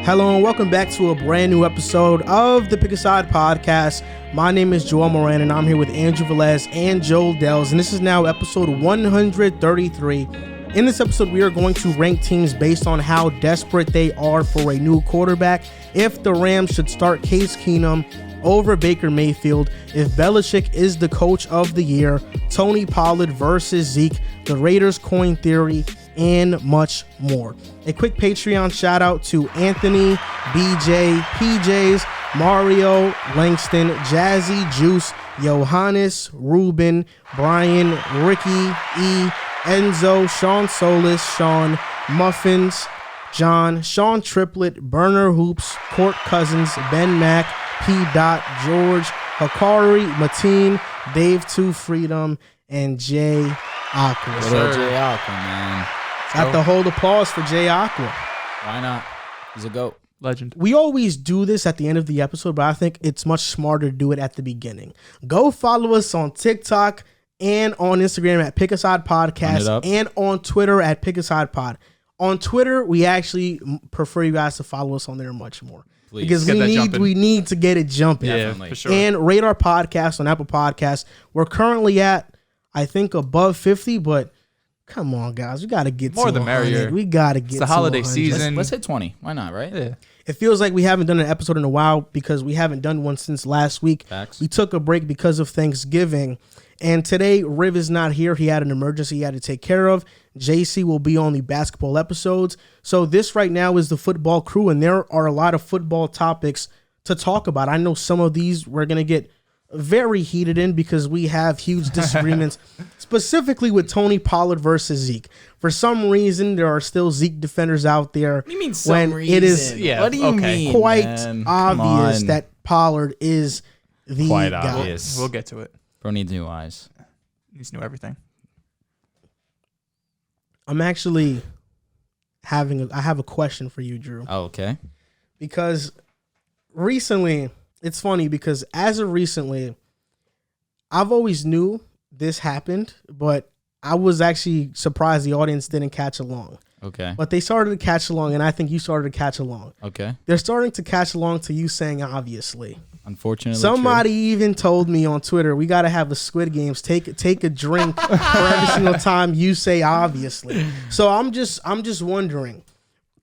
Hello and welcome back to a brand new episode of the Pick a Side podcast. My name is Joel Moran and I'm here with Andrew Velez and Joel Dehls, and this is now episode 133. In this episode, we are going to rank teams based on how desperate they are for a new quarterback. If the Rams should start Case Keenum over Baker Mayfield, if Belichick is the coach of the year, Tony Pollard versus Zeke, the Raiders coin theory, and much more. A quick Patreon shout out to Anthony, BJ, PJs, Mario, Langston, Jazzy, Juice, Johannes, Ruben, Brian, Ricky, E, Enzo, Sean Solis, Sean, Muffins, John, Sean Triplet, Burner Hoops, Court Cousins, Ben Mack, P. Dot, George, Hakari, Mateen, Dave 2 Freedom, and Jay Aqua. What up, Jay Aqua, man? Have to hold applause for Jay Aqua. Why not? He's a GOAT. Legend. We always do this at the end of the episode, but I think it's much smarter to do it at the beginning. Go follow us on TikTok and on Instagram at Pick a Side Podcast and on Twitter at Pick a Side Pod. On Twitter, we actually prefer you guys to follow us on there much more. Please. Because we need to get it jumping. Yeah, for sure. And rate our podcast on Apple Podcasts. We're currently at, I think, above 50, but come on, guys. We got to get more to the 100. merrier. We got to get it's the holiday 100. season. Let's hit 20. Why not, right? Yeah. It feels like we haven't done an episode in a while because we haven't done one since last week. Facts. We took a break because of Thanksgiving. And today, Riv is not here. He had an emergency he had to take care of. JC will be on the basketball episodes. So this right now is the football crew, and there are a lot of football topics to talk about. I know some of these we're going to get very heated in because we have huge disagreements, specifically with Tony Pollard versus Zeke. For some reason, there are still Zeke defenders out there. What do you mean some reason? It is what do you mean, quite man? obvious that Pollard is the Quite guy. obvious. We'll get to it. Bro needs new eyes. Needs to know everything. I'm actually I have a question for you, Drew. Oh, okay. Because recently, it's funny because as of recently, I've always knew this happened, but I was actually surprised the audience didn't catch along. Okay. But they started to catch along, and I think you started to catch along. Okay. They're starting to catch along to you saying obviously. Unfortunately, somebody even told me on Twitter, we got to have a Squid Games. Take a drink for every single time you say obviously. So I'm just wondering,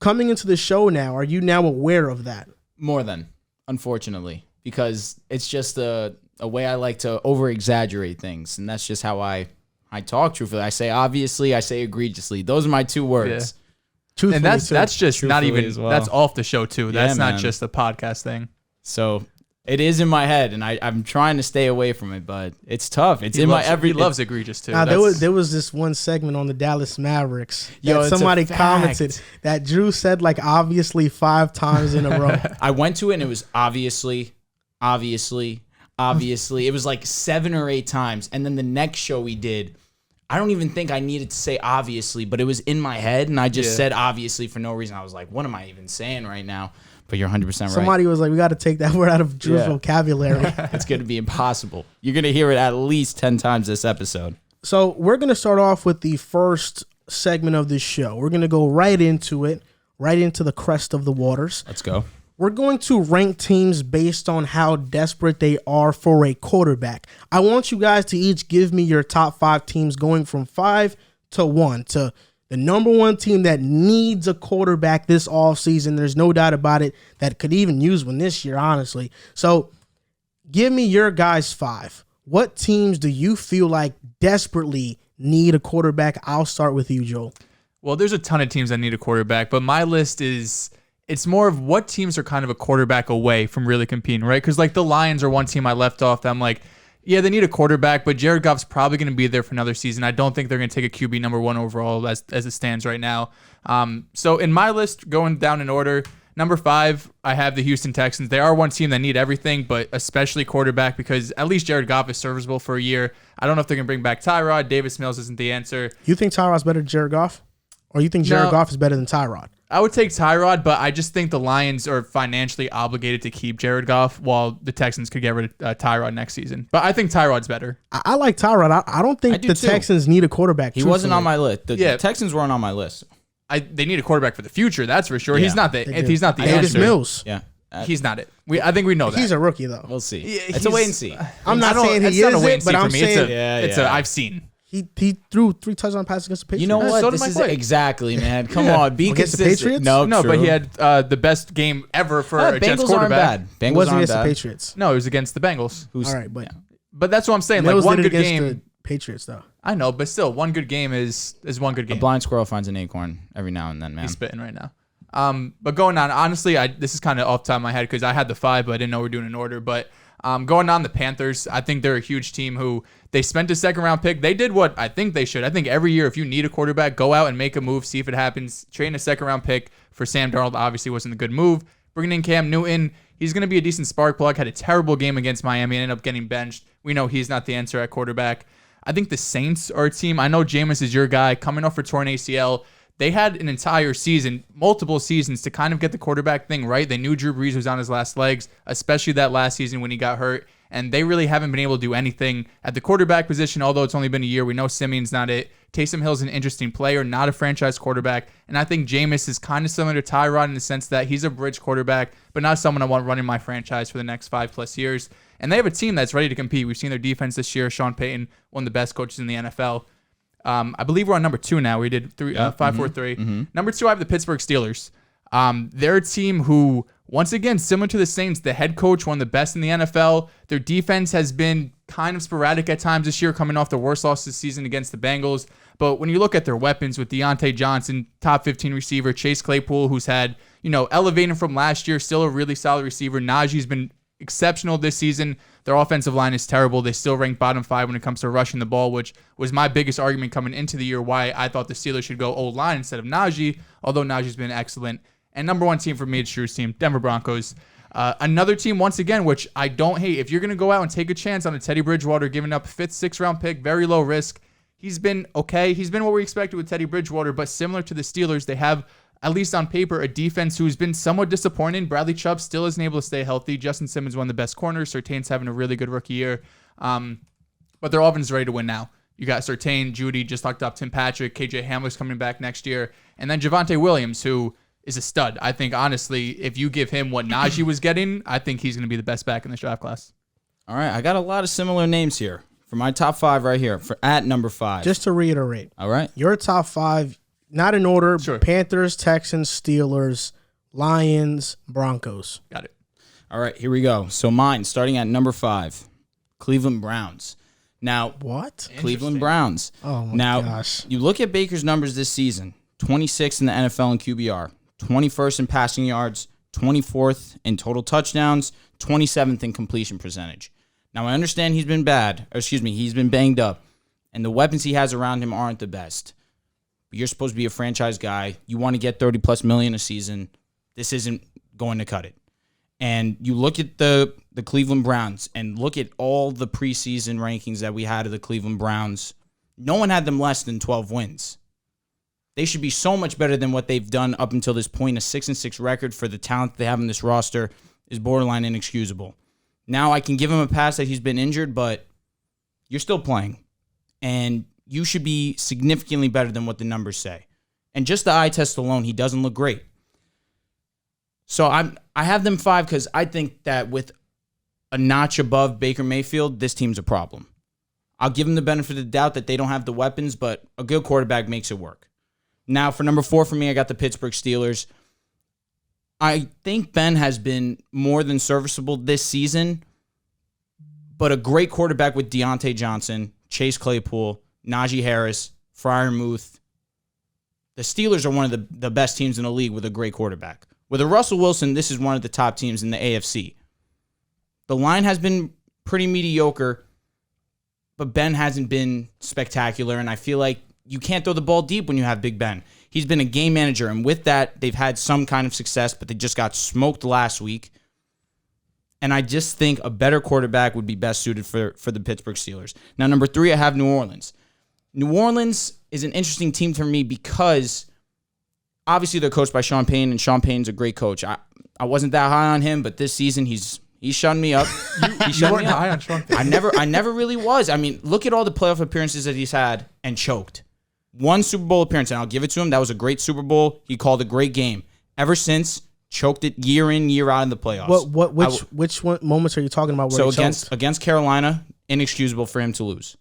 coming into the show now, are you now aware of that? More than, unfortunately, because it's just a way I like to over-exaggerate things, and that's just how I talk truthfully. I say obviously, I say egregiously. Those are my two words. Yeah. And that's just not even, well. that's off the show too. That's man. not just a podcast thing. So it is in my head, and I'm trying to stay away from it, but it's tough. It's in my every. He loves egregious too. Now, there was this one segment on the Dallas Mavericks that somebody commented that Drew said like obviously 5 times in a row. I went to it and it was obviously. It was like 7 or 8 times, and then the next show we did, I don't even think I needed to say obviously, but it was in my head, and I just said obviously for no reason. I was like, what am I even saying right now? But you're 100% right. Somebody was like, we got to take that word out of Drew's vocabulary. It's going to be impossible. You're going to hear it at least 10 times this episode. So we're going to start off with the first segment of this show. We're going to go right into it, right into the crest of the waters. Let's go. We're going to rank teams based on how desperate they are for a quarterback. I want you guys to each give me your top 5 teams going from 5 to 1 to the number 1 team that needs a quarterback this offseason. There's no doubt about it that could even use one this year, honestly. So give me your guys' 5. What teams do you feel like desperately need a quarterback? I'll start with you, Joel. Well, there's a ton of teams that need a quarterback, but my list is, it's more of what teams are kind of a quarterback away from really competing, right? Because like the Lions are one team I left off that I'm like, yeah, they need a quarterback, but Jared Goff's probably going to be there for another season. I don't think they're going to take a QB number 1 overall as it stands right now. So in my list, going down in order, number 5, I have the Houston Texans. They are one team that need everything, but especially quarterback, because at least Jared Goff is serviceable for a year. I don't know if they're going to bring back Tyrod. Davis Mills isn't the answer. You think Tyrod's better than Jared Goff? Or you think Jared Goff is better than Tyrod? I would take Tyrod, but I just think the Lions are financially obligated to keep Jared Goff while the Texans could get rid of Tyrod next season. But I think Tyrod's better. I like Tyrod. I don't think the Texans need a quarterback. He wasn't on my list. The Texans weren't on my list. they need a quarterback for the future. That's for sure. Yeah, He's not the Davis answer. Mills. Yeah. He's not it. I think we know that. He's a rookie though. We'll see. Yeah, It's a wait and see. I'm not saying he it's not a is wait it, and see but for I'm me. saying It's a I've seen. he threw 3 touchdown passes against the Patriots. You know what? So did This my is play. exactly, man. Come on, be Against the consistent. Patriots? No, but true. he had the best game ever for a Jets Bengals aren't quarterback. bad. It Bengals wasn't aren't against the bad. Patriots. No, it was against the Bengals. All right, but But that's what I'm saying. Mills Like one did it good against game. the Patriots though. I know, but still, one good game is one good A game. blind squirrel finds an acorn every now and then, man. He's spitting right now. But going on, honestly, this is kind of off the top of my head because I had the 5, but I didn't know we were doing an order. But going on, the Panthers, I think they're a huge team who they spent a second-round pick. They did what I think they should. I think every year, if you need a quarterback, go out and make a move, see if it happens. Trade a second-round pick for Sam Darnold obviously wasn't a good move. Bringing in Cam Newton, he's going to be a decent spark plug. Had a terrible game against Miami and ended up getting benched. We know he's not the answer at quarterback. I think the Saints are a team. I know Jameis is your guy coming off for torn ACL. They had an entire season, multiple seasons, to kind of get the quarterback thing right. They knew Drew Brees was on his last legs, especially that last season when he got hurt. And they really haven't been able to do anything at the quarterback position, although it's only been a year. We know Simeon's not it. Taysom Hill's an interesting player, not a franchise quarterback. And I think Jameis is kind of similar to Tyrod in the sense that he's a bridge quarterback, but not someone I want running my franchise for the next 5+ years. And they have a team that's ready to compete. We've seen their defense this year. Sean Payton, one of the best coaches in the NFL. I believe we're on number 2 now. We did 5, 4, 3. Number 2, I have the Pittsburgh Steelers. They're a team who, once again, similar to the Saints, the head coach, one of the best in the NFL. Their defense has been kind of sporadic at times this year, coming off their worst loss this season against the Bengals. But when you look at their weapons with Deontay Johnson, top 15 receiver, Chase Claypool, who's had, elevating from last year, still a really solid receiver. Najee's been exceptional this season. Their offensive line is terrible. They still rank bottom 5 when it comes to rushing the ball, which was my biggest argument coming into the year why I thought the Steelers should go O-line instead of Najee, although Najee's been excellent. And number 1 team for me is Drew's team, Denver Broncos. Another team, once again, which I don't hate. If you're going to go out and take a chance on a Teddy Bridgewater, giving up 5th, 6th round pick, very low risk, he's been okay. He's been what we expected with Teddy Bridgewater, but similar to the Steelers, they have, at least on paper, a defense who's been somewhat disappointing. Bradley Chubb still isn't able to stay healthy. Justin Simmons, one of the best corners. Surtain's having a really good rookie year. But their offense is ready to win now. You got Surtain, Judy, just locked up Tim Patrick, KJ Hamler's coming back next year. And then Javonte Williams, who is a stud. I think, honestly, if you give him what Najee was getting, I think he's going to be the best back in this draft class. All right, I got a lot of similar names here for my top 5 right here at number 5. Just to reiterate, All right. your top 5, not in order, Sure. Panthers, Texans, Steelers, Lions, Broncos. Got it. All right, here we go. So mine, starting at number 5, Cleveland Browns. Now, What? Cleveland Browns. Oh, my Now, gosh. you look at Baker's numbers this season, 26th in the NFL in QBR, 21st in passing yards, 24th in total touchdowns, 27th in completion percentage. Now, I understand he's been he's been banged up, and the weapons he has around him aren't the best. But you're supposed to be a franchise guy. You want to get $30+ million a season. This isn't going to cut it. And you look at the Cleveland Browns and look at all the preseason rankings that we had of the Cleveland Browns. No one had them less than 12 wins. They should be so much better than what they've done up until this point. A 6-6 record for the talent they have in this roster is borderline inexcusable. Now I can give him a pass that he's been injured, but you're still playing. And you should be significantly better than what the numbers say. And just the eye test alone, he doesn't look great. So I have them 5 because I think that with a notch above Baker Mayfield, this team's a problem. I'll give them the benefit of the doubt that they don't have the weapons, but a good quarterback makes it work. Now, for number 4 for me, I got the Pittsburgh Steelers. I think Ben has been more than serviceable this season, but a great quarterback with Deontay Johnson, Chase Claypool, Najee Harris, Freiermuth. The Steelers are one of the best teams in the league with a great quarterback. With a Russell Wilson, this is one of the top teams in the AFC. The line has been pretty mediocre, but Ben hasn't been spectacular, and I feel like you can't throw the ball deep when you have Big Ben. He's been a game manager, and with that, they've had some kind of success, but they just got smoked last week. And I just think a better quarterback would be best suited for the Pittsburgh Steelers. Now, number 3, I have New Orleans. New Orleans is an interesting team for me because obviously they're coached by Sean Payton, and Sean Payton's a great coach. I wasn't that high on him, but this season he's shut me up. You weren't high on Sean Payton. I never really was. I mean, look at all the playoff appearances that he's had and choked. one Super Bowl appearance, and I'll give it to him. That was a great Super Bowl. He called a great game. Ever since, choked it year in, year out in the playoffs. Which moments are you talking about? Where so against Carolina, inexcusable for him to lose.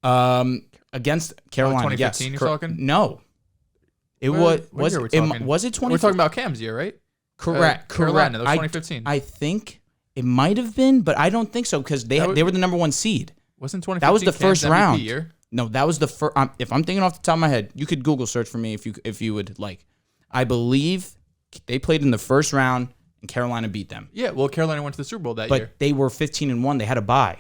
Against Carolina, 2015 yes. you're talking? No. It was it 2015? We're talking about Cam's year, right? Correct. Carolina, that was 2015. I think it might have been, but I don't think so because they were the number 1 seed. Wasn't 2015 that was the first MVP round year? No, that was the first. If I'm thinking off the top of my head, you could Google search for me if you would like. I believe they played in the first round and Carolina beat them. Yeah, well, Carolina went to the Super Bowl that but year. They were 15-1. They had a bye.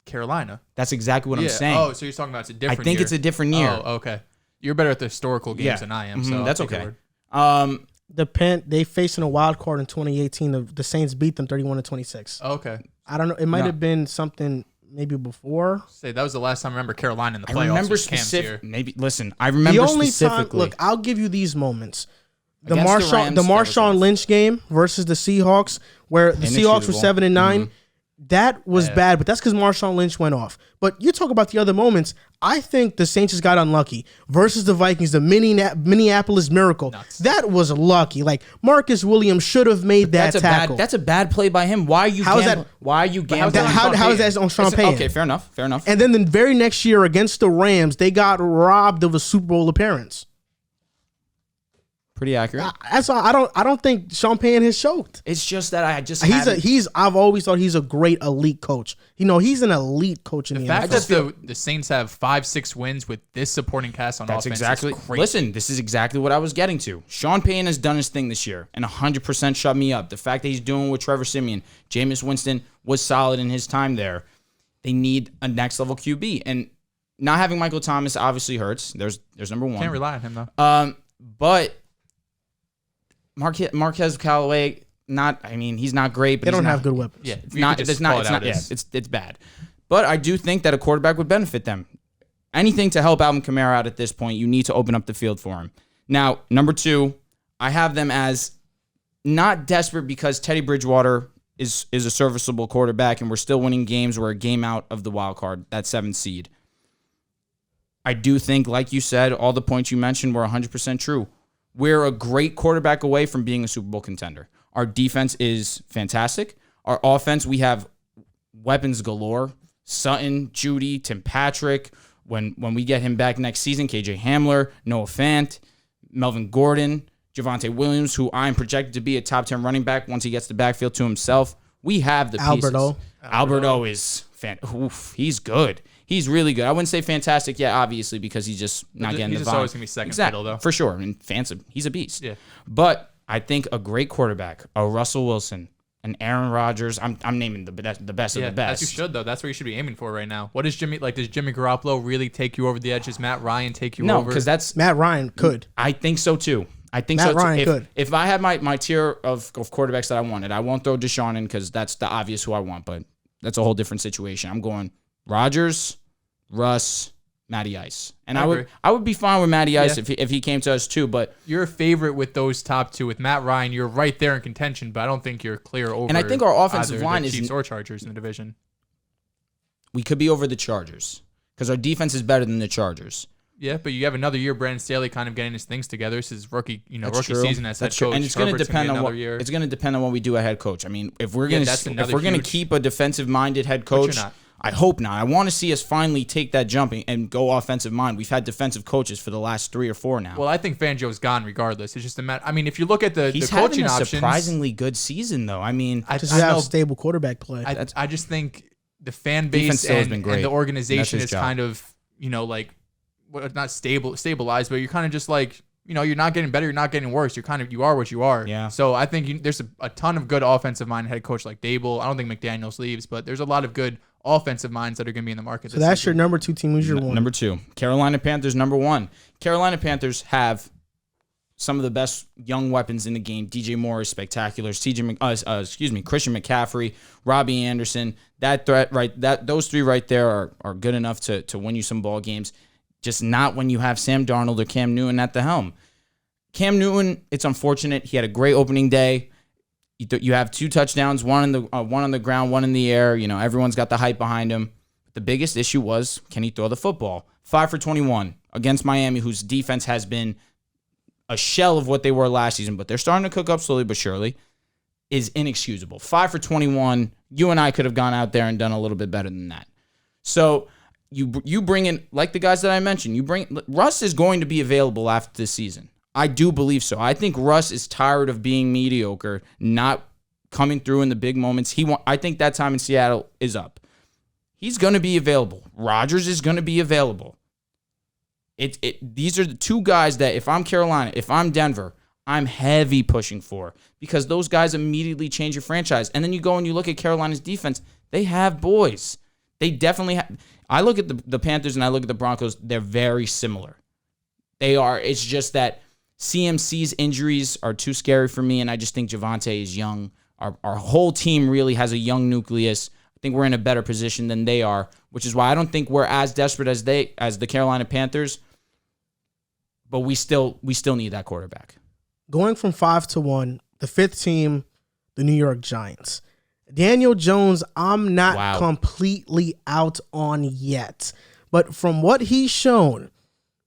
Carolina. That's exactly what I'm saying. Oh, so you're talking about it's a different year. I think it's a different year. Oh, okay. You're better at the historical games than I am, so that's okay. They faced in a wild card in 2018. The Saints beat them 31-26. Okay. I don't know. It might have been something maybe before. Say that was the last time I remember Carolina in the playoffs. I remember specifically. Listen, I remember the only specifically. time. Look, I'll give you these moments. The Against Marshawn Lynch game versus the Seahawks, where the Seahawks were 7-9. Mm-hmm. That was bad, but that's because Marshawn Lynch went off. But you talk about the other moments. I think the Saints just got unlucky versus the Vikings, the Minneapolis Miracle. Nuts. That was lucky. Like Marcus Williams should have made that tackle. That's a bad play by him. Why are you gambling? Why are you gambling? How is that on Sean Payton? Okay, fair enough. And then the very next year against the Rams, they got robbed of a Super Bowl appearance. Pretty accurate. That's all. I don't think Sean Payton has choked. It's just that I've always thought he's a great elite coach. He's an elite coach in the fact NFL. that the Saints have 5-6 wins with this supporting cast on offense. Exactly. Is great. Listen, this is exactly what I was getting to. Sean Payton has done his thing this year and 100% shut me up. The fact that he's doing with Trevor Siemian, Jameis Winston was solid in his time there. They need a next level QB, and not having Michael Thomas obviously hurts. There's number one. Can't rely on him though. But Marquez Callaway, he's not great, but they don't have good weapons. Yeah, it's bad. But I do think that a quarterback would benefit them. Anything to help Alvin Kamara out at this point, you need to open up the field for him. Now, number 2, I have them as not desperate because Teddy Bridgewater is a serviceable quarterback and we're still winning games. We're a game out of the wild card, that 7th seed. I do think, like you said, all the points you mentioned were 100% true. We're a great quarterback away from being a Super Bowl contender. Our defense is fantastic. Our offense, we have weapons galore. Sutton, Judy, Tim Patrick. When we get him back next season, KJ Hamler, Noah Fant, Melvin Gordon, Javonte Williams, who I'm projected to be a top 10 running back once he gets the backfield to himself. We have the pieces. Alberto is he's good. He's really good. I wouldn't say fantastic yet, obviously, because he's just not getting the vibe. He's always going to be second fiddle, though. For sure. And he's a beast. Yeah. But I think a great quarterback, a Russell Wilson, an Aaron Rodgers. I'm naming the best of the best. As you should, though. That's what you should be aiming for right now. Does Jimmy Garoppolo really take you over the edge? Does Matt Ryan take you over? No, because Matt Ryan could. I think so, too. Matt Ryan could. If I had my tier of quarterbacks that I wanted, I won't throw Deshaun in because that's the obvious who I want, but that's a whole different situation. I'm going Rodgers, Russ, Matty Ice. And I would be fine with Matty Ice if he came to us too, but you're a favorite with those top 2. With Matt Ryan, you're right there in contention, but I don't think you're clear over. And I think our offensive line is Chiefs or Chargers in the division. We could be over the Chargers because our defense is better than the Chargers. Yeah, but you have another year, Brandon Staley kind of getting his things together. This is rookie season as head coach. And it's going to depend on what we do at head coach. I mean, if we're going to keep a defensive minded head coach, I hope not. I want to see us finally take that jump and go offensive mind. We've had defensive coaches for the last 3 or 4 now. Well, I think Fangio's gone regardless. It's just a matter. I mean, if you look at the coaching options, he's having a surprisingly good season, though. I mean, I have stable quarterback play. I just think the fan base and the organization is kind of not stabilized, but you're kind of just like, you're not getting better, you're not getting worse. You are what you are. Yeah. So I think there's a ton of good offensive mind head coach like Dable. I don't think McDaniels leaves, but there's a lot of good offensive minds that are going to be in the market. So that's your number 2 team. Who's your one? Number 2, Carolina Panthers. Number 1, Carolina Panthers have some of the best young weapons in the game. DJ Moore is spectacular. Christian McCaffrey, Robbie Anderson. Those 3 right there are good enough to win you some ball games. Just not when you have Sam Darnold or Cam Newton at the helm. Cam Newton, it's unfortunate. He had a great opening day. You have 2 touchdowns, one on the ground, one in the air. Everyone's got the hype behind him. The biggest issue was, can he throw the football? 5 for 21 against Miami, whose defense has been a shell of what they were last season, but they're starting to cook up slowly but surely, is inexcusable. 5 for 21. You and I could have gone out there and done a little bit better than that. So you bring in, like the guys that I mentioned, Russ is going to be available after this season. I do believe so. I think Russ is tired of being mediocre, not coming through in the big moments. I think that time in Seattle is up. He's going to be available. Rodgers is going to be available. These are the two guys that if I'm Carolina, if I'm Denver, I'm heavy pushing for, because those guys immediately change your franchise. And then you go and you look at Carolina's defense. They have boys. They definitely have. I look at the Panthers and I look at the Broncos. They're very similar. They are. It's just that CMC's injuries are too scary for me, and I just think Javonte is young. Our whole team really has a young nucleus. I think we're in a better position than they are, which is why I don't think we're as desperate as the Carolina Panthers. But we still need that quarterback. Going from 5-1, the fifth team, the New York Giants. Daniel Jones, I'm not completely out on yet. But from what he's shown,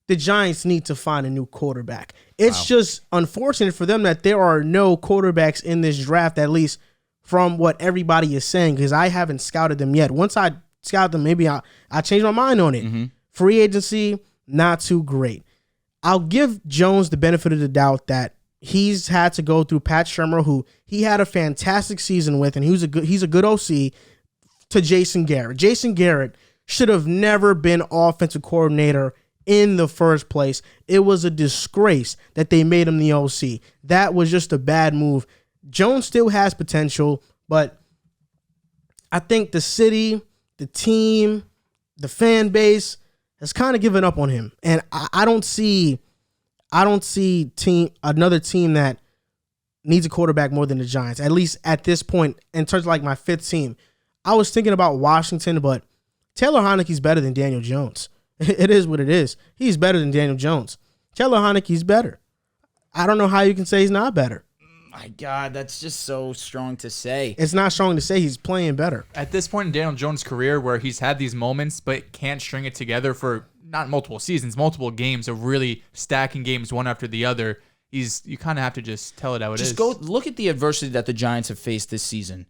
the Giants need to find a new quarterback. It's just unfortunate for them that there are no quarterbacks in this draft, at least from what everybody is saying, because I haven't scouted them yet. Once I scout them, maybe I change my mind on it. Mm-hmm. Free agency, not too great. I'll give Jones the benefit of the doubt that he's had to go through Pat Shurmur, who he had a fantastic season with, and he's a good OC, to Jason Garrett. Jason Garrett should have never been offensive coordinator in the first place. It was a disgrace that they made him the OC. That was just a bad move. Jones still has potential, but I think the city, the team, the fan base has kind of given up on him. And I don't see another team that needs a quarterback more than the Giants, at least at this point, in terms of like my fifth team. I was thinking about Washington, but Taylor Heineke's better than Daniel Jones. It is what it is. He's better than Daniel Jones. Taylor Heineke's better. I don't know how you can say he's not better. My God, that's just so strong to say. It's not strong to say. He's playing better. At this point in Daniel Jones' career where he's had these moments but can't string it together for not multiple seasons, multiple games of really stacking games one after the other, you kind of have to just tell it how it is. Just go look at the adversity that the Giants have faced this season.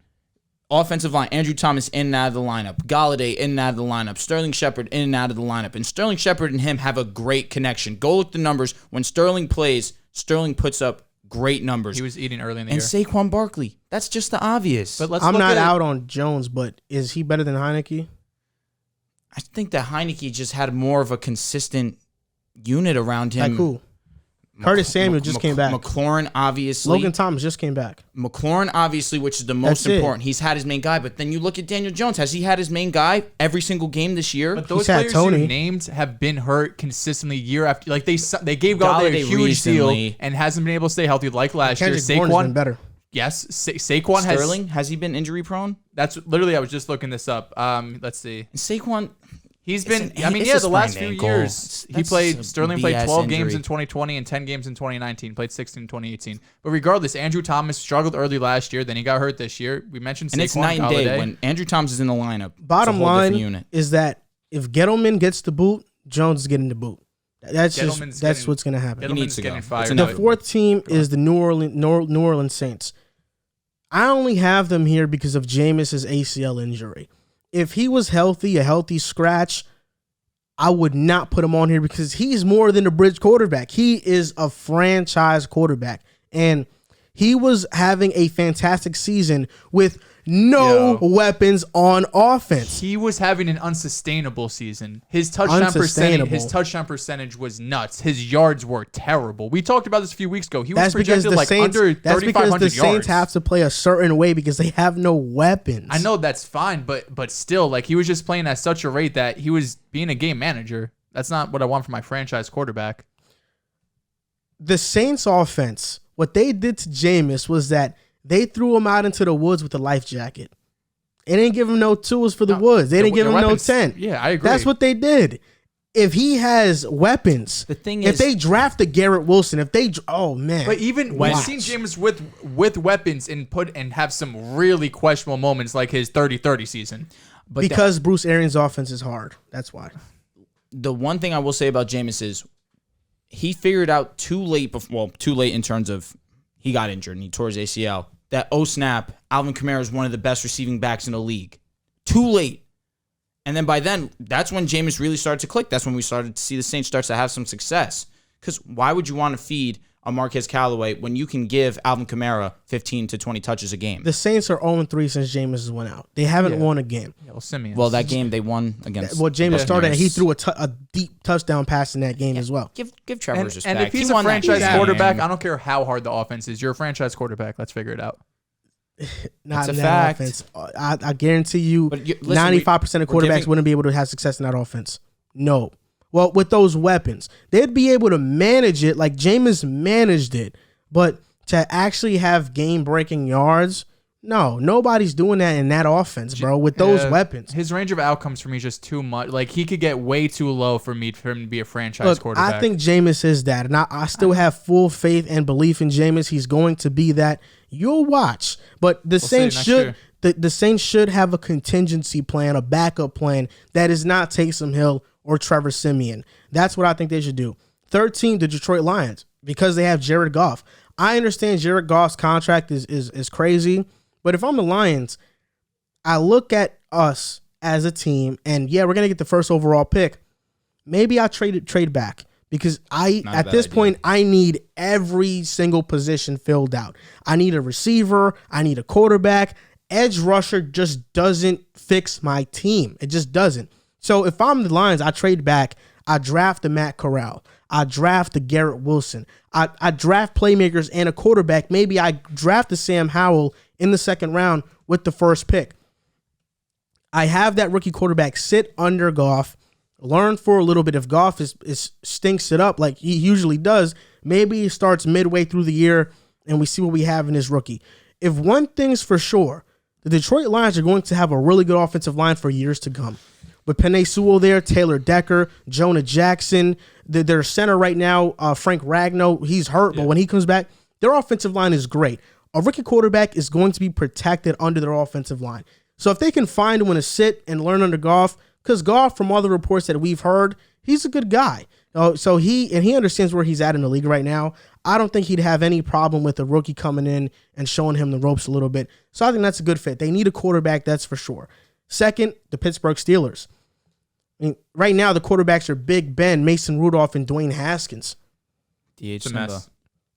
Offensive line, Andrew Thomas in and out of the lineup. Galladay in and out of the lineup. Sterling Shepard in and out of the lineup. And Sterling Shepard and him have a great connection. Go look at the numbers. When Sterling plays, Sterling puts up great numbers. He was eating early in the year. And Saquon Barkley. That's just the obvious. But I'm not out on Jones, but is he better than Heinicke? I think that Heinicke just had more of a consistent unit around him. Like who? Curtis Samuel just came back. McLaurin, obviously. Logan Thomas just came back. McLaurin, obviously, which is the most important. He's had his main guy. But then you look at Daniel Jones. Has he had his main guy every single game this year? But those players you named have been hurt consistently year after. Like they gave Galladay a huge deal and hasn't been able to stay healthy like last year. Saquon been better. Yes, Saquon Sterling, has he been injury prone? That's literally, I was just looking this up. Let's see. Saquon. He's been, the last few years, Sterling played 12 games in 2020 and 10 games in 2019, played 16 in 2018. But regardless, Andrew Thomas struggled early last year, then he got hurt this year. We mentioned Saquon, and it's night and day when Andrew Thomas is in the lineup. Bottom line is that if Gettleman gets the boot, Jones is getting the boot. That's what's going to happen. He needs to go. The fourth team is the New Orleans Saints. I only have them here because of Jameis's ACL injury. If he was healthy, a healthy scratch, I would not put him on here because he's more than a bridge quarterback. He is a franchise quarterback. And he was having a fantastic season with no weapons on offense. He was having an unsustainable season. His touchdown percentage was nuts. His yards were terrible. We talked about this a few weeks ago. He was projected like under 3,500 yards. That's because the Saints have to play a certain way because they have no weapons. I know that's fine, but still, like he was just playing at such a rate that he was being a game manager. That's not what I want for my franchise quarterback. The Saints offense, what they did to Jameis was that they threw him out into the woods with a life jacket. They didn't give him no tools for the woods. They didn't give him no tent. Yeah, I agree. That's what they did. If he has weapons, the thing if they drafted Garrett Wilson, But even we've seen Jameis with weapons and have some really questionable moments like his 30-30 season. Because Bruce Arians' offense is hard. That's why. the one thing I will say about Jameis is he figured out too late in terms of he got injured and he tore his ACL, that snap, Alvin Kamara is one of the best receiving backs in the league. Too late. And then by then, that's when Jameis really started to click. That's when we started to see the Saints start to have some success. Because why would you want to feed a Marquez Callaway when you can give Alvin Kamara 15 to 20 touches a game? The Saints are 0-3 since Jameis has went out. They haven't won a game. Yeah, Simeon. Well, that game they won against. Well, Jameis started. He threw a deep touchdown pass in that game as well. Give Trevor respect. And if he's a franchise quarterback, I don't care how hard the offense is. You're a franchise quarterback. Let's figure it out. Not That's in a that fact. offense. I guarantee you, 95% of quarterbacks wouldn't be able to have success in that offense. No. Well, with those weapons, they'd be able to manage it like Jameis managed it. But to actually have game-breaking yards, no, nobody's doing that in that offense, bro, with those weapons. His range of outcomes for me is just too much. Like, he could get way too low for him to be a franchise quarterback. I think Jameis is that, and I still have full faith and belief in Jameis. He's going to be that. You'll watch. But the Saints should the Saints should have a contingency plan, a backup plan that is not Taysom Hill or Trevor Siemian. That's what I think they should do. Third team, the Detroit Lions, because they have Jared Goff. I understand Jared Goff's contract is crazy, but if I'm the Lions, I look at us as a team, and yeah, we're gonna get the first overall pick. Maybe I trade back because at this point I need every single position filled out. I need a receiver. I need a quarterback. Edge rusher just doesn't fix my team. It just doesn't. So if I'm the Lions, I trade back. I draft the Matt Corral. I draft the Garrett Wilson. I draft playmakers and a quarterback. Maybe I draft the Sam Howell in the second round with the first pick. I have that rookie quarterback sit under Goff, learn for a little bit. If Goff is stinks it up like he usually does, maybe he starts midway through the year and we see what we have in his rookie. If one thing's for sure, the Detroit Lions are going to have a really good offensive line for years to come. With Penei Sewell there, Taylor Decker, Jonah Jackson, their center right now, Frank Ragnow, he's hurt, but when he comes back, their offensive line is great. A rookie quarterback is going to be protected under their offensive line. So if they can find when to sit and learn under Goff, because Goff, from all the reports that we've heard, he's a good guy. So he understands where he's at in the league right now. I don't think he'd have any problem with a rookie coming in and showing him the ropes a little bit. So I think that's a good fit. They need a quarterback, that's for sure. Second, the Pittsburgh Steelers. I mean, right now the quarterbacks are Big Ben, Mason Rudolph, and Dwayne Haskins. DH Simba.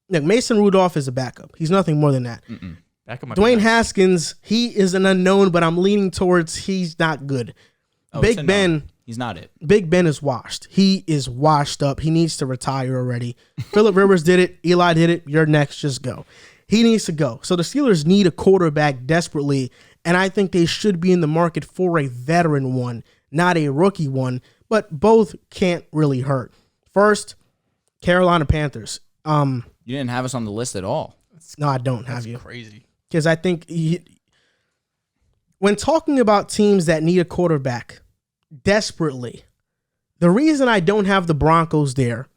Look, Mason Rudolph is a backup. He's nothing more than that. Dwayne Haskins, he is an unknown, but I'm leaning towards he's not good. Big Ben, he's not it. Big Ben is washed. He is washed up. He needs to retire already. Phillip Rivers did it. Eli did it. You're next. Just go. He needs to go. So the Steelers need a quarterback desperately, and I think they should be in the market for a veteran one, not a rookie one, but both can't really hurt. First, Carolina Panthers. You didn't have us on the list at all. No, I don't have you. That's crazy. Because I think when talking about teams that need a quarterback desperately, the reason I don't have the Broncos there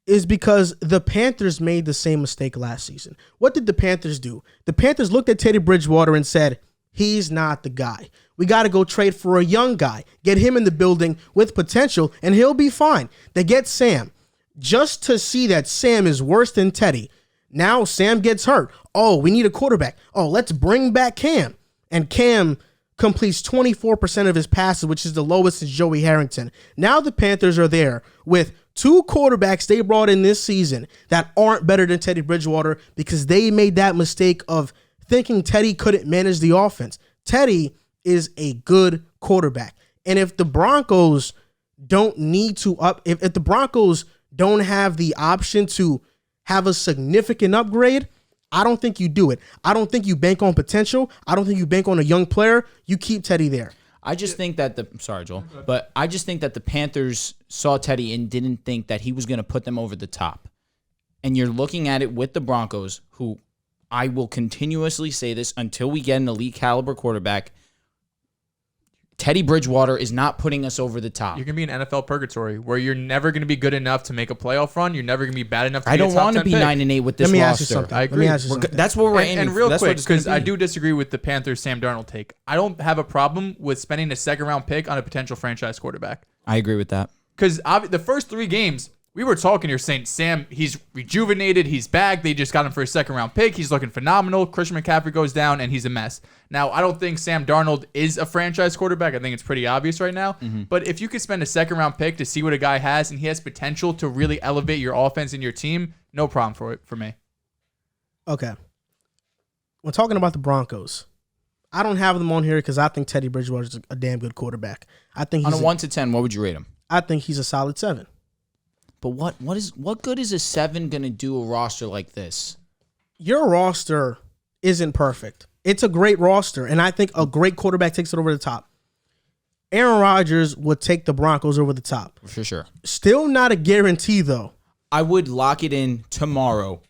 is because the Panthers made the same mistake last season. What did the Panthers do? The Panthers looked at Teddy Bridgewater and said, he's not the guy. We got to go trade for a young guy, get him in the building with potential, and he'll be fine. They get Sam. Just to see that Sam is worse than Teddy. Now Sam gets hurt. Oh, we need a quarterback. Oh, let's bring back Cam. And Cam completes 24% of his passes, which is the lowest since Joey Harrington. Now the Panthers are there with two quarterbacks they brought in this season that aren't better than Teddy Bridgewater because they made that mistake of thinking Teddy couldn't manage the offense. Teddy is a good quarterback. And if the Broncos don't need to if the Broncos don't have the option to have a significant upgrade, I don't think you do it. I don't think you bank on potential. I don't think you bank on a young player. You keep Teddy there. I just think that sorry, Joel, but I just think that the Panthers saw Teddy and didn't think that he was going to put them over the top. And you're looking at it with the Broncos, who I will continuously say this until we get an elite caliber quarterback. Teddy Bridgewater is not putting us over the top. You're going to be in NFL purgatory where you're never going to be good enough to make a playoff run. You're never going to be bad enough to I be a don't top want to 10 be pick. 9-8 with this Let me roster. ask you something. I agree. Let me ask you something. That's what we're aiming And real for. quick, because I do disagree with the Panthers Sam Darnold take. I don't have a problem with spending a second-round pick on a potential franchise quarterback. I agree with that. Because the first 3 games, we were talking here saying, Sam, he's rejuvenated. He's back. They just got him for a second-round pick. He's looking phenomenal. Christian McCaffrey goes down, and he's a mess. Now, I don't think Sam Darnold is a franchise quarterback. I think it's pretty obvious right now. But if you could spend a second-round pick to see what a guy has, and he has potential to really elevate your offense and your team, no problem for me. Okay. When talking about the Broncos, I don't have them on here because I think Teddy Bridgewater is a damn good quarterback. I think he's on a 1 to 10, what would you rate him? I think he's a solid 7. But what good is a 7 gonna do a roster like this? Your roster isn't perfect. It's a great roster, and I think a great quarterback takes it over the top. Aaron Rodgers would take the Broncos over the top. For sure. Still not a guarantee, though. I would lock it in tomorrow.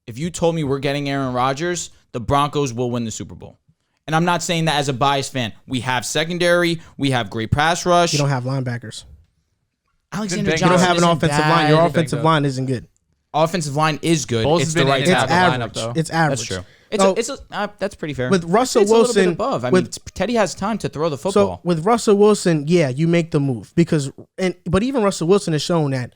If you told me we're getting Aaron Rodgers, the Broncos will win the Super Bowl. And I'm not saying that as a biased fan. We have secondary. We have great pass rush. You don't have linebackers. Alexander You Johnson You don't have an isn't offensive bad. line. Your offensive line isn't good. Offensive line is good. Bowles It's has the been right in and out tackle. of the lineup, though. It's average. That's true. That's pretty fair. With Russell It's a little Wilson, bit above. I mean, Teddy has time to throw the So football. with Russell Wilson, yeah, you make the move but even Russell Wilson has shown that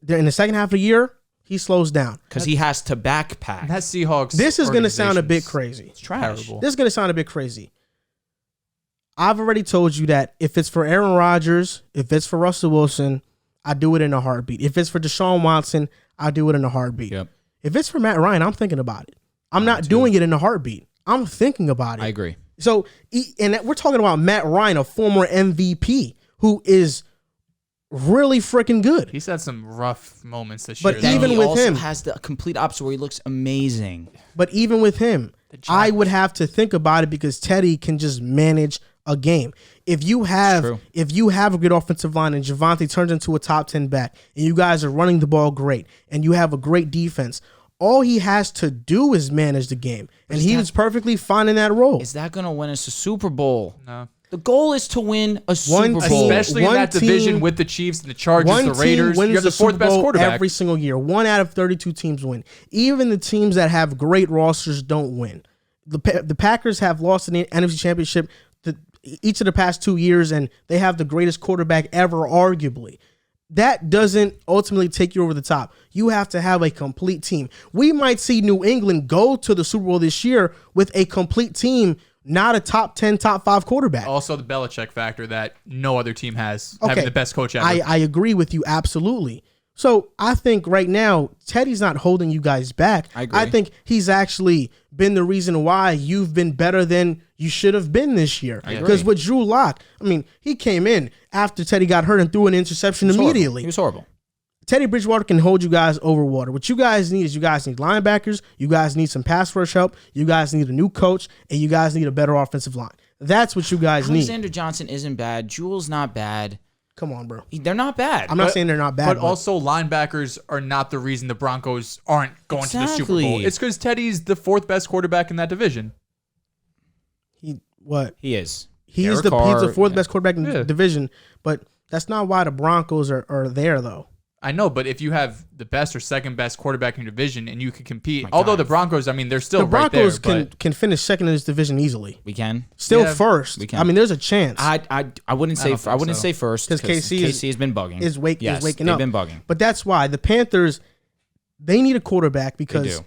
in the second half of the year he slows down Because he has to backpack. And that Seahawks. This is going to sound a bit organization's crazy. It's trash. terrible. This is going to sound a bit crazy. I've already told you that if it's for Aaron Rodgers, if it's for Russell Wilson, I do it in a heartbeat. If it's for Deshaun Watson, I do it in a heartbeat. Yep. If it's for Matt Ryan, I'm thinking about it. I'm not doing it in a heartbeat. I'm thinking about it. I agree. So, and we're talking about Matt Ryan, a former MVP, who is really freaking good. He's had some rough moments this But year. Then even he with also him- has the complete opposite where he looks amazing. But even with him, I would have to think about it because Teddy can just manage a game. If you have true. a good offensive line and Javonte turns into a top 10 back and you guys are running the ball great and you have a great defense, all he has to do is manage the game. And he was perfectly fine in that role. Is that going to win us a Super Bowl? No. The goal is to win a Super Bowl. Especially in one that division team- with the Chiefs and the Chargers, One the team Raiders. wins You have the Super fourth best Bowl quarterback. every single year. 1 out of 32 teams win. Even the teams that have great rosters don't win. The Packers have lost in the NFC Championship each of the past 2 years, and they have the greatest quarterback ever, arguably. That doesn't ultimately take you over the top. You have to have a complete team. We might see New England go to the Super Bowl this year with a complete team, not a top 10, top 5 quarterback. Also, the Belichick factor that no other team has, having the best coach ever. I agree with you absolutely. So I think right now, Teddy's not holding you guys back. I agree. I think he's actually been the reason why you've been better than you should have been this year. Because with Drew Lock, I mean, he came in after Teddy got hurt and threw an interception immediately. He was horrible. Teddy Bridgewater can hold you guys over water. What you guys need is you guys need linebackers, you guys need some pass rush help, you guys need a new coach, and you guys need a better offensive line. That's what you guys need. Alexander Johnson isn't bad. Jewel's not bad. Come on, bro. They're not bad. I'm not saying they're not bad. But also, linebackers are not the reason the Broncos aren't going to the Super Bowl. Exactly. It's because Teddy's the 4th best quarterback in that division. He is. He's Derek the Carr, 4th best quarterback in Yeah. the division, but that's not why the Broncos are there, though. I know, but if you have the best or second best quarterback in your division and you can compete, My although God. the Broncos, I mean, they're still The Broncos right there. can finish second in this division easily. We can. Still Yeah, first. we can. I mean, there's a chance. I wouldn't say. don't I wouldn't think so. say first 'Cause KC has been bugging. is waking Yes, up. They've been bugging. But that's why the Panthers, they need a quarterback They because do.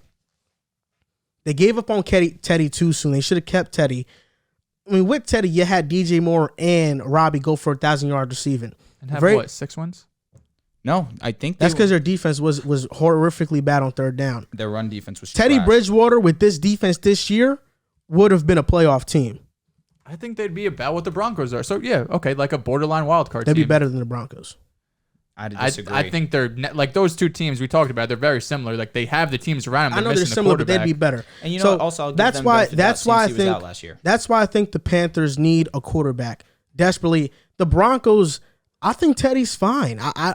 they gave up on Teddy too soon. They should have kept Teddy. I mean, with Teddy, you had DJ Moore and Robbie go for 1,000 yards receiving. and have 6 wins? No, I think That's because their defense was horrifically bad on third down. their run defense was Teddy trash. Bridgewater with this defense this year would have been a playoff team. I think they'd be about what the Broncos are. So, yeah, okay, like a borderline wild card They'd team. be better than the Broncos. I disagree. I think they're like those two teams we talked about. They're very similar. Like they have the teams around them. I know they're missing the similar, but they'd quarterback. be better. And you know So what? Also, I'll give that's them why. benefit of the doubt. That's why I CMC was think. out last year. That's why I think the Panthers need a quarterback desperately. The Broncos. I think Teddy's fine. I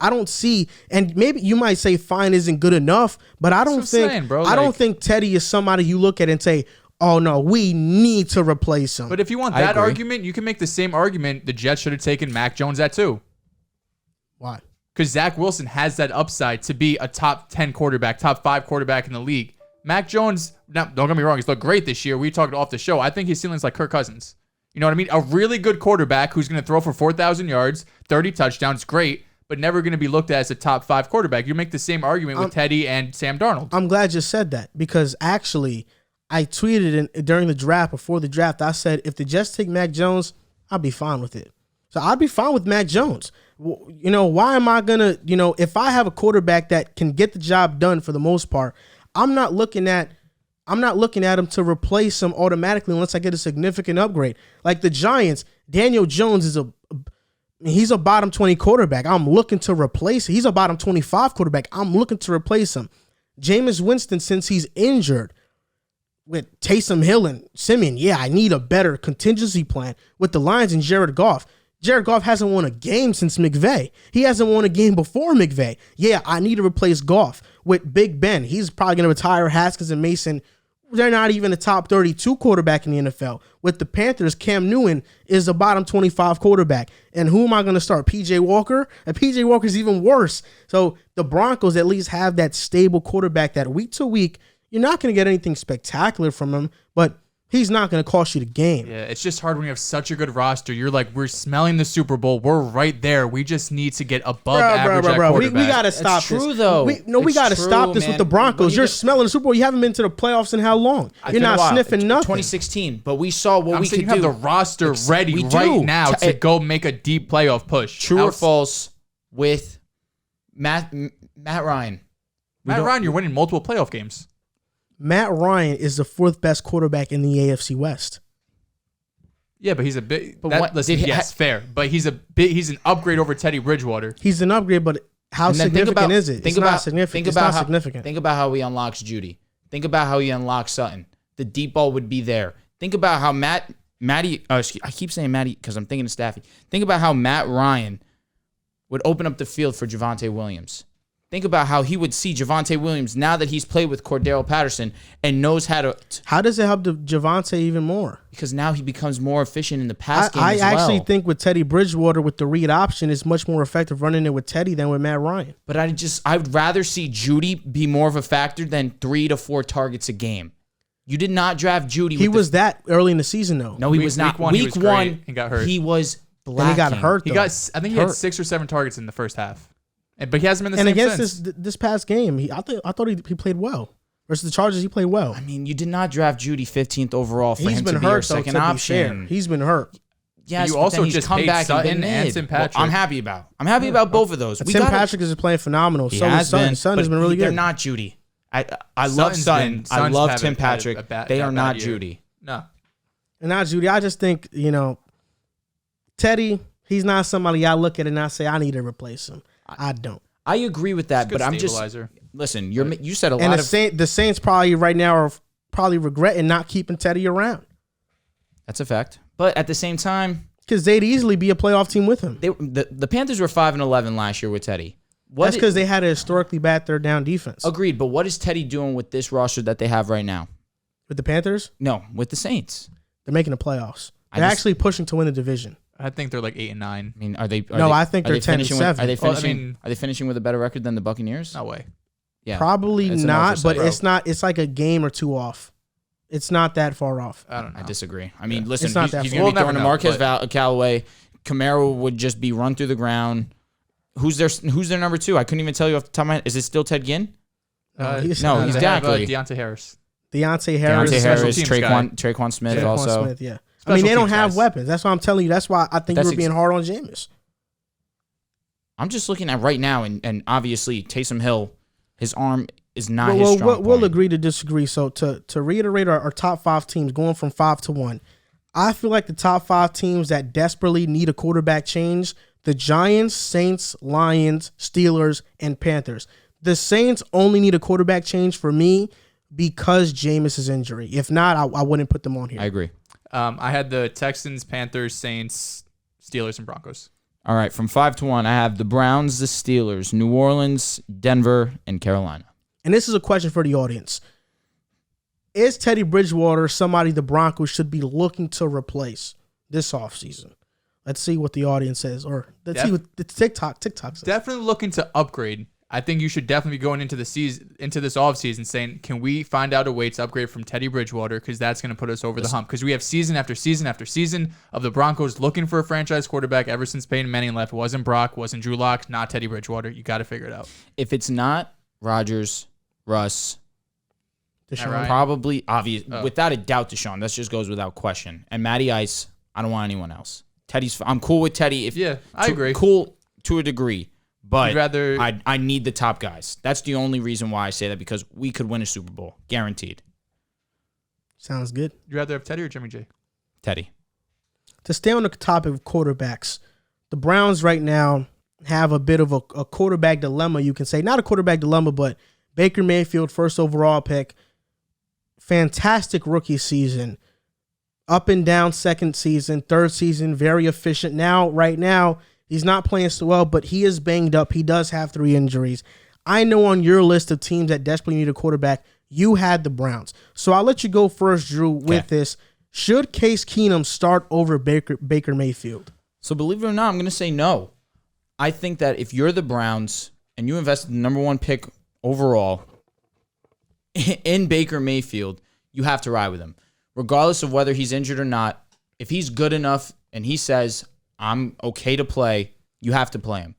don't see, and maybe you might say fine isn't good enough, but I don't That's what I'm think saying, bro. I don't Like- think Teddy is somebody you look at and say, oh no, we need to replace him. But if you want I that agree. argument, you can make the same argument. The Jets should have taken Mac Jones at 2. Why? Because Zach Wilson has that upside to be a top 10 quarterback, top 5 quarterback in the league. Mac Jones, now, don't get me wrong, he's looked great this year. We talked off the show. I think his ceiling's like Kirk Cousins. You know what I mean? A really good quarterback who's going to throw for 4,000 yards, 30 touchdowns, great, but never going to be looked at as a top 5 quarterback. You make the same argument with Teddy and Sam Darnold. I'm glad you said that because actually I tweeted during the draft, before the draft, I said if the Jets take Mac Jones, I'll be fine with it. So I'd be fine with Mac Jones. You know, why am I going to, if I have a quarterback that can get the job done for the most part, I'm not looking at him to replace him automatically unless I get a significant upgrade. Like the Giants, Daniel Jones he's a bottom 20 quarterback. I'm looking to replace him. He's a bottom 25 quarterback. I'm looking to replace him. Jameis Winston, since he's injured, with Taysom Hill and Simeon, I need a better contingency plan. With the Lions and Jared Goff. Jared Goff hasn't won a game since McVay. He hasn't won a game before McVay. I need to replace Goff. With Big Ben, he's probably going to retire. Haskins and Mason, they're not even a top 32 quarterback in the NFL. With the Panthers, Cam Newton is a bottom 25 quarterback. And who am I going to start? PJ Walker? And PJ Walker's even worse. So the Broncos at least have that stable quarterback that week to week, you're not going to get anything spectacular from him, but he's not going to cost you the game. Yeah, it's just hard when you have such a good roster. You're like, we're smelling the Super Bowl. We're right there. We just need to get above average at quarterback. We got to stop this. True, though. We got to stop this with the Broncos. You're smelling the Super Bowl. You haven't been to the playoffs in how long? You're not sniffing nothing. 2016, but we saw what we could do. You have the roster ready right now to go make a deep playoff push. True or false with Matt Ryan? Matt Ryan, you're winning multiple playoff games. Matt Ryan is the 4th best quarterback in the AFC West. Yeah, but he's a bit. Yes, fair. But he's an upgrade over Teddy Bridgewater. He's an upgrade, but how significant is it? It's not significant. Think about how he unlocks Judy. Think about how he unlocks Sutton. The deep ball would be there. Think about how Matty. I keep saying Matty because I'm thinking of Staffy. Think about how Matt Ryan would open up the field for Javonte Williams. Think about how he would see Javonte Williams now that he's played with Cordero Patterson and knows how to. How does it help Javonte even more? Because now he becomes more efficient in the pass game I as well. actually think with Teddy Bridgewater, with the read option, it's much more effective running it with Teddy than with Matt Ryan. But I would rather see Judy be more of a factor than 3 to 4 targets a game. You did not draft Judy. He was that early in the season, though. No, he was not. Week one, he got hurt. He was blacking. And he got hurt, though. I think he had 6 or 7 targets in the first half. But he hasn't been the same since. And against this past game, I thought he played well. Versus the Chargers, he played well. I mean, you did not draft Judy 15th overall for him to be your second option. He's been hurt. Yes, you also just come paid back Sutton and Tim Patrick. I'm happy about both of those. Tim Patrick is playing phenomenal. So is Sutton. Sutton has been really good. They're not Judy. I love Sutton. I love Tim Patrick. They are not Judy. No. And not Judy. I just think, Teddy, he's not somebody I look at and I say I need to replace him. I don't. I agree with that, but I'm just listen. You said a lot of the Saints probably right now are probably regretting not keeping Teddy around. That's a fact, but at the same time, because they'd easily be a playoff team with him. The Panthers were 5-11 last year with Teddy. That's because they had a historically bad third down defense. Agreed, but what is Teddy doing with this roster that they have right now? With the Panthers? No, with the Saints. They're making the playoffs. They're actually pushing to win the division. I think they're like 8 and 9. I mean, are they? I think they're 10-7. Are they finishing with a better record than the Buccaneers? No way. Yeah, probably not. But it's not. It's like a game or 2 off. It's not that far off. I don't know. I disagree. I mean, listen, he's going to be throwing to Marquez Callaway. Camaro would just be run through the ground. Who's their number 2? I couldn't even tell you off the top of my head. Is it still Ted Ginn? He's Gackley. Deontay Harris. Traquan Smith also. Smith, yeah. I mean, they don't have weapons. That's why I'm telling you. That's why I think you were being hard on Jameis. I'm just looking at right now, and obviously Taysom Hill, his arm is not his strong point. We'll agree to disagree. So to reiterate our top 5 teams going from 5 to 1, I feel like the top 5 teams that desperately need a quarterback change: the Giants, Saints, Lions, Steelers, and Panthers. The Saints only need a quarterback change for me because Jameis' injury. If not, I wouldn't put them on here. I agree. I had the Texans, Panthers, Saints, Steelers, and Broncos. All right, from 5 to 1, I have the Browns, the Steelers, New Orleans, Denver, and Carolina. And this is a question for the audience. Is Teddy Bridgewater somebody the Broncos should be looking to replace this offseason? Let's see what the audience says, or let's see what the TikTok says. Definitely looking to upgrade. I think you should definitely be going into this offseason saying, can we find out a way to upgrade from Teddy Bridgewater? Because that's going to put us over the hump. Because we have season after season after season of the Broncos looking for a franchise quarterback ever since Peyton Manning left. It wasn't Brock, wasn't Drew Lock, not Teddy Bridgewater. You got to figure it out. If it's not Rodgers, Russ, Deshaun. probably obvious, without a doubt, Deshaun. That just goes without question. And Matty Ice, I don't want anyone else. I'm cool with Teddy. I agree. Cool to a degree. But I need the top guys. That's the only reason why I say that, because we could win a Super Bowl. Guaranteed. Sounds good. You'd rather have Teddy or Jimmy G? Teddy. To stay on the topic of quarterbacks, the Browns right now have a bit of a quarterback dilemma, you can say. Not a quarterback dilemma, but Baker Mayfield, first overall pick. Fantastic rookie season. Up and down second season, third season, very efficient. Right now, he's not playing so well, but he is banged up. He does have 3 injuries. I know on your list of teams that desperately need a quarterback, you had the Browns. So I'll let you go first, Drew, with this. Should Case Keenum start over Baker Mayfield? So believe it or not, I'm going to say no. I think that if you're the Browns and you invested the number 1 pick overall in Baker Mayfield, you have to ride with him. Regardless of whether he's injured or not, if he's good enough and he says, I'm okay to play, you have to play him,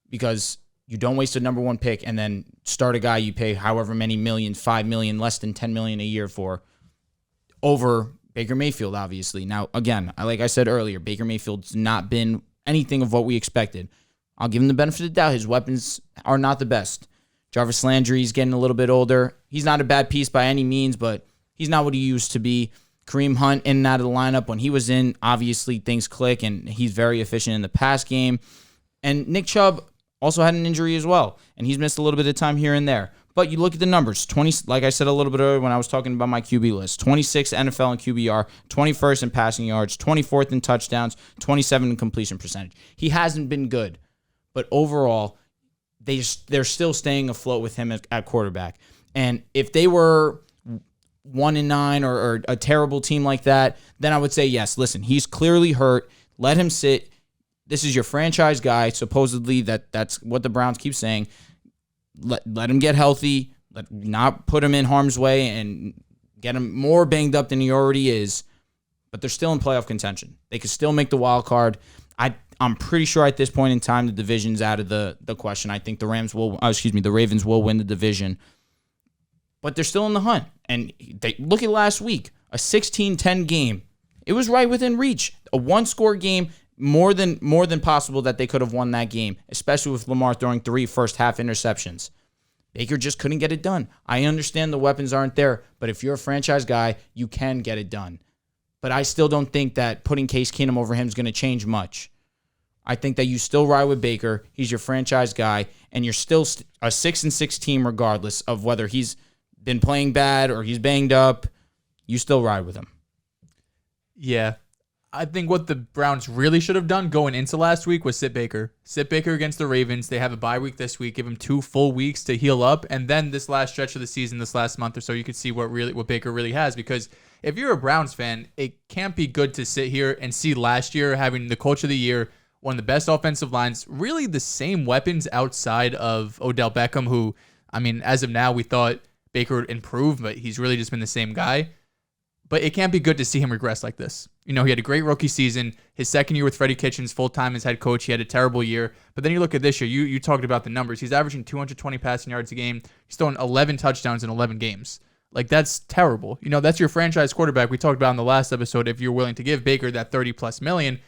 because you don't waste a number 1 pick and then start a guy you pay however many million, 5 million, less than 10 million a year for, over Baker Mayfield, obviously. Now, again, like I said earlier, Baker Mayfield's not been anything of what we expected. I'll give him the benefit of the doubt. His weapons are not the best. Jarvis Landry's getting a little bit older. He's not a bad piece by any means, but he's not what he used to be. Kareem Hunt in and out of the lineup. When he was in, obviously things click, and he's very efficient in the pass game. And Nick Chubb also had an injury as well, and he's missed a little bit of time here and there. But you look at the numbers, 20, like I said a little bit earlier when I was talking about my QB list, 26 NFL in QBR, 21st in passing yards, 24th in touchdowns, 27 in completion percentage. He hasn't been good, but overall, they're still staying afloat with him at quarterback. And if they were 1-9 or a terrible team like that, then I would say yes. Listen, he's clearly hurt. Let him sit. This is your franchise guy. Supposedly that's what the Browns keep saying. Let him get healthy. Not put him in harm's way and get him more banged up than he already is. But they're still in playoff contention. They could still make the wild card. I'm pretty sure at this point in time the division's out of the question. I think the Ravens will win the division. But they're still in the hunt. And they look at last week, a 16-10 game. It was right within reach. A 1-score game, more than possible that they could have won that game, especially with Lamar throwing 3 first-half interceptions. Baker just couldn't get it done. I understand the weapons aren't there, but if you're a franchise guy, you can get it done. But I still don't think that putting Case Keenum over him is going to change much. I think that you still ride with Baker. He's your franchise guy, and you're still a 6-6 team regardless of whether he's been playing bad or he's banged up. You still ride with him. Yeah. I think what the Browns really should have done going into last week was sit Baker. Sit Baker against the Ravens. They have a bye week this week. Give him 2 full weeks to heal up. And then this last stretch of the season, this last month or so, you could see what Baker really has. Because if you're a Browns fan, it can't be good to sit here and see last year having the coach of the year, one of the best offensive lines, really the same weapons outside of Odell Beckham, who, I mean, as of now, we thought Baker would improve, but he's really just been the same guy. But it can't be good to see him regress like this. You know, he had a great rookie season. His second year with Freddie Kitchens, full-time as head coach, he had a terrible year. But then you look at this year, you talked about the numbers. He's averaging 220 passing yards a game. He's throwing 11 touchdowns in 11 games. Like, that's terrible. You know, that's your franchise quarterback. We talked about in the last episode, if you're willing to give Baker that 30-plus million.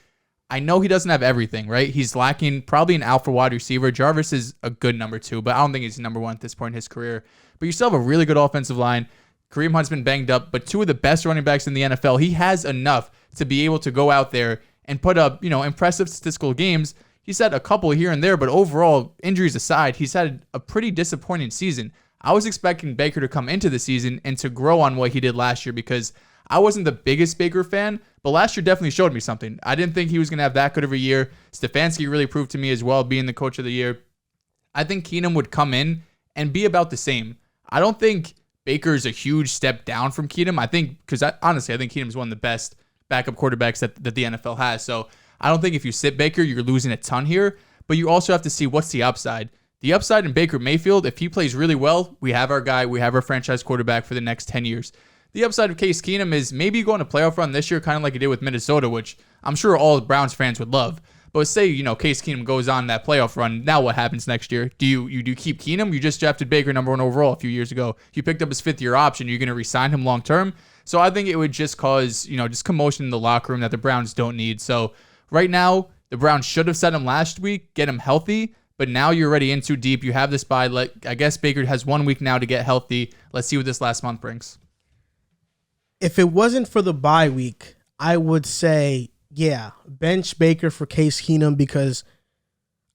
I know he doesn't have everything, right? He's lacking probably an alpha wide receiver. Jarvis is a good number 2, but I don't think he's number 1 at this point in his career. But you still have a really good offensive line. Kareem Hunt's been banged up, but 2 of the best running backs in the NFL. He has enough to be able to go out there and put up, impressive statistical games. He's had a couple here and there, but overall, injuries aside, he's had a pretty disappointing season. I was expecting Baker to come into the season and to grow on what he did last year, because I wasn't the biggest Baker fan, but last year definitely showed me something. I didn't think he was going to have that good of a year. Stefanski really proved to me as well, being the coach of the year. I think Keenum would come in and be about the same. I don't think Baker is a huge step down from Keenum. I think, because honestly, I think Keenum is one of the best backup quarterbacks that the NFL has. So I don't think if you sit Baker, you're losing a ton here, but you also have to see what's the upside. The upside in Baker Mayfield, if he plays really well, we have our guy, we have our franchise quarterback for the next 10 years. The upside of Case Keenum is maybe going to playoff run this year, kind of like he did with Minnesota, which I'm sure all Browns fans would love. But say, Case Keenum goes on that playoff run. Now what happens next year? Do you keep Keenum? You just drafted Baker number 1 overall a few years ago. You picked up his 5th-year option. You're going to re-sign him long term. So I think it would just cause, just commotion in the locker room that the Browns don't need. So right now, the Browns should have set him last week, get him healthy. But now you're already in too deep. You have this bye. I guess Baker has 1 week now to get healthy. Let's see what this last month brings. If it wasn't for the bye week, I would say, yeah, bench Baker for Case Keenum because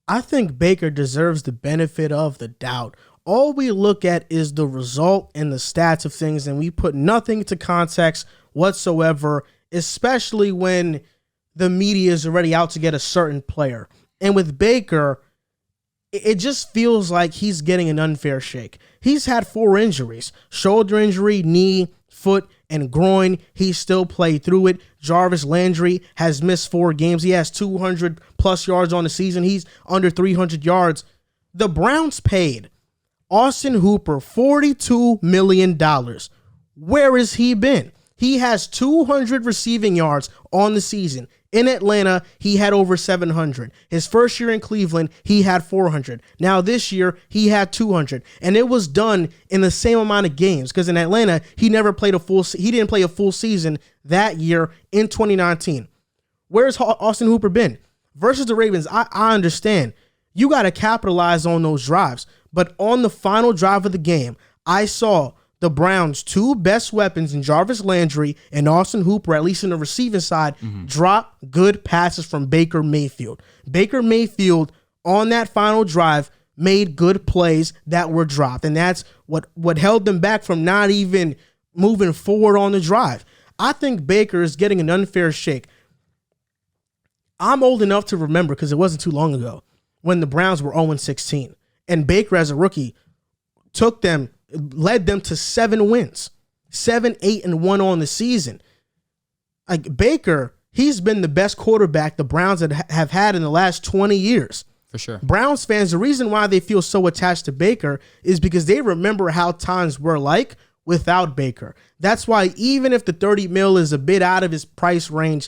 I think Baker deserves the benefit of the doubt. All we look at is the result and the stats of things, and we put nothing into context whatsoever, especially when the media is already out to get a certain player. And with Baker, it just feels like he's getting an unfair shake. He's had 4 injuries, shoulder injury, knee, foot, and groin. He still played through it. Jarvis Landry has missed 4 games. He has 200-plus yards on the season. He's under 300 yards. The Browns paid Austin Hooper $42 million. Where has he been? He has 200 receiving yards on the season. In Atlanta, he had over 700. His first year in Cleveland, he had 400. Now this year, he had 200. And it was done in the same amount of games because in Atlanta, he didn't play a full season that year in 2019. Where's Austin Hooper been? Versus the Ravens, I understand. You got to capitalize on those drives. But on the final drive of the game, I saw the Browns' 2 best weapons in Jarvis Landry and Austin Hooper, at least in the receiving side, drop good passes from Baker Mayfield. Baker Mayfield, on that final drive, made good plays that were dropped, and that's what held them back from not even moving forward on the drive. I think Baker is getting an unfair shake. I'm old enough to remember, because it wasn't too long ago, when the Browns were 0-16, and Baker, as a rookie, led them to 7 wins, 7-8-1 on the season. Like Baker, he's been the best quarterback the Browns have had in the last 20 years. For sure. Browns fans, the reason why they feel so attached to Baker is because they remember how times were like without Baker. That's why even if the $30 million is a bit out of his price range,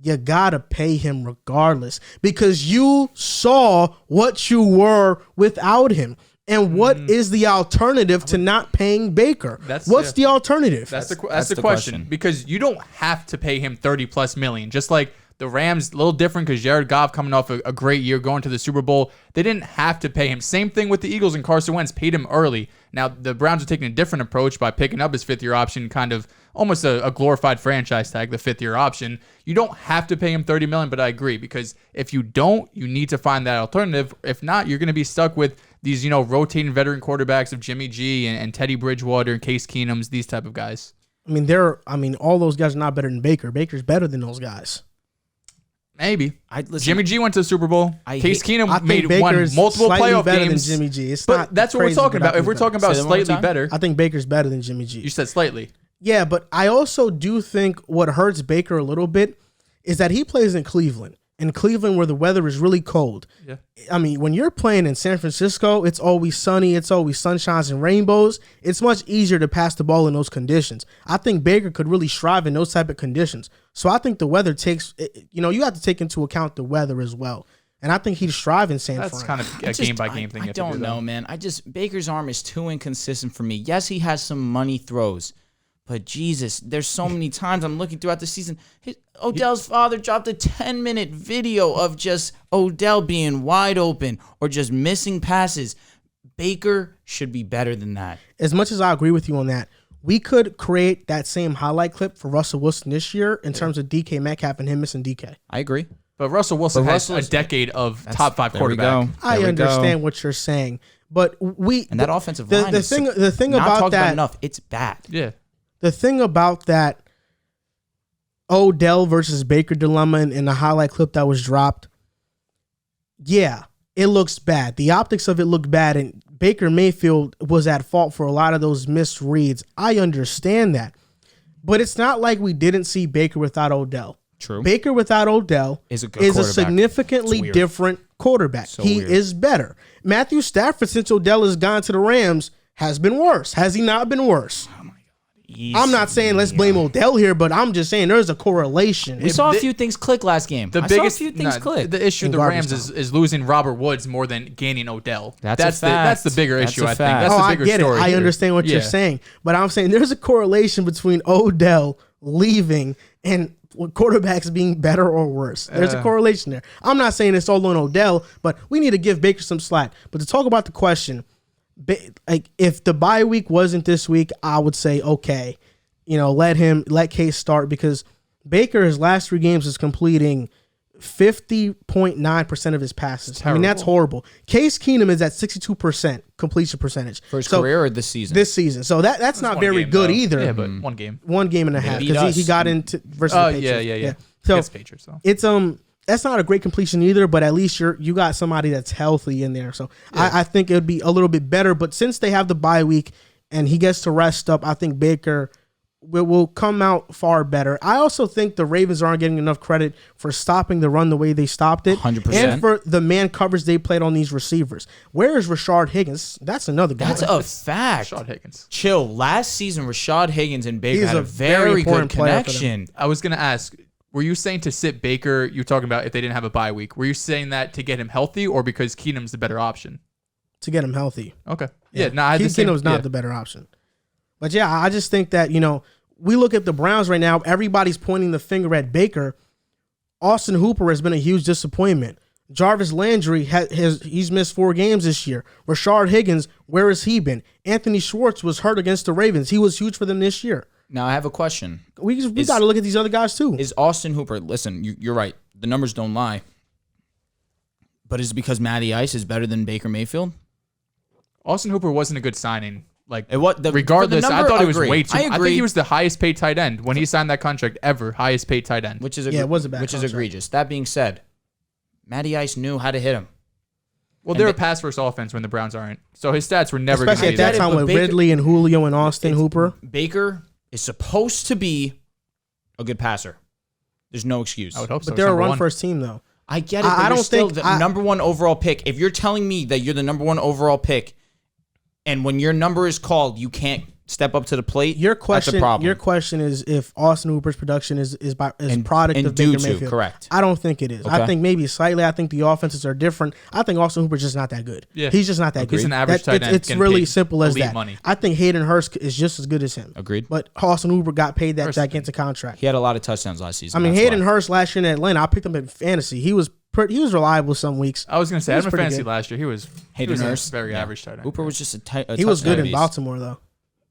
you gotta pay him regardless because you saw what you were without him. And what is the alternative to not paying Baker? What's the alternative? That's the question. Because you don't have to pay him $30+ million. Just like the Rams, a little different because Jared Goff coming off a great year going to the Super Bowl. They didn't have to pay him. Same thing with the Eagles and Carson Wentz paid him early. Now, the Browns are taking a different approach by picking up his 5th-year option, kind of almost a glorified franchise tag, the 5th-year option. You don't have to pay him $30 million, but I agree because if you don't, you need to find that alternative. If not, you're going to be stuck with these, rotating veteran quarterbacks of Jimmy G and Teddy Bridgewater and Case Keenums, these type of guys. All those guys are not better than Baker. Baker's better than those guys. Maybe. Jimmy G went to the Super Bowl. Case Keenum won multiple playoff better games. Than Jimmy G. That's what we're talking about. If we're talking about slightly better, I think Baker's better than Jimmy G. You said slightly. Yeah, but I also do think what hurts Baker a little bit is that he plays in Cleveland. In Cleveland, where the weather is really cold. Yeah. When you're playing in San Francisco, it's always sunny, it's always sunshines and rainbows. It's much easier to pass the ball in those conditions. I think Baker could really strive in those type of conditions. So I think the weather you have to take into account the weather as well. And I think he'd strive in San Fran. That's kind of a game-by-game thing. I don't know, man. Baker's arm is too inconsistent for me. Yes, he has some money throws. But Jesus, there's so many times I'm looking throughout the season. Odell's father dropped a 10-minute video of just Odell being wide open or just missing passes. Baker should be better than that. As much as I agree with you on that, we could create that same highlight clip for Russell Wilson this year in terms of DK Metcalf and him missing DK. I agree. But Russell Wilson has a decade of top 5 quarterback. I understand what you're saying. But and that offensive line the thing about that enough, it's bad. Yeah. The thing about that Odell versus Baker dilemma in the highlight clip that was dropped, yeah, it looks bad. The optics of it look bad, and Baker Mayfield was at fault for a lot of those missed reads. I understand that. But it's not like we didn't see Baker without Odell. True. Baker without Odell is a significantly different quarterback. He is better. Matthew Stafford, since Odell has gone to the Rams, has been worse. Has he not been worse? Oh my God. I'm not saying let's blame Odell here, but I'm just saying there's a correlation. We saw a few things click last game. The issue of the Rams is losing Robert Woods more than gaining Odell. That's the bigger issue, I think. That's the bigger story. I understand what you're saying, but I'm saying there's a correlation between Odell leaving and quarterbacks being better or worse. There's a correlation there. I'm not saying it's all on Odell, but we need to give Baker some slack. But to talk about the question, like if the bye week wasn't this week, I would say okay, let Case start, because Baker his last 3 games is completing 50.9% of his passes. I mean, that's horrible. Case Keenum is at 62% completion percentage for his career or this season. This season, so that's not very good either. Yeah, but one game and a half, because he got into versus the Patriots. Yeah. So Patriots, so it's that's not a great completion either, but at least you got somebody that's healthy in there. So I think it would be a little bit better. But since they have the bye week and he gets to rest up, I think Baker will come out far better. I also think the Ravens aren't getting enough credit for stopping the run the way they stopped it. 100%. And for the man coverage they played on these receivers. Where is Rashard Higgins? That's another guy. That's a fact. Rashard Higgins. Chill. Last season, Rashard Higgins and Baker had a very good connection. I was going to ask, were you saying to sit Baker, you're talking about if they didn't have a bye week, were you saying that to get him healthy or because Keenum's the better option? To get him healthy. Okay. Yeah, Keenum's not the better option. But yeah, I just think that, we look at the Browns right now, everybody's pointing the finger at Baker. Austin Hooper has been a huge disappointment. Jarvis Landry, he's missed 4 games this year. Rashard Higgins, where has he been? Anthony Schwartz was hurt against the Ravens. He was huge for them this year. Now, I have a question. We got to look at these other guys, too. Is Austin Hooper, listen, you're right. The numbers don't lie. But is it because Matty Ice is better than Baker Mayfield? Austin Hooper wasn't a good signing. Regardless, I thought he was way too. I think he was the highest paid tight end when he signed that contract ever. Highest paid tight end, which is it was a bad contract. Is egregious. That being said, Matty Ice knew how to hit him. Well, they're a pass first offense when the Browns aren't, so his stats were never. Especially at that time with Ridley and Julio and Austin Hooper. Baker is supposed to be a good passer. There's no excuse. I would hope so. But they're a run-first team, though. I get it. I don't think the number 1 overall pick. If you're telling me that you're the number 1 overall pick, and when your number is called, you can't step up to the plate. That's a problem. Your question is if Austin Hooper's production is product of Baker Mayfield. Correct. I don't think it is. Okay. I think maybe slightly. I think the offenses are different. I think Austin Hooper's just not that good. Yeah. He's just not that good. He's an average tight end. It's really simple as that. Money. I think Hayden Hurst is just as good as him. Agreed. But Austin Hooper got paid that gigantic contract. He had a lot of touchdowns last season. I mean, Hayden Hurst last year in Atlanta, I picked him in fantasy. He was reliable some weeks. I was going to say, I had him in fantasy last year. He was Hurst, very average tight end. Hooper was just he was good in Baltimore, though.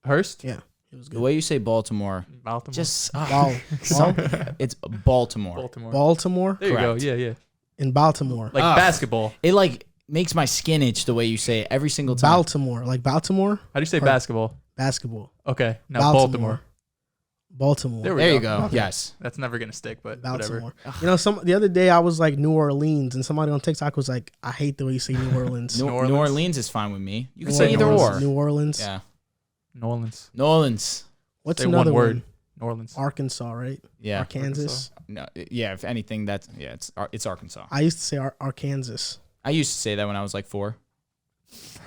Hurst? Yeah. He was good. The way you say Baltimore. Just it's Baltimore. Baltimore? There you go. Yeah. In Baltimore. Like basketball. It makes my skin itch the way you say it every single time. Baltimore. Like Baltimore? How do you say basketball? Basketball. Okay. Now Baltimore. There you go. Okay. Yes. That's never going to stick, but Baltimore. Whatever. The other day I was like New Orleans, and somebody on TikTok was like, I hate the way you say New Orleans. New Orleans is fine with me. You can say either or. New Orleans. Yeah. New Orleans. What's say another one word? one? New Orleans. Arkansas, right? Yeah. Arkansas. No. Yeah. If anything, it's Arkansas. I used to say Arkansas. I used to say that when I was like 4.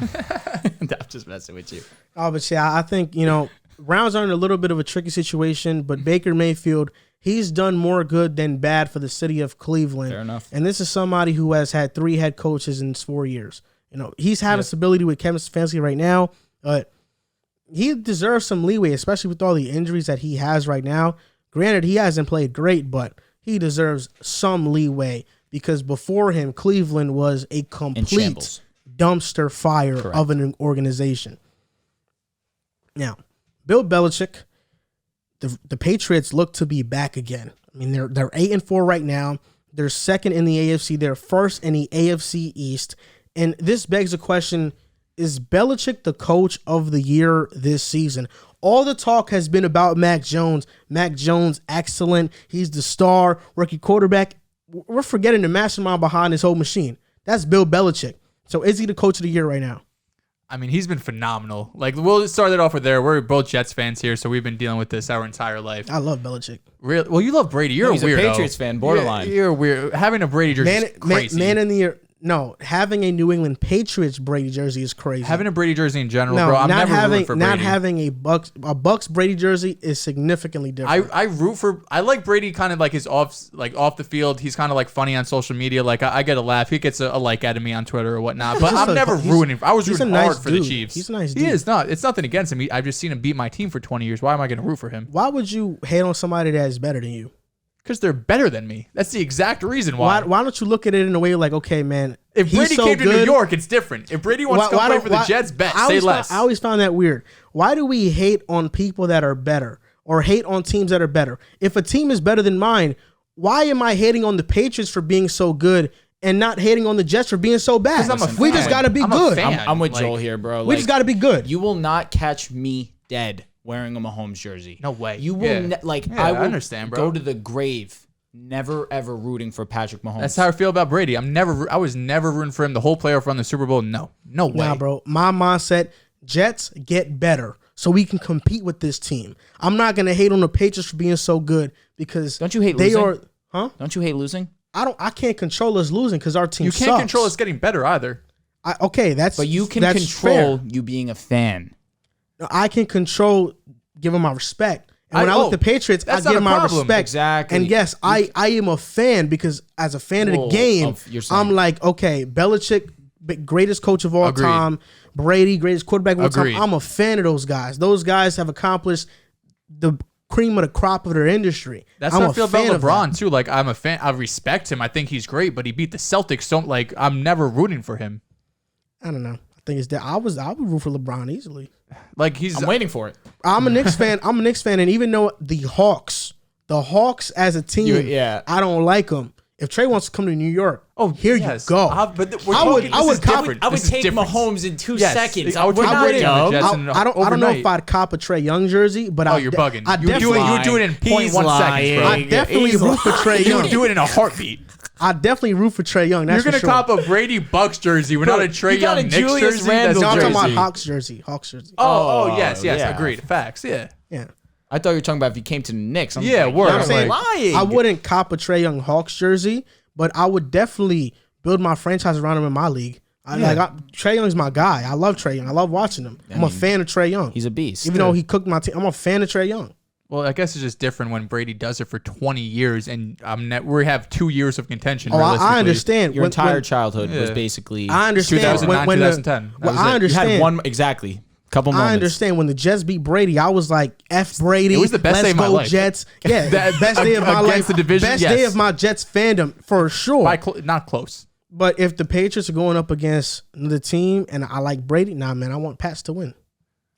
I'm just messing with you. Oh, but yeah, I think, Browns are in a little bit of a tricky situation, but Baker Mayfield, he's done more good than bad for the city of Cleveland. Fair enough. And this is somebody who has had 3 head coaches in 4 years. He's having stability with Kevin Stefanski right now, but he deserves some leeway, especially with all the injuries that he has right now. Granted, he hasn't played great, but he deserves some leeway because before him, Cleveland was a complete dumpster fire of an organization. Now, Bill Belichick, the Patriots look to be back again. I mean, they're 8-4 right now. They're second in the AFC. They're first in the AFC East. And this begs the question, is Belichick the coach of the year this season? All the talk has been about Mac Jones. Mac Jones, excellent. He's the star rookie quarterback. We're forgetting the mastermind behind this whole machine. That's Bill Belichick. So is he the coach of the year right now? I mean, he's been phenomenal. We'll start it off with there. We're both Jets fans here, so we've been dealing with this our entire life. I love Belichick. Really? Well, you love Brady. You're a weirdo. He's a Patriots fan, borderline. You're weird. Having a Brady jersey is crazy. Man in the year. No, having a New England Patriots Brady jersey is crazy. Having a Brady jersey in general, no, bro. I'm not never having rooting for Brady. not having a Bucks Brady jersey is significantly different. I like Brady kind of like his off the field. He's kind of like funny on social media. Like I get a laugh. He gets a like out of me on Twitter or whatnot. But I'm never rooting. I was rooting hard for the Chiefs. He's a nice dude. He is not. It's nothing against him. I've just seen him beat my team for 20 years. Why am I going to root for him? Why would you hate on somebody that is better than you? Because they're better than me. That's the exact reason why. Why don't you look at it in a way like, okay, man, if Brady came to New York, it's different. If Brady wants to come play for the Jets, say less. I always found that weird. Why do we hate on people that are better or hate on teams that are better? If a team is better than mine, why am I hating on the Patriots for being so good and not hating on the Jets for being so bad? We just got to be good. I'm with Joel here, bro. We just got to be good. You will not catch me dead wearing a Mahomes jersey. No way. You will I will understand, bro. Go to the grave. Never ever rooting for Patrick Mahomes. That's how I feel about Brady. I was never rooting for him the whole playoff run, the Super Bowl. No way. Nah, bro. My mindset: Jets get better so we can compete with this team. I'm not gonna hate on the Patriots for being so good because don't you hate losing? Don't you hate losing? I can't control us losing because our team. You can't control us getting better either. But you can control you being a fan. I can control giving my respect. And when I look at the Patriots, I give my respect. Exactly. And yes, I am a fan because as a fan of the game, I'm like, okay, Belichick, greatest coach of all time. Brady, greatest quarterback of all time. I'm a fan of those guys. Those guys have accomplished the cream of the crop of their industry. That's how I feel about LeBron too. Like I'm a fan. I respect him. I think he's great, but he beat the Celtics. Don't like. I'm never rooting for him. I don't know. I think it's that I would root for LeBron easily. Like I'm waiting for it. I'm a Knicks fan. And even though the Hawks as a team, I don't like them. If Trey wants to come to New York, you go. I would take Mahomes in 2 seconds. I don't know if I'd cop a Trey Young jersey, but you're bugging. You would do it in 0.1 seconds, bro. I definitely root for Trey Young. You would do it in a heartbeat. I definitely root for Trey Young. That's You're gonna cop a Brady Bucks jersey. We're not a Trey Young Knicks jersey. I'm talking about Hawks jersey. Oh, yes, agreed. Facts, yeah. I thought you were talking about if he came to the Knicks. I'm saying lying. I wouldn't cop a Trey Young Hawks jersey, but I would definitely build my franchise around him in my league. Trey Young's my guy. I love Trey Young. I love watching him. I'm a fan of Trey Young. He's a beast. Even though he cooked my team, I'm a fan of Trey Young. Well, I guess it's just different when Brady does it for 20 years, and we have 2 years of contention. I understand. Your entire childhood was basically. I understand 2009, 2010. I understand. You had one exactly. Couple moments. I understand when the Jets beat Brady, I was like, F Brady. It was the best day of my life. Jets. Yeah, best day of my life. The division, best day of my Jets fandom for sure. Not close. But if the Patriots are going up against the team and I like Brady, nah, man, I want Pats to win.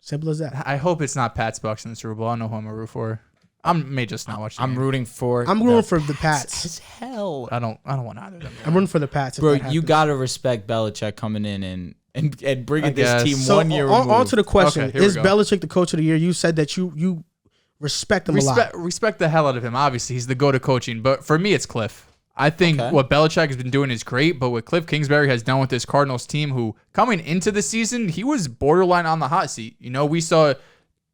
Simple as that. I hope it's not Pats Bucks in the Super Bowl. I know who I'm a root for. I may just not watch. I'm rooting for. I'm rooting for the Pats. As hell. I don't want either of them. I'm rooting for the Pats. Bro, you gotta respect Belichick coming in and bringing this team 1 year removed. On to the question: is Belichick the coach of the year? You said that you respect him a lot. Respect the hell out of him. Obviously, he's the go-to coaching. But for me, it's Cliff. I think what Belichick has been doing is great, but what Cliff Kingsbury has done with this Cardinals team, who coming into the season, he was borderline on the hot seat. You know, we saw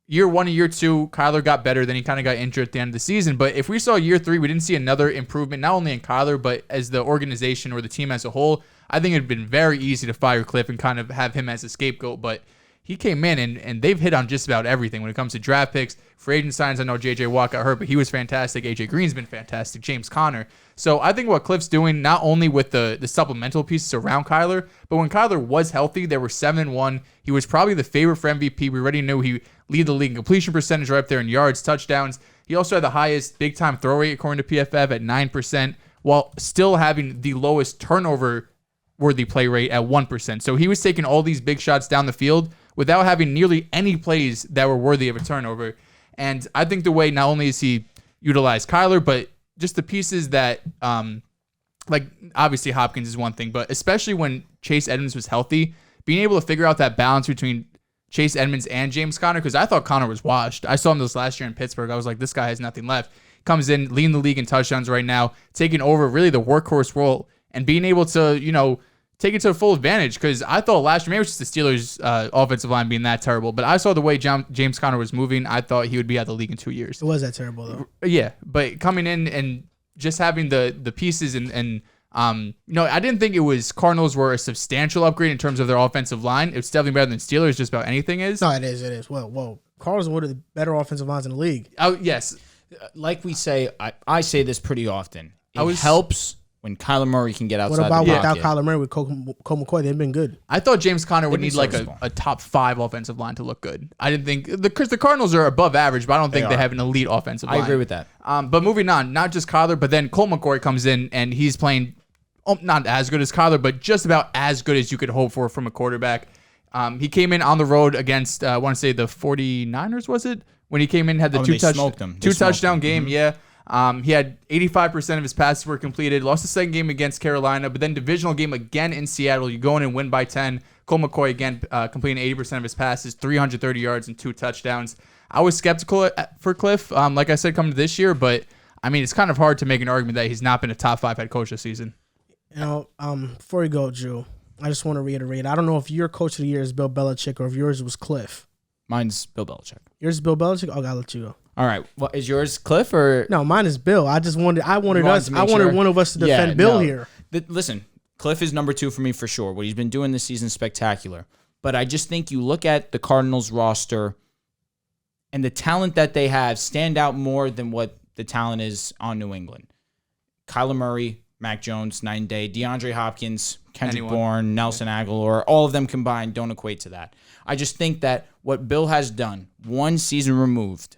year 1 and year 2, Kyler got better, then he kind of got injured at the end of the season. But if we saw year 3, we didn't see another improvement, not only in Kyler, but as the organization or the team as a whole. I think it would have been very easy to fire Cliff and kind of have him as a scapegoat, but he came in and they've hit on just about everything when it comes to draft picks, free agent signs. I know J.J. Watt got hurt, but he was fantastic. A.J. Green's been fantastic. James Conner. So I think what Cliff's doing, not only with the supplemental pieces around Kyler, but when Kyler was healthy, they were 7-1. He was probably the favorite for MVP. We already knew he lead the league in completion percentage right up there in yards, touchdowns. He also had the highest big-time throw rate according to PFF at 9%, while still having the lowest turnover-worthy play rate at 1%. So he was taking all these big shots down the field without having nearly any plays that were worthy of a turnover. And I think the way not only is he utilized Kyler, but just the pieces that, like obviously Hopkins is one thing, but especially when Chase Edmonds was healthy, being able to figure out that balance between Chase Edmonds and James Conner, because I thought Conner was washed. I saw him this last year in Pittsburgh. I was like, this guy has nothing left. Comes in, leading the league in touchdowns right now, taking over really the workhorse role and being able to, take it to full advantage, because I thought last year, maybe it was just the Steelers' offensive line being that terrible, but I saw the way James Conner was moving. I thought he would be out of the league in 2 years. It was that terrible, though. Yeah, but coming in and just having the pieces and I didn't think it was Cardinals were a substantial upgrade in terms of their offensive line. It's definitely better than Steelers, just about anything is. No, it is. Well, Cardinals are one of the better offensive lines in the league. Oh, yes. Like we say, I say this pretty often. It helps when Kyler Murray can get outside the pocket. What about without Kyler Murray with Colt McCoy? They've been good. I thought James Conner would need like a top 5 offensive line to look good. I didn't think the Cardinals are above average, but I don't think they have an elite offensive line. I agree with that. But moving on, not just Kyler, but then Colt McCoy comes in and he's playing not as good as Kyler, but just about as good as you could hope for from a quarterback. He came in on the road against, I want to say the 49ers, was it? When he came in, had the two touchdown game, yeah. He had 85% of his passes were completed. Lost the second game against Carolina, but then divisional game again in Seattle. You go in and win by 10. Colt McCoy again completing 80% of his passes, 330 yards and 2 touchdowns. I was skeptical for Cliff, like I said, coming to this year, but I mean, it's kind of hard to make an argument that he's not been a top 5 head coach this season. Before you go, Drew, I just want to reiterate. I don't know if your coach of the year is Bill Belichick or if yours was Cliff. Mine's Bill Belichick. Yours is Bill Belichick? Oh, I'll let you go. All right. Well, is yours Cliff or no? Mine is Bill. I wanted one of us to defend Bill here. Listen, Cliff is number 2 for me for sure. What he's been doing this season is spectacular. But I just think you look at the Cardinals roster and the talent that they have stand out more than what the talent is on New England. Kyler Murray, Mac Jones, night and day. DeAndre Hopkins, Kendrick Bourne, Nelson Aguilar, all of them combined don't equate to that. I just think that what Bill has done, one season removed,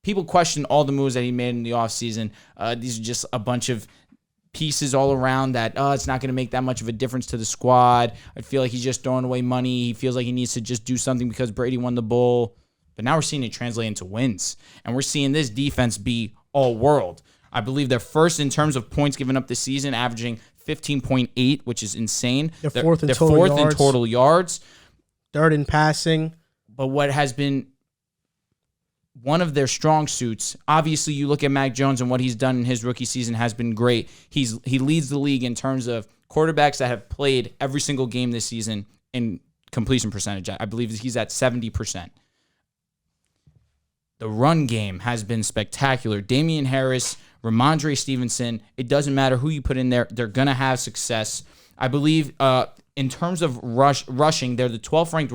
people question all the moves that he made in the offseason. These are just a bunch of pieces all around that, it's not going to make that much of a difference to the squad. I feel like he's just throwing away money. He feels like he needs to just do something because Brady won the bowl. But now we're seeing it translate into wins. And we're seeing this defense be all world. I believe they're first in terms of points given up this season, averaging 15.8, which is insane. They're fourth in total yards. Third in passing. But what has been one of their strong suits, obviously you look at Mac Jones and what he's done in his rookie season has been great. He leads the league in terms of quarterbacks that have played every single game this season in completion percentage. I believe he's at 70%. The run game has been spectacular. Damian Harris, Ramondre Stevenson, it doesn't matter who you put in there, they're going to have success. I believe in terms of rushing, they're the 12th ranked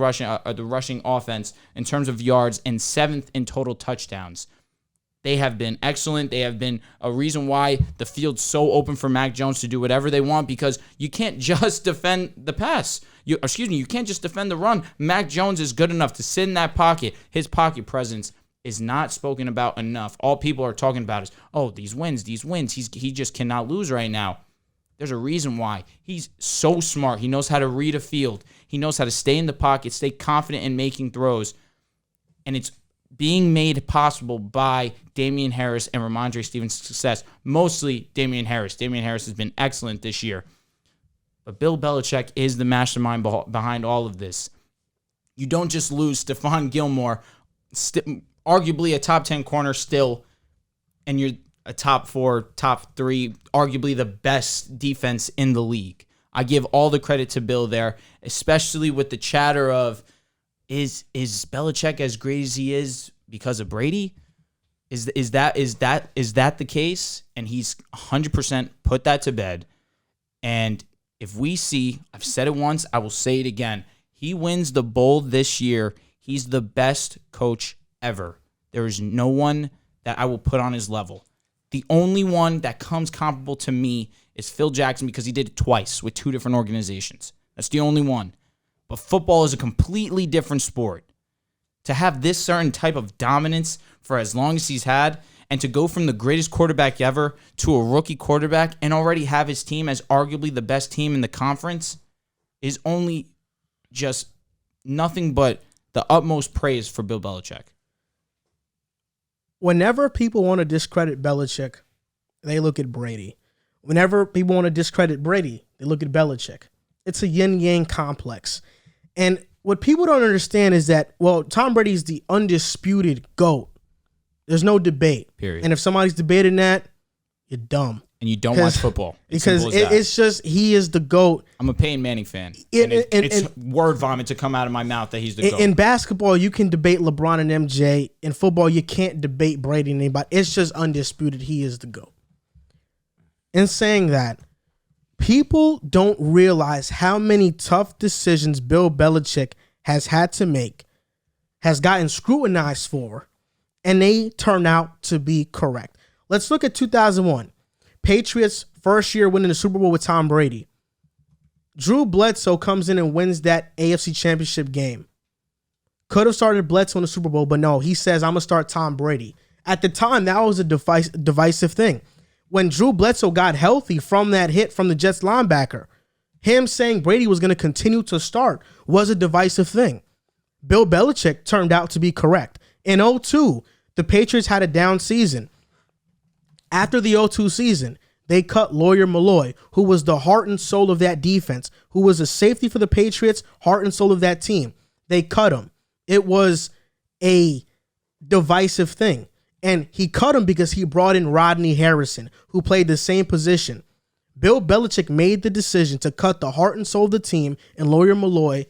rushing offense in terms of yards and 7th in total touchdowns. They have been excellent. They have been a reason why the field's so open for Mac Jones to do whatever they want, because you can't just defend the pass. You can't just defend the run. Mac Jones is good enough to sit in that pocket. His pocket presence is not spoken about enough. All people are talking about is, these wins. He just cannot lose right now. There's a reason why. He's so smart. He knows how to read a field. He knows how to stay in the pocket, stay confident in making throws. And it's being made possible by Damian Harris and Ramondre Stevenson's success. Mostly Damian Harris. Damian Harris has been excellent this year. But Bill Belichick is the mastermind behind all of this. You don't just lose Stephon Gilmore, arguably a top 10 corner still, and you're a top 4, top 3, arguably the best defense in the league. I give all the credit to Bill there, especially with the chatter of, is Belichick as great as he is because of Brady? Is that the case? And he's 100% put that to bed. And if we see, I've said it once, I will say it again, he wins the bowl this year, he's the best coach ever. There is no one that I will put on his level. The only one that comes comparable to me is Phil Jackson, because he did it twice with 2 different organizations. That's the only one. But football is a completely different sport. To have this certain type of dominance for as long as he's had, and to go from the greatest quarterback ever to a rookie quarterback and already have his team as arguably the best team in the conference, is only just nothing but the utmost praise for Bill Belichick. Whenever people want to discredit Belichick, they look at Brady. Whenever people want to discredit Brady, they look at Belichick. It's a yin-yang complex. And what people don't understand is that, Tom Brady is the undisputed GOAT. There's no debate. Period. And if somebody's debating that, you're dumb. And you don't watch football. Because it's just, he is the GOAT. I'm a Peyton Manning fan. It's word vomit to come out of my mouth that he's the GOAT. In basketball, you can debate LeBron and MJ. In football, you can't debate Brady and anybody. It's just undisputed. He is the GOAT. In saying that, People don't realize how many tough decisions Bill Belichick has had to make, has gotten scrutinized for, and they turn out to be correct. Let's look at 2001. Patriots first year winning the Super Bowl with Tom Brady. Drew Bledsoe comes in and wins that AFC Championship game. Could have started Bledsoe in the Super Bowl, but no, he says, I'm going to start Tom Brady. At the time, that was a divisive thing. When Drew Bledsoe got healthy from that hit from the Jets linebacker, him saying Brady was going to continue to start was a divisive thing. Bill Belichick turned out to be correct. In 2002, the Patriots had a down season. After the 2002 season, they cut Lawyer Malloy, who was the heart and soul of that defense, who was a safety for the Patriots, heart and soul of that team. They cut him. It was a divisive thing. And he cut him because he brought in Rodney Harrison, who played the same position. Bill Belichick made the decision to cut the heart and soul of the team and Lawyer Malloy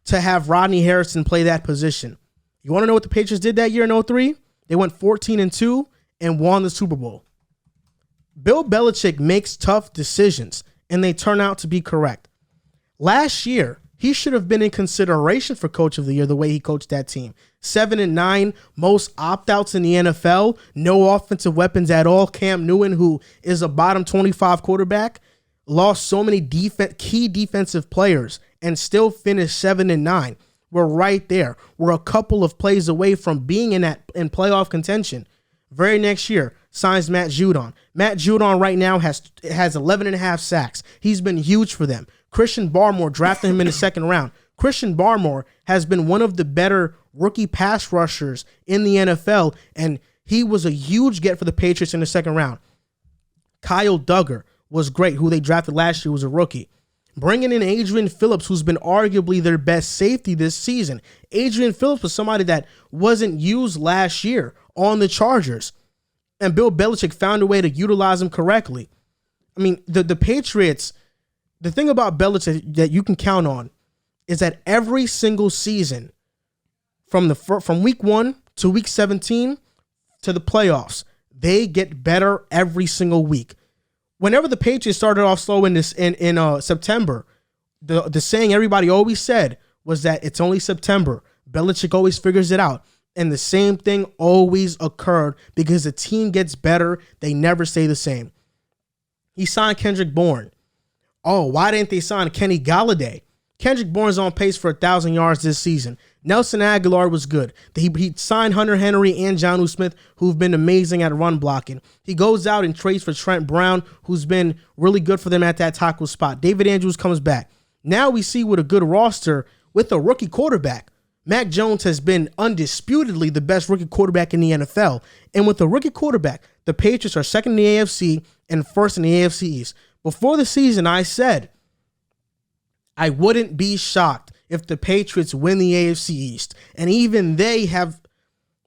to have Rodney Harrison play that position. You want to know what the Patriots did that year in 2003? They went 14-2 and won the Super Bowl. Bill Belichick makes tough decisions, and they turn out to be correct. Last year, he should have been in consideration for Coach of the Year the way he coached that team. 7-9, most opt-outs in the NFL, no offensive weapons at all. Cam Newton, who is a bottom 25 quarterback, lost so many key defensive players and still finished 7-9. We're right there. We're a couple of plays away from being in playoff contention. Very next year, signs Matt Judon. Matt Judon right now has 11.5 sacks. He's been huge for them. Christian Barmore drafted him in the second round. Christian Barmore has been one of the better rookie pass rushers in the NFL, and he was a huge get for the Patriots in the second round. Kyle Duggar was great, who they drafted last year, was a rookie. Bringing in Adrian Phillips, who's been arguably their best safety this season. Adrian Phillips was somebody that wasn't used last year on the Chargers, and Bill Belichick found a way to utilize him correctly. I mean, the Patriots, the thing about Belichick that you can count on is that every single season, from week 1 to week 17 to the playoffs, they get better every single week. Whenever the Patriots started off slow in September, the saying everybody always said was that it's only September. Belichick always figures it out. And the same thing always occurred because the team gets better. They never stay the same. He signed Kendrick Bourne. Oh, why didn't they sign Kenny Galladay? Kendrick Bourne's on pace for 1,000 yards this season. Nelson Aguilar was good. He signed Hunter Henry and Jonnu Smith, who've been amazing at run blocking. He goes out and trades for Trent Brown, who's been really good for them at that tackle spot. David Andrews comes back. Now we see with a good roster, with a rookie quarterback, Mac Jones has been undisputedly the best rookie quarterback in the NFL. And with a rookie quarterback, the Patriots are second in the AFC and first in the AFC East. Before the season, I said I wouldn't be shocked if the Patriots win the AFC East. And even they have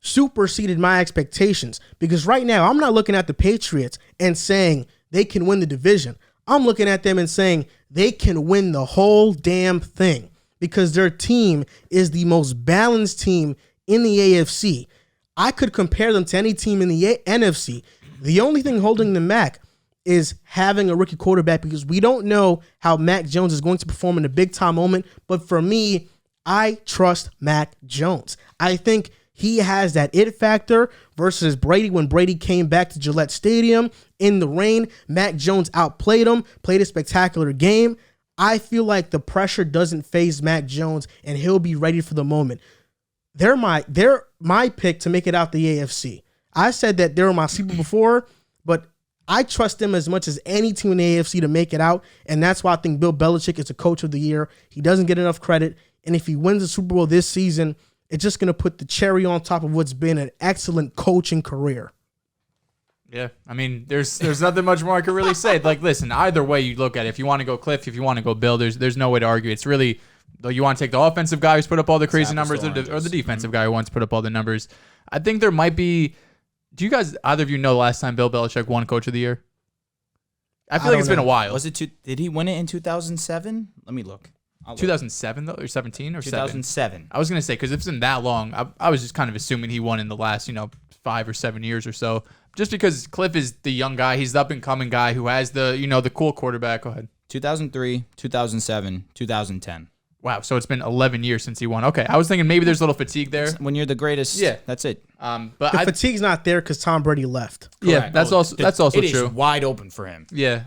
superseded my expectations, because right now I'm not looking at the Patriots and saying they can win the division. I'm looking at them and saying they can win the whole damn thing, because their team is the most balanced team in the AFC. I could compare them to any team in the NFC. The only thing holding them back is having a rookie quarterback, because we don't know how Mac Jones is going to perform in a big-time moment. But for me, I trust Mac Jones. I think he has that it factor versus Brady. When Brady came back to Gillette Stadium in the rain, Mac Jones outplayed him, played a spectacular game. I feel like the pressure doesn't faze Mac Jones, and he'll be ready for the moment. They're my pick to make it out the AFC. I said that they were my sleeper before, but I trust them as much as any team in the AFC to make it out, and that's why I think Bill Belichick is the coach of the year. He doesn't get enough credit, and if he wins the Super Bowl this season, it's just going to put the cherry on top of what's been an excellent coaching career. Yeah, I mean, there's nothing much more I could really say. Like, listen, either way you look at it, if you want to go Cliff, if you want to go Bill, there's no way to argue. It's really, though, you want to take the offensive guy who's put up all the crazy numbers or the defensive guy who wants to put up all the numbers. I think there might be. Do you guys, either of you know the last time Bill Belichick won Coach of the Year? I feel like it's been a while. Was it? Did he win it in 2007? Let me look. 2007 though, or 17 or 2007? I was gonna say, because if it's been that long, I was just kind of assuming he won in the last 5 5 or 7 years or so. Just because Cliff is the young guy, he's the up and coming guy who has the cool quarterback. Go ahead. 2003, 2007, 2010. Wow, so it's been 11 years since he won. Okay, I was thinking maybe there's a little fatigue there. When you're the greatest, that's it. But the fatigue's not there because Tom Brady left. Yeah, Correct. that's also it true. Is wide open for him. Yeah,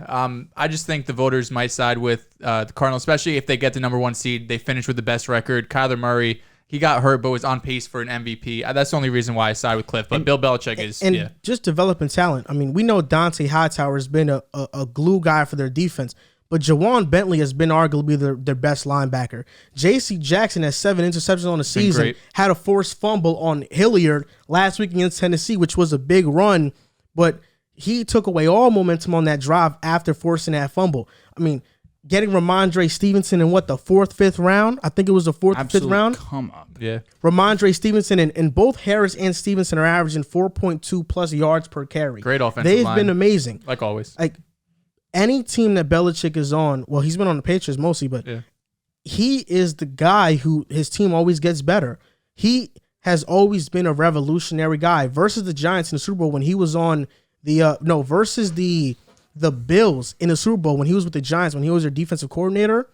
I just think the voters might side with the Cardinals, especially if they get the number 1 seed. They finish with the best record. Kyler Murray, he got hurt but was on pace for an MVP. That's the only reason why I side with Cliff. But Bill Belichick is just developing talent. I mean, we know Dante Hightower has been a glue guy for their defense. But Jawan Bentley has been arguably their best linebacker. J.C. Jackson has 7 interceptions on the season, had a forced fumble on Hilliard last week against Tennessee, which was a big run, but he took away all momentum on that drive after forcing that fumble. I mean, getting Ramondre Stevenson in the 4th, 5th round? I think it was the 4th, 5th round. Come up. Yeah. Ramondre Stevenson and both Harris and Stevenson are averaging 4.2 plus yards per carry. Great offensive line. They've been amazing. Like always. Any team that Belichick is on, well, he's been on the Patriots mostly, but he is the guy who his team always gets better. He has always been a revolutionary guy versus the Giants in the Super Bowl when he was on versus the Bills in the Super Bowl when he was with the Giants, when he was their defensive coordinator.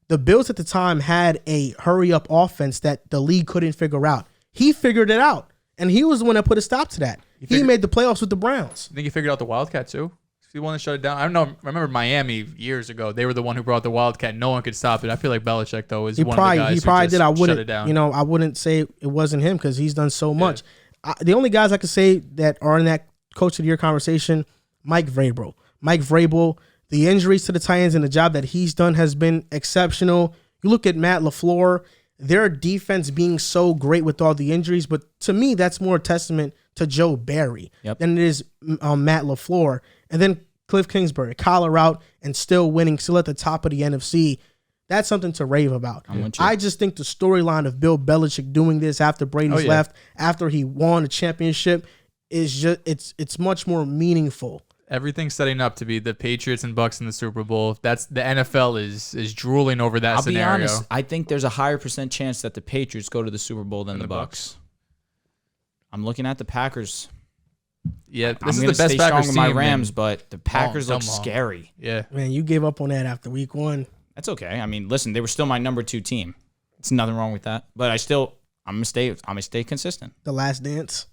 The Bills at the time had a hurry-up offense that the league couldn't figure out. He figured it out, and he was the one that put a stop to that. He made the playoffs with the Browns. I think he figured out the Wildcat, too. He wanted to shut it down. I don't know. I remember Miami years ago. They were the one who brought the Wildcat. No one could stop it. I feel like Belichick, though, is one of the guys who just shut it down. I wouldn't say it wasn't him because he's done so much. The only guys I could say that are in that Coach of the Year conversation, Mike Vrabel. Mike Vrabel, the injuries to the Titans and the job that he's done has been exceptional. You look at Matt LaFleur, their defense being so great with all the injuries, but to me, that's more a testament to Joe Barry than it is Matt LaFleur. And then Cliff Kingsbury, collar out and still winning, still at the top of the NFC. That's something to rave about. I just think the storyline of Bill Belichick doing this after Brady's left, after he won a championship, is just it's much more meaningful. Everything's setting up to be the Patriots and Bucks in the Super Bowl. That's the NFL is drooling over that scenario. I'll be honest. I think there's a higher % chance that the Patriots go to the Super Bowl than the Bucks. I'm looking at the Packers. Yeah, this is the best Packers team. My Rams, but the Packers look scary. Yeah, man, you gave up on that after week 1. That's okay. I mean, listen, they were still my number 2 team. There's nothing wrong with that. But I'm gonna stay consistent. The Last Dance.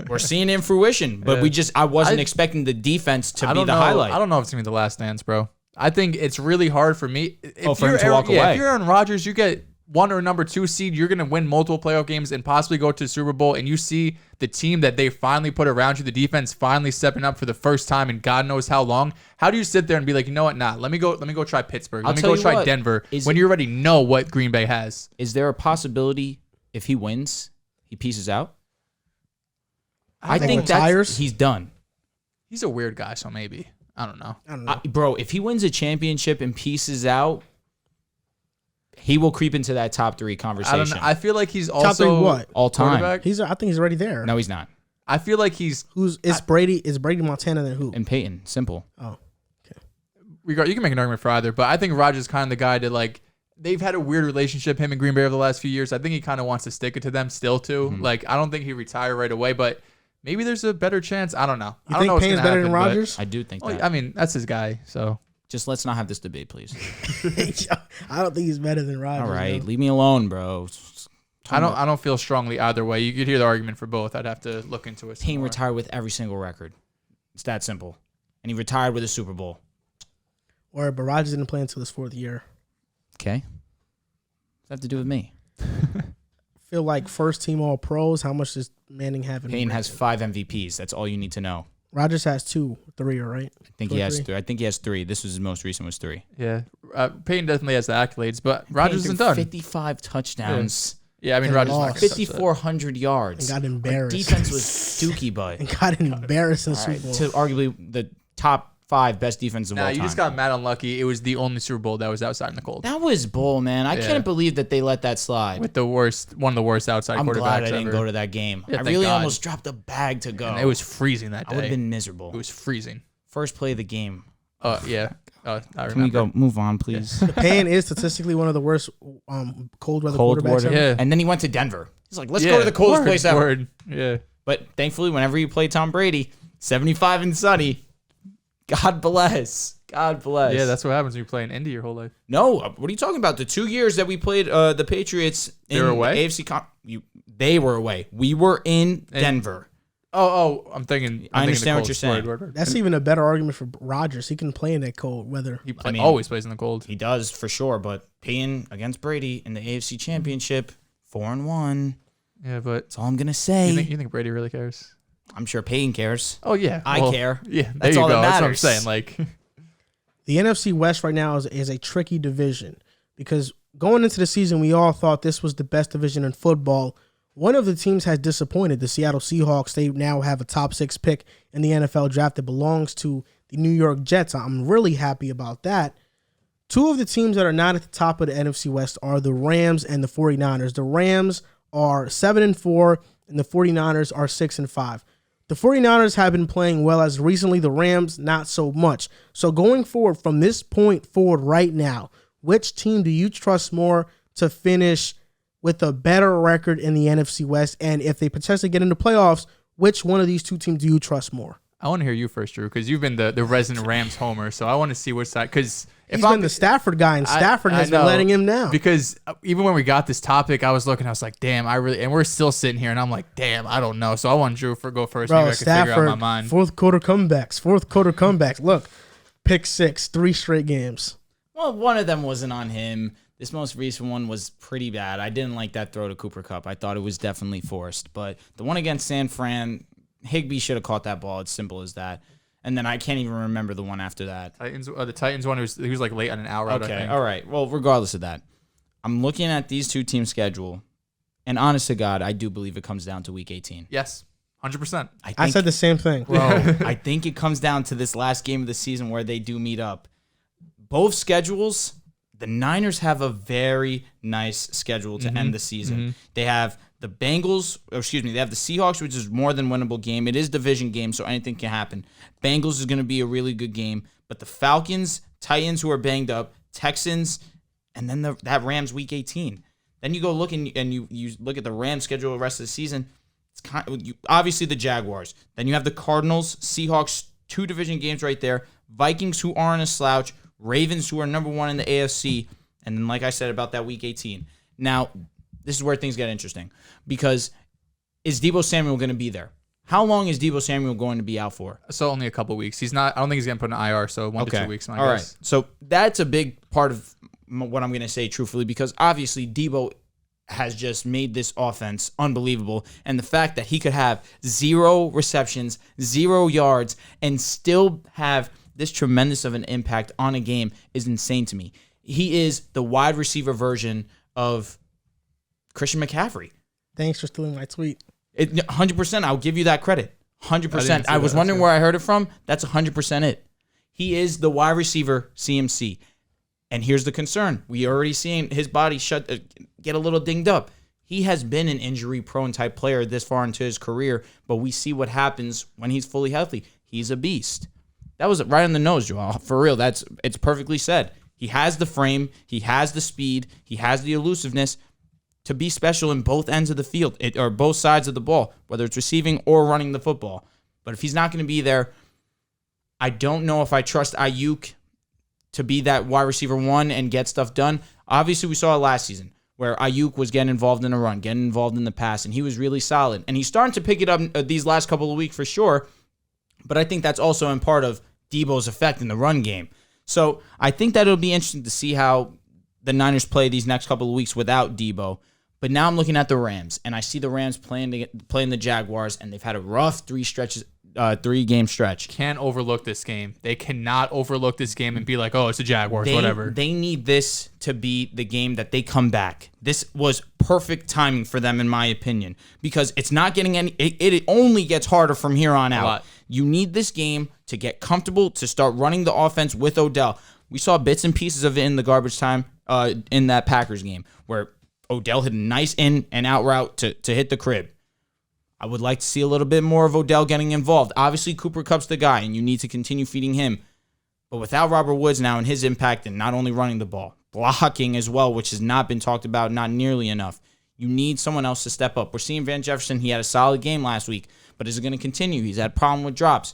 We're seeing it in fruition, but I wasn't expecting the defense to be the highlight. I don't know if it's gonna be the Last Dance, bro. I think it's really hard for me. For him to walk away. If you're Aaron Rodgers, you get 1 or number 2 seed, you're going to win multiple playoff games and possibly go to the Super Bowl, and you see the team that they finally put around you, the defense finally stepping up for the first time in God knows how long. How do you sit there and be like, you know what? Nah, let me go try Pittsburgh. Let me go try Denver when you already know what Green Bay has. Is there a possibility if he wins, he pieces out? I think he's done. He's a weird guy, so maybe. I don't know. Bro, if he wins a championship and pieces out, he will creep into that top 3 conversation. I feel like he's also top 3 what? All time. I think he's already there. No, he's not. I feel like he's Brady. Is Brady Montana then who? And Peyton. Simple. Oh, okay. You can make an argument for either, but I think Rodgers is kind of the guy to they've had a weird relationship, him and Green Bay, over the last few years. I think he kind of wants to stick it to them still too. Mm-hmm. I don't think he retire right away, but maybe there's a better chance. I don't know. I don't know. Payne's better than Rodgers? I do think that. I mean, that's his guy, so. Just let's not have this debate, please. I don't think he's better than Rodgers. All right, leave me alone, bro. I don't feel strongly either way. You could hear the argument for both. I'd have to look into it. Payne retired with every single record. It's that simple. And he retired with a Super Bowl. But Rodgers didn't play until his 4th year. Okay. What's that have to do with me? Feel like first team All Pros. How much does Manning have in Payne has 5 MVPs. That's all you need to know. Rodgers has 2, 3, right? I think he has 3. I think he has 3. This was his most recent was 3. Yeah. Payne definitely has the accolades, but Rodgers isn't done. 55 touchdowns. Yeah, I mean, Rodgers not 5,400 yards. And got embarrassed. Our defense was dookie, but. And got embarrassed in the Super Bowl. To arguably the top 5 best defense of all time. You just got mad unlucky. It was the only Super Bowl that was outside in the cold. That was bull, man. I can't believe that they let that slide. With one of the worst outside quarterbacks ever. I'm glad I didn't go to that game. I really almost dropped a bag to go. And it was freezing that day. I would have been miserable. It was freezing. First play of the game. Yeah. I remember. Can we go move on, please? Payne is statistically one of the worst cold weather quarterbacks ever. Yeah. And then he went to Denver. He's like, let's go to the coldest place ever. Yeah. But thankfully, whenever you play Tom Brady, 75 and sunny, God bless. God bless. Yeah, that's what happens when you play in Indy your whole life. No, what are you talking about? The 2 years that we played the Patriots in were away? the AFC they were away. We were in Denver. I'm thinking. I understand the what you're saying. Word. That's even a better argument for Rodgers. He can play in that cold weather. He always plays in the cold. He does for sure, but playing against Brady in the AFC Championship, 4-1. Yeah, but That's all I'm gonna say. you think Brady really cares? I'm sure Payton cares. Oh yeah, I care. Yeah, there That's you all go. that That's what I'm matters. saying. Like, The NFC West right now is a tricky division because going into the season, we all thought this was the best division in football. One of the teams has disappointed, the Seattle Seahawks. They now have a top 6 pick in the NFL draft that belongs to the New York Jets. I'm really happy about that. 2 of the teams that are not at the top of the NFC West are the Rams and the 49ers. The Rams are 7-4 and the 49ers are 6-5. The 49ers have been playing well as recently, the Rams not so much. So going forward from this point forward right now, which team do you trust more to finish with a better record in the NFC West? And if they potentially get into playoffs, which one of these 2 teams do you trust more? I want to hear you first, Drew, because you've been the resident Rams homer. So I want to see which side. Because He's been the Stafford guy, and Stafford has been letting him down. Because even when we got this topic, I was looking, I was like, damn, and we're still sitting here, and I'm like, damn, I don't know. So I want Drew to go first. Bro, Maybe I can figure out my Stafford, mind. fourth quarter comebacks. Look, pick 6, 3 straight games. Well, one of them wasn't on him. This most recent one was pretty bad. I didn't like that throw to Cooper Kupp. I thought it was definitely forced. But the one against San Fran, Higbee should have caught that ball. It's simple as that. And then I can't even remember the one after that. The Titans one, he was like late on an hour out, I Okay, think. all right. Well, regardless of that, I'm looking at these 2 teams' schedule, and honest to God, I do believe it comes down to Week 18. Yes, 100%. I said the same thing. Bro, I think it comes down to this last game of the season where they do meet up. Both schedules, the Niners have a very nice schedule to end the season. They have the Bengals, they have the Seahawks, which is more than winnable game. It is division game, so anything can happen. Bengals is going to be a really good game, but the Falcons, Titans who are banged up, Texans, and then that Rams Week 18. Then you go look and you look at the Rams schedule the rest of the season. It's obviously the Jaguars. Then you have the Cardinals, Seahawks, 2 division games right there. Vikings who aren't a slouch, Ravens who are number 1 in the AFC, and then like I said about that Week 18. Now, this is where things get interesting because is Deebo Samuel going to be there? How long is Deebo Samuel going to be out for? So only a couple weeks. He's not. I don't think he's going to put in IR. So 1 to 2 weeks. All right. So that's a big part of what I'm going to say truthfully because obviously Deebo has just made this offense unbelievable. And the fact that he could have 0 receptions, 0 yards, and still have this tremendous of an impact on a game is insane to me. He is the wide receiver version of Christian McCaffrey. Thanks for stealing my tweet. 100%. I'll give you that credit. 100%. I was wondering where I heard it from. That's 100% it. He is the wide receiver CMC. And here's the concern. We already seen his body get a little dinged up. He has been an injury-prone type player this far into his career, but we see what happens when he's fully healthy. He's a beast. That was right on the nose, Joel. For real, it's perfectly said. He has the frame, he has the speed, he has the elusiveness to be special in both ends of the field, or both sides of the ball, whether it's receiving or running the football. But if he's not going to be there, I don't know if I trust Ayuk to be that wide receiver 1 and get stuff done. Obviously, we saw it last season where Ayuk was getting involved in a run, getting involved in the pass, and he was really solid. And he's starting to pick it up these last couple of weeks for sure, but I think that's also in part of Deebo's effect in the run game. So I think that it'll be interesting to see how the Niners play these next couple of weeks without Deebo. But now I'm looking at the Rams, and I see the Rams playing the Jaguars, and they've had a rough 3-game stretch. Can't overlook this game. They cannot overlook this game and be like, oh, it's the Jaguars, whatever. They need this to be the game that they come back. This was perfect timing for them, in my opinion, because it's not getting any. It only gets harder from here on out. You need this game to get comfortable, to start running the offense with Odell. We saw bits and pieces of it in the garbage time in that Packers game where Odell hit a nice in and out route to hit the crib. I would like to see a little bit more of Odell getting involved. Obviously, Cooper Kupp's the guy, and you need to continue feeding him. But without Robert Woods now and his impact in not only running the ball, blocking as well, which has not been talked about, not nearly enough, You need someone else to step up. We're seeing Van Jefferson. He had a solid game last week, but is it going to continue? He's had a problem with drops.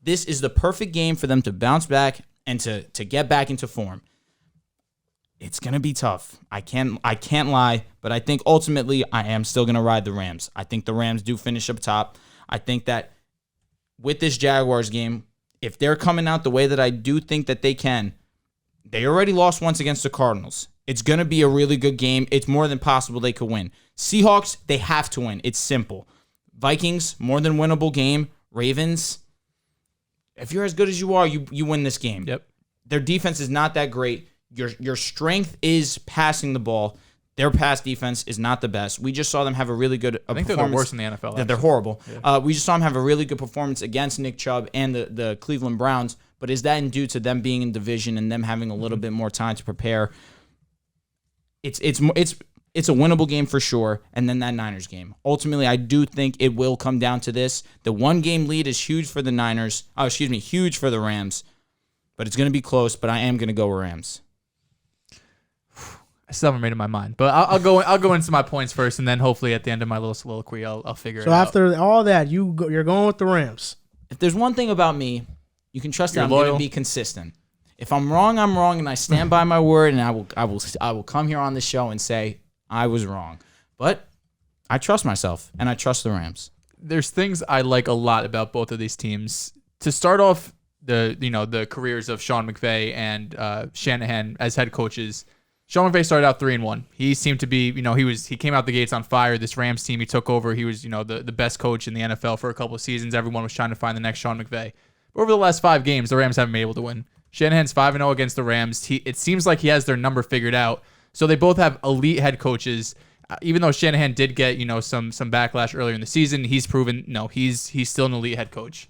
This is the perfect game for them to bounce back and to get back into form. It's going to be tough. I can't lie, but I think ultimately I am still going to ride the Rams. I think the Rams do finish up top. I think that with this Jaguars game, if they're coming out the way that I do think that they can, they already lost once against the Cardinals. It's going to be a really good game. It's more than possible they could win. Seahawks, they have to win. It's simple. Vikings, more than winnable game. Ravens, if you're as good as you are, you win this game. Yep. Their defense is not that great. Your strength is passing the ball. Their pass defense is not the best. We just saw them have a really good performance. I think they're the worst in the NFL. They're horrible. Yeah. We just saw them have a really good performance against Nick Chubb and the Cleveland Browns. But is that due to them being in division and them having a little bit more time to prepare? It's a winnable game for sure. And then that Niners game. Ultimately, I do think it will come down to this. The 1-game lead is huge for the Niners. Huge for the Rams. But it's going to be close. But I am going to go Rams. I still haven't made up my mind, but I'll go into my points first, and then hopefully at the end of my little soliloquy, I'll figure it out. So after all that, you're going with the Rams. If there's one thing about me, you can trust that I'm going to be consistent. If I'm wrong, I'm wrong, and I stand by my word, and I will come here on the show and say I was wrong. But I trust myself, and I trust the Rams. There's things I like a lot about both of these teams. To start off, the careers of Sean McVay and Shanahan as head coaches. Sean McVay started out 3-1. He seemed to be, he came out the gates on fire. This Rams team he took over, he was, the best coach in the NFL for a couple of seasons. Everyone was trying to find the next Sean McVay. But over the last 5 games, the Rams haven't been able to win. Shanahan's 5-0 against the Rams. It seems like he has their number figured out. So they both have elite head coaches. Even though Shanahan did get, some backlash earlier in the season, he's proven, he's still an elite head coach.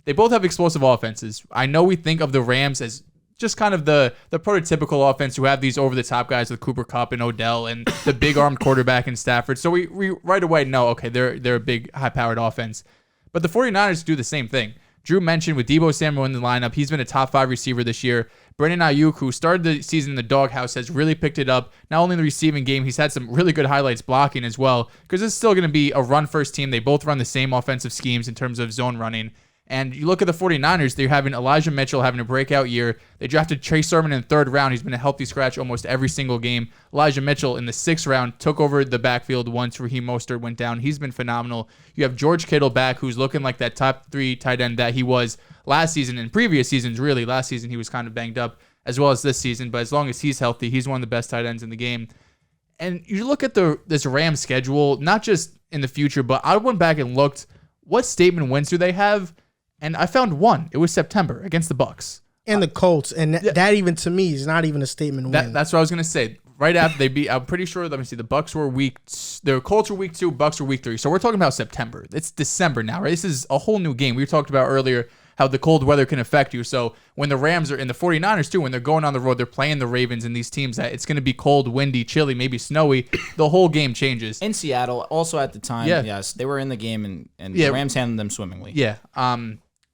They both have explosive offenses. I know we think of the Rams as just kind of the prototypical offense who have these over-the-top guys with Cooper Kupp and Odell and the big-armed quarterback in Stafford. So we right away know, okay, they're a big, high-powered offense. But the 49ers do the same thing. Drew mentioned with Deebo Samuel in the lineup, he's been a top 5 receiver this year. Brandon Ayuk, who started the season in the doghouse, has really picked it up. Not only in the receiving game, he's had some really good highlights blocking as well, because it's still going to be a run-first team. They both run the same offensive schemes in terms of zone running. And you look at the 49ers, they're having Elijah Mitchell having a breakout year. They drafted Trey Sermon in the 3rd round. He's been a healthy scratch almost every single game. Elijah Mitchell in the 6th round took over the backfield once Raheem Mostert went down. He's been phenomenal. You have George Kittle back, who's looking like that top 3 tight end that he was last season and previous seasons, really. Last season, he was kind of banged up as well as this season. But as long as he's healthy, he's one of the best tight ends in the game. And you look at this Rams schedule, not just in the future, but I went back and looked, what statement wins do they have? And I found one. It was September against the Bucs. And the Colts. And that even, to me, is not even a statement win. That's what I was going to say. Right after they beat, I'm pretty sure, let me see, the Bucs were the Colts were week 2, Bucs were week 3. So we're talking about September. It's December now, right? This is a whole new game. We talked about earlier how the cold weather can affect you. So when the Rams are, and the 49ers too, when they're going on the road, they're playing the Ravens and these teams that it's going to be cold, windy, chilly, maybe snowy. The whole game changes. In Seattle, also at the time, yes, they were in the game and the Rams handled them swimmingly. Yeah.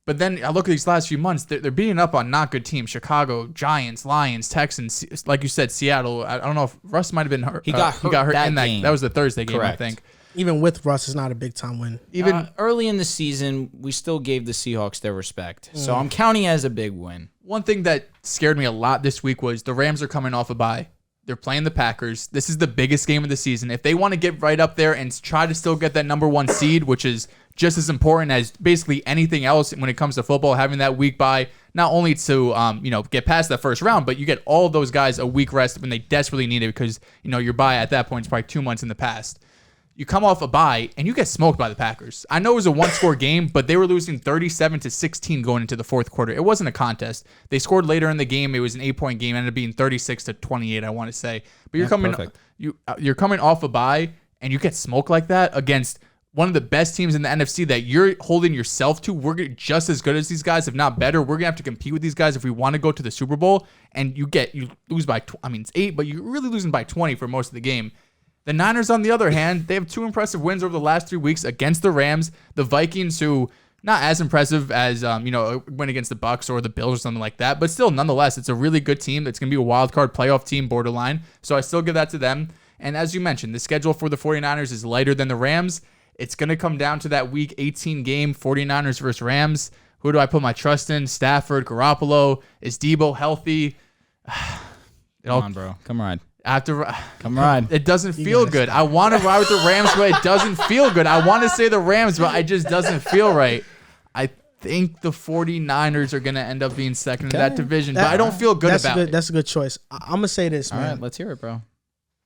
But then I look at these last few months, they're beating up on not good teams. Chicago, Giants, Lions, Texans, like you said, Seattle. I don't know if Russ might have been hurt. He got hurt in that game. That was the Thursday game, Correct. I think. Even with Russ, it's not a big-time win. Even early in the season, we still gave the Seahawks their respect. So I'm counting it as a big win. One thing that scared me a lot this week was the Rams are coming off a bye. They're playing the Packers. This is the biggest game of the season. If they want to get right up there and try to still get that number 1 seed, which is just as important as basically anything else when it comes to football, having that week bye, not only to get past that first round, but you get all of those guys a week rest when they desperately need it because your bye at that point is probably 2 months in the past. You come off a bye and you get smoked by the Packers. I know it was a 1-score game, but they were losing 37-16 going into the 4th quarter. It wasn't a contest. They scored later in the game. It was an 8-point game. It ended up being 36-28, I want to say. But you're coming off a bye and you get smoked like that against one of the best teams in the NFC that you're holding yourself to. We're just as good as these guys, if not better. We're gonna have to compete with these guys if we want to go to the Super Bowl. And you lose by, it's 8, but you're really losing by 20 for most of the game. The Niners, on the other hand, they have 2 impressive wins over the last 3 weeks against the Rams, the Vikings, who not as impressive as a win against the Bucs or the Bills or something like that, but still, nonetheless, it's a really good team. It's going to be a wild card playoff team, borderline. So I still give that to them. And as you mentioned, the schedule for the 49ers is lighter than the Rams. It's going to come down to that Week 18 game, 49ers versus Rams. Who do I put my trust in? Stafford, Garoppolo. Is Debo healthy? Come on, bro. Come on. Come on. It doesn't feel good. I want to ride with the Rams, but it doesn't feel good. I want to say the Rams, but it just doesn't feel right. I think the 49ers are going to end up being second in that division, but I don't feel good about it. That's a good choice. I'm going to say this, man. All right, let's hear it, bro.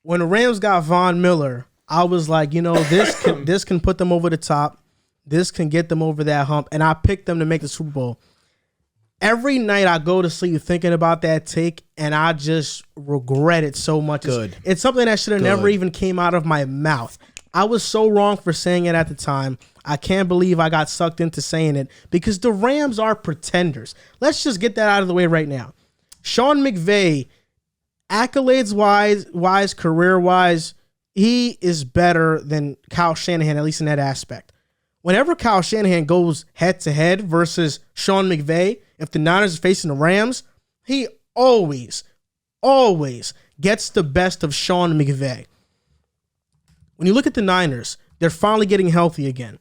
When the Rams got Von Miller, I was like, this can put them over the top. This can get them over that hump, and I picked them to make the Super Bowl. Every night I go to sleep thinking about that take, and I just regret it so much. Good. It's something that should have never even came out of my mouth. I was so wrong for saying it at the time. I can't believe I got sucked into saying it because the Rams are pretenders. Let's just get that out of the way right now. Sean McVay, accolades-wise, career-wise, he is better than Kyle Shanahan, at least in that aspect. Whenever Kyle Shanahan goes head-to-head versus Sean McVay, if the Niners are facing the Rams, he always gets the best of Sean McVay. When you look at the Niners, they're finally getting healthy again.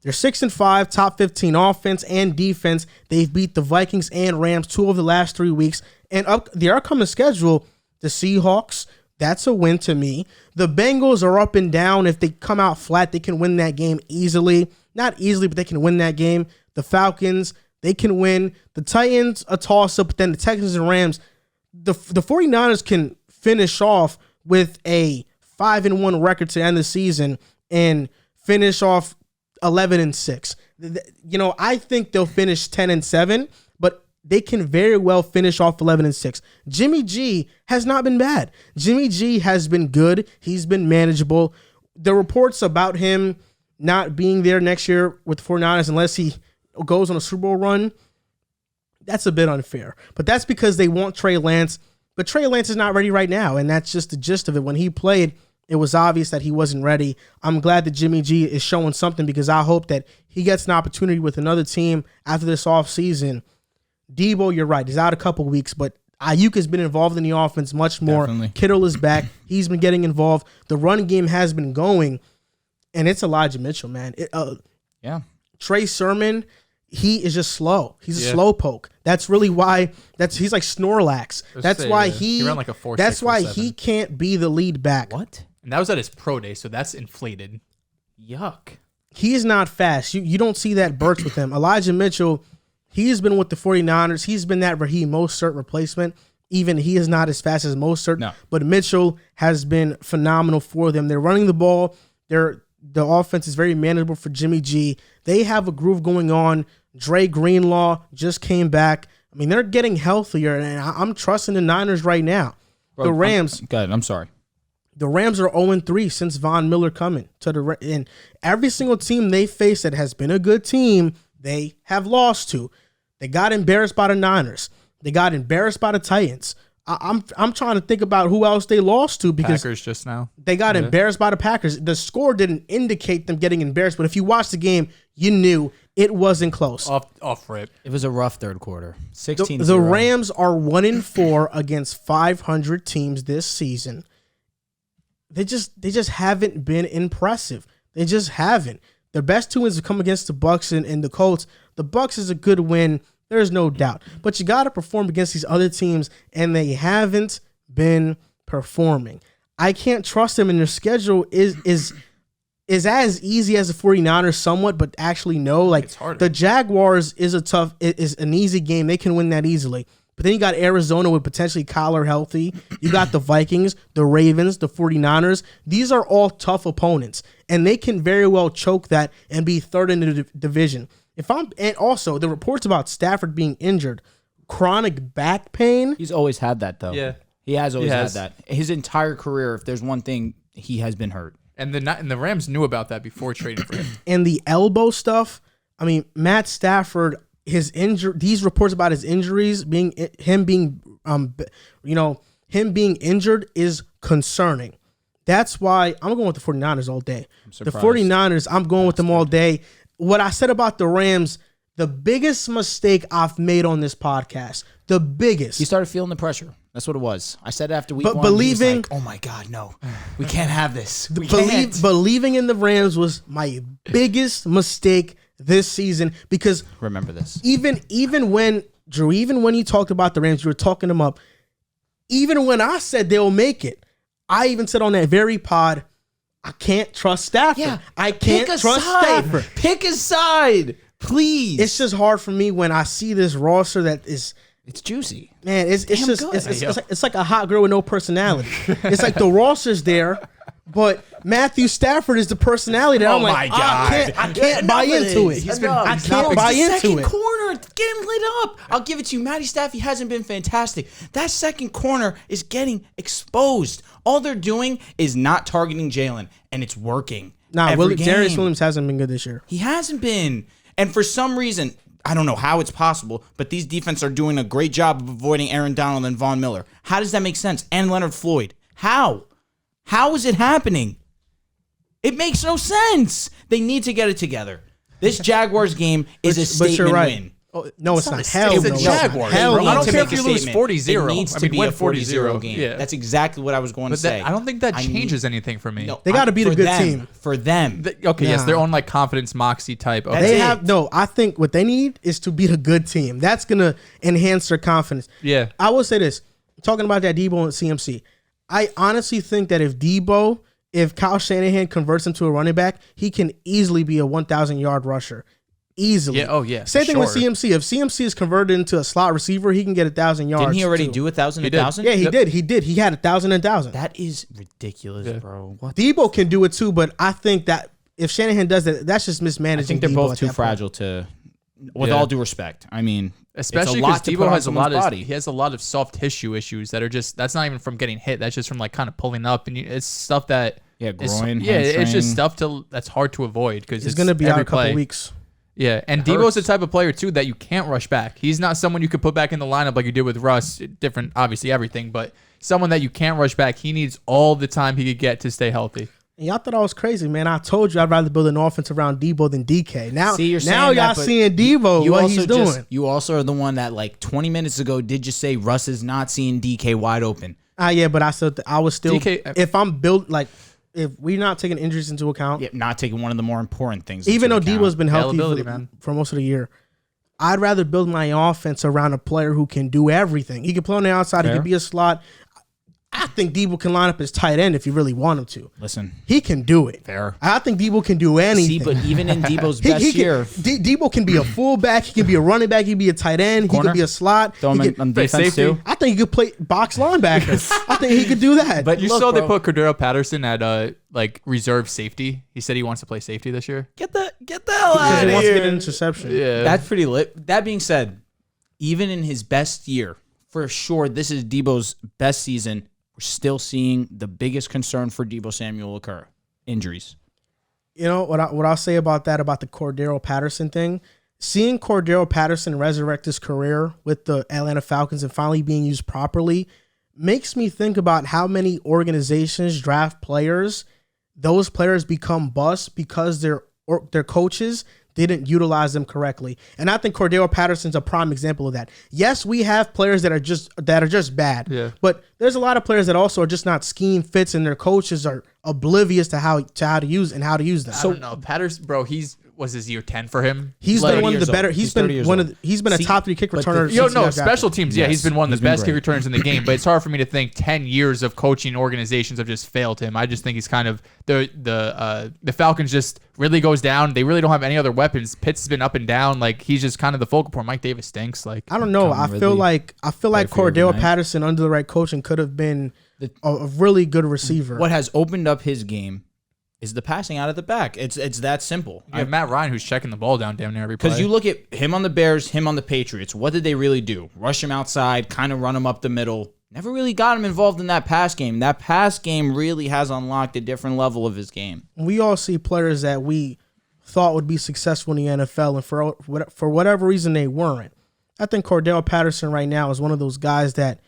They're 6-5, top 15 offense and defense. They've beat the Vikings and Rams 2 of the last 3 weeks. And the upcoming schedule, the Seahawks, that's a win to me. The Bengals are up and down. If they come out flat, they can win that game easily. Not easily, but they can win that game. The Falcons, they can win. The Titans, a toss-up, but then the Texans and Rams. The 49ers can finish off with a 5-1 record to end the season and finish off 11-6. I think they'll finish 10-7, but they can very well finish off 11-6. Jimmy G has not been bad. Jimmy G has been good. He's been manageable. The reports about him not being there next year with the 49ers unless he goes on a Super Bowl run, that's a bit unfair. But that's because they want Trey Lance. But Trey Lance is not ready right now, and that's just the gist of it. When he played, it was obvious that he wasn't ready. I'm glad that Jimmy G is showing something because I hope that he gets an opportunity with another team after this offseason. Debo, you're right. He's out a couple weeks, but Ayuk has been involved in the offense much more. Definitely. Kittle is back. He's been getting involved. The run game has been going, and it's Elijah Mitchell, man. Yeah. Trey Sermon, he is just slow. He's a slow poke. That's really why he's like Snorlax. That's why he ran like a 4.6 That's why 4.7. he can't be the lead back. What? And that was at his pro day, so that's inflated. Yuck. He's not fast. You don't see that burst with him. Elijah Mitchell, he's been with the 49ers. He's been that Raheem Mostert replacement. Even he is not as fast as Mostert. No. But Mitchell has been phenomenal for them. They're running the ball. The offense is very manageable for Jimmy G. They have a groove going on. Dre Greenlaw just came back. I mean, they're getting healthier, and I'm trusting the Niners right now. Bro, the Rams. I'm sorry. The Rams are 0-3 since Von Miller coming to and every single team they face that has been a good team, they have lost to. They got embarrassed by the Niners. They got embarrassed by the Titans. I'm trying to think about who else they lost to because Packers just now. They got embarrassed by the Packers. The score didn't indicate them getting embarrassed, but if you watched the game, you knew it wasn't close. Off rip. It was a rough third quarter. 16-0. The Rams are 1-4 against 500 teams this season. They just haven't been impressive. They just haven't. Their best 2 wins have come against the Bucks and the Colts. The Bucks is a good win. There's no doubt. But you got to perform against these other teams, and they haven't been performing. I can't trust them, and their schedule is as easy as the 49ers somewhat, but actually no. Like the Jaguars is an easy game. They can win that easily. But then you got Arizona with potentially Kyler healthy. You got the Vikings, the Ravens, the 49ers. These are all tough opponents, and they can very well choke that and be third in the division. And also the reports about Stafford being injured, chronic back pain. He's always had that, though. Yeah. He has always had that. His entire career, if there's one thing, he has been hurt. And the Rams knew about that before trading for him. And the elbow stuff, I mean, Matt Stafford, these reports about his injuries, him being injured is concerning. That's why I'm going with the 49ers all day. The 49ers, I'm going with them all day. What I said about the Rams, the biggest mistake I've made on this podcast, the biggest. He started feeling the pressure. That's what it was. I said it after week one. Believing, he was like, oh my God, no, we can't have this. We can't. Believing in the Rams was my biggest mistake this season because remember this. Even when Drew, even when you talked about the Rams, you were talking them up. Even when I said they'll make it, I even said on that very pod, I can't trust Stafford. Yeah, I can't trust Stafford. Pick a side, please. It's just hard for me when I see this roster that is. It's juicy. Man, it's Damn just good. it's like a hot girl with no personality. It's like the roster's there, but Matthew Stafford is the personality that I'm like, my God. I can't buy into it. I can't buy into second it. corner, get him lit up. I'll give it to you. Matty Staffy hasn't been fantastic. That second corner is getting exposed. All they're doing is not targeting Jalen, and it's working. Nah, Darius Williams hasn't been good this year. He hasn't been. And for some reason, I don't know how it's possible, but these defense are doing a great job of avoiding Aaron Donald and Von Miller. How does that make sense? And Leonard Floyd. How? How is it happening? It makes no sense. They need to get it together. This Jaguars game is a statement win. Oh, no, it's not. Hell, it's a Jaguars. Hell, I don't care if you lose 40-0. It needs to be win a 40-0 game. Yeah. That's exactly what I was going to say. I don't think that changes anything for me. No, they got to beat a good team. For them. Yes, their own like confidence moxie type. Okay. They have I think what they need is to beat a good team. That's gonna enhance their confidence. Yeah. I will say this. Talking about that Debo and CMC, I honestly think that if Kyle Shanahan converts him to a running back, he can easily be a 1,000-yard rusher. Easily. Yeah, oh yeah. Same thing with CMC. If CMC is converted into a slot receiver, he can get 1,000 yards. Didn't he already too. do 1,000 and 1,000? Yeah, he did. He did. He had 1,000 and 1,000. That is ridiculous, bro. What? Debo can do it too, but I think that if Shanahan does that, that's just mismanaging. I think they're Debo both too fragile to. With all due respect, I mean, especially because Debo has a lot of soft tissue issues that are just that's not even from getting hit. That's just from like kind of pulling up, and it's stuff that groin. It's just stuff that's hard to avoid because it's going to be out a couple weeks. Yeah, and Debo's the type of player, too, that you can't rush back. He's not someone you could put back in the lineup like you did with Russ. Different, obviously, everything, but someone that you can't rush back. He needs all the time he could get to stay healthy. And y'all thought I was crazy, man. I told you I'd rather build an offense around Debo than DK. Now y'all seeing Debo, what he's doing. You also are the one that, like, 20 minutes ago did just say Russ is not seeing DK wide open. Yeah, but I was still, DK, if I'm built, like, if we're not taking injuries into account, not taking one of the more important things. Even though Debo's been healthy for most of the year, I'd rather build my offense around a player who can do everything. He can play on the outside. He can be a slot. I think Debo can line up as tight end if you really want him to. Listen, he can do it. Fair. I think Debo can do anything. See, but even in Debo's best year, Debo can be a fullback. He can be a running back. He can be a tight end. He can be a slot. Throw him on defense too. I think he could play box linebacker. I think he could do that. But you saw they put Cordero Patterson at like reserve safety. He said he wants to play safety this year. Get the hell out of here. He wants to get an interception. Yeah, that's pretty lit. That being said, even in his best year, for sure, this is Debo's best season. We're still seeing the biggest concern for Debo Samuel occur: injuries. You know what I'll say about that, about the Cordero Patterson thing. Seeing Cordero Patterson resurrect his career with the Atlanta Falcons and finally being used properly makes me think about how many organizations draft players. Those players become busts because their coaches didn't utilize them correctly. And I think Cordero Patterson's a prime example of that. Yes, we have players that are just bad. Yeah. But there's a lot of players that also are just not scheme fits, and their coaches are oblivious to how to use them. I don't know. Patterson, bro, was his year 10 for him? He's been one of the better. He's been a top 3 kick returner. Special teams. Yeah, he's been one of the best kick returners in the game. But it's hard for me to think 10 years of coaching organizations have just failed him. I just think he's kind of the Falcons just really goes down. They really don't have any other weapons. Pitts has been up and down. Like he's just kind of the focal point. Mike Davis stinks. Like I don't know. I feel like Cordero Patterson under the right coaching could have been a really good receiver. What has opened up his game is the passing out of the back. It's that simple. You have Matt Ryan who's checking the ball down damn near every play. Because you look at him on the Bears, him on the Patriots. What did they really do? Rush him outside, kind of run him up the middle. Never really got him involved in that pass game. That pass game really has unlocked a different level of his game. We all see players that we thought would be successful in the NFL, and for whatever reason they weren't. I think Cordero Patterson right now is one of those guys that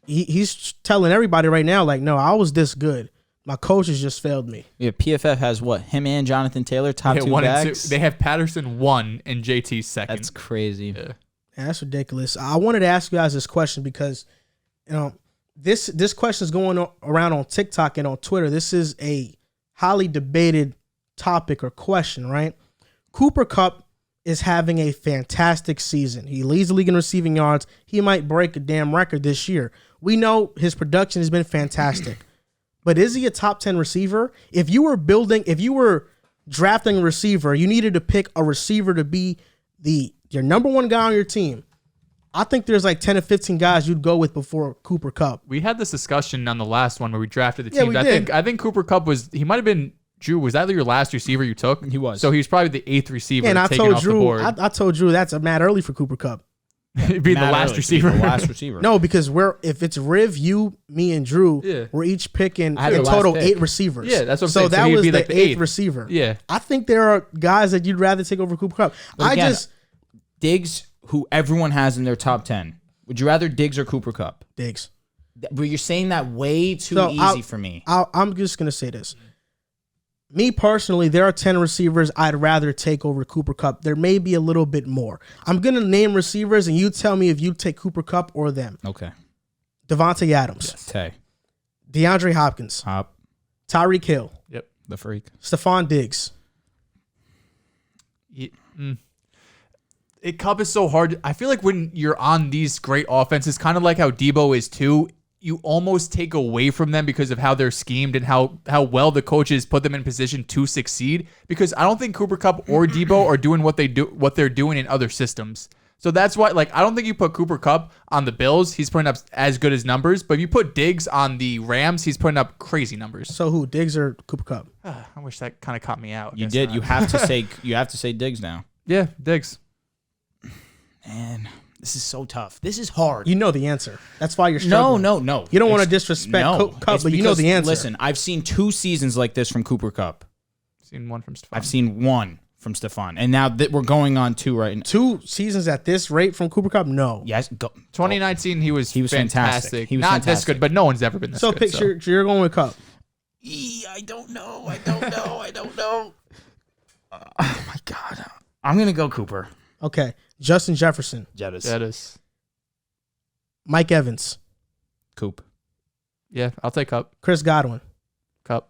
he's telling everybody right now, like, no, I was this good. My coaches just failed me. Yeah, PFF has what? Him and Jonathan Taylor, top 2 backs? They have Patterson 1 and JT 2nd. That's crazy. Yeah, that's ridiculous. I wanted to ask you guys this question because, you know, this question is going around on TikTok and on Twitter. This is a highly debated topic or question, right? Cooper Kupp is having a fantastic season. He leads the league in receiving yards. He might break a damn record this year. We know his production has been fantastic. But is he a top 10 receiver? If you were drafting a receiver, you needed to pick a receiver to be your number one guy on your team. I think there's like 10 or 15 guys you'd go with before Cooper Kupp. We had this discussion on the last one where we drafted the team. Yeah, we did. I think Cooper Kupp might have been, Drew, was that your last receiver you took? He was. So he was probably the 8th receiver And I taken told off the Drew, board. I told Drew that's a mad early for Cooper Kupp. Being the last receiver. The last receiver. No, because if it's Riv, you, me, and Drew, we're each picking I had in the total last pick. 8 receivers. Yeah, that's what I'm so saying. So that he'd was be the like the 8th eighth. receiver. Yeah. I think there are guys that you'd rather take over Cooper Kupp. Diggs, who everyone has in their top 10. Would you rather Diggs or Cooper Kupp? Diggs. But you're saying that way too easy for me. I'm just going to say this. Me personally, there are 10 receivers I'd rather take over Cooper Kupp. There may be a little bit more. I'm going to name receivers, and you tell me if you take Cooper Kupp or them. Okay. Devontae Adams. Yes. Tay. DeAndre Hopkins. Hop. Tyreek Hill. Yep. The freak. Stephon Diggs. Kupp is so hard. I feel like when you're on these great offenses, kind of like how Debo is too, you almost take away from them because of how they're schemed and how well the coaches put them in position to succeed. Because I don't think Cooper Kupp or Debo are doing what they're doing in other systems. So that's why, I don't think you put Cooper Kupp on the Bills, he's putting up as good as numbers. But if you put Diggs on the Rams, he's putting up crazy numbers. So who, Diggs or Cooper Kupp? I wish that kind of caught me out. You did. Not. You have to say Diggs now. Yeah, Diggs. Man, this is so tough. This is hard. You know the answer. That's why you're struggling. No. You don't want to disrespect Kupp, but you know the answer. Listen, I've seen 2 seasons like this from Cooper Kupp. Seen one from Stephon. I've seen 1 from Stephon. And now that we're going on 2 right now. 2 seasons at this rate from Cooper Kupp? No. Yes. 2019, he was fantastic. He was not fantastic. this good, but no one's ever been this So good. picture you're going with Kupp. I don't know. Oh, my God. I'm going to go Cooper. Okay. Justin Jefferson. Jettis. Mike Evans. Coop. Yeah, I'll take Kupp. Chris Godwin. Kupp.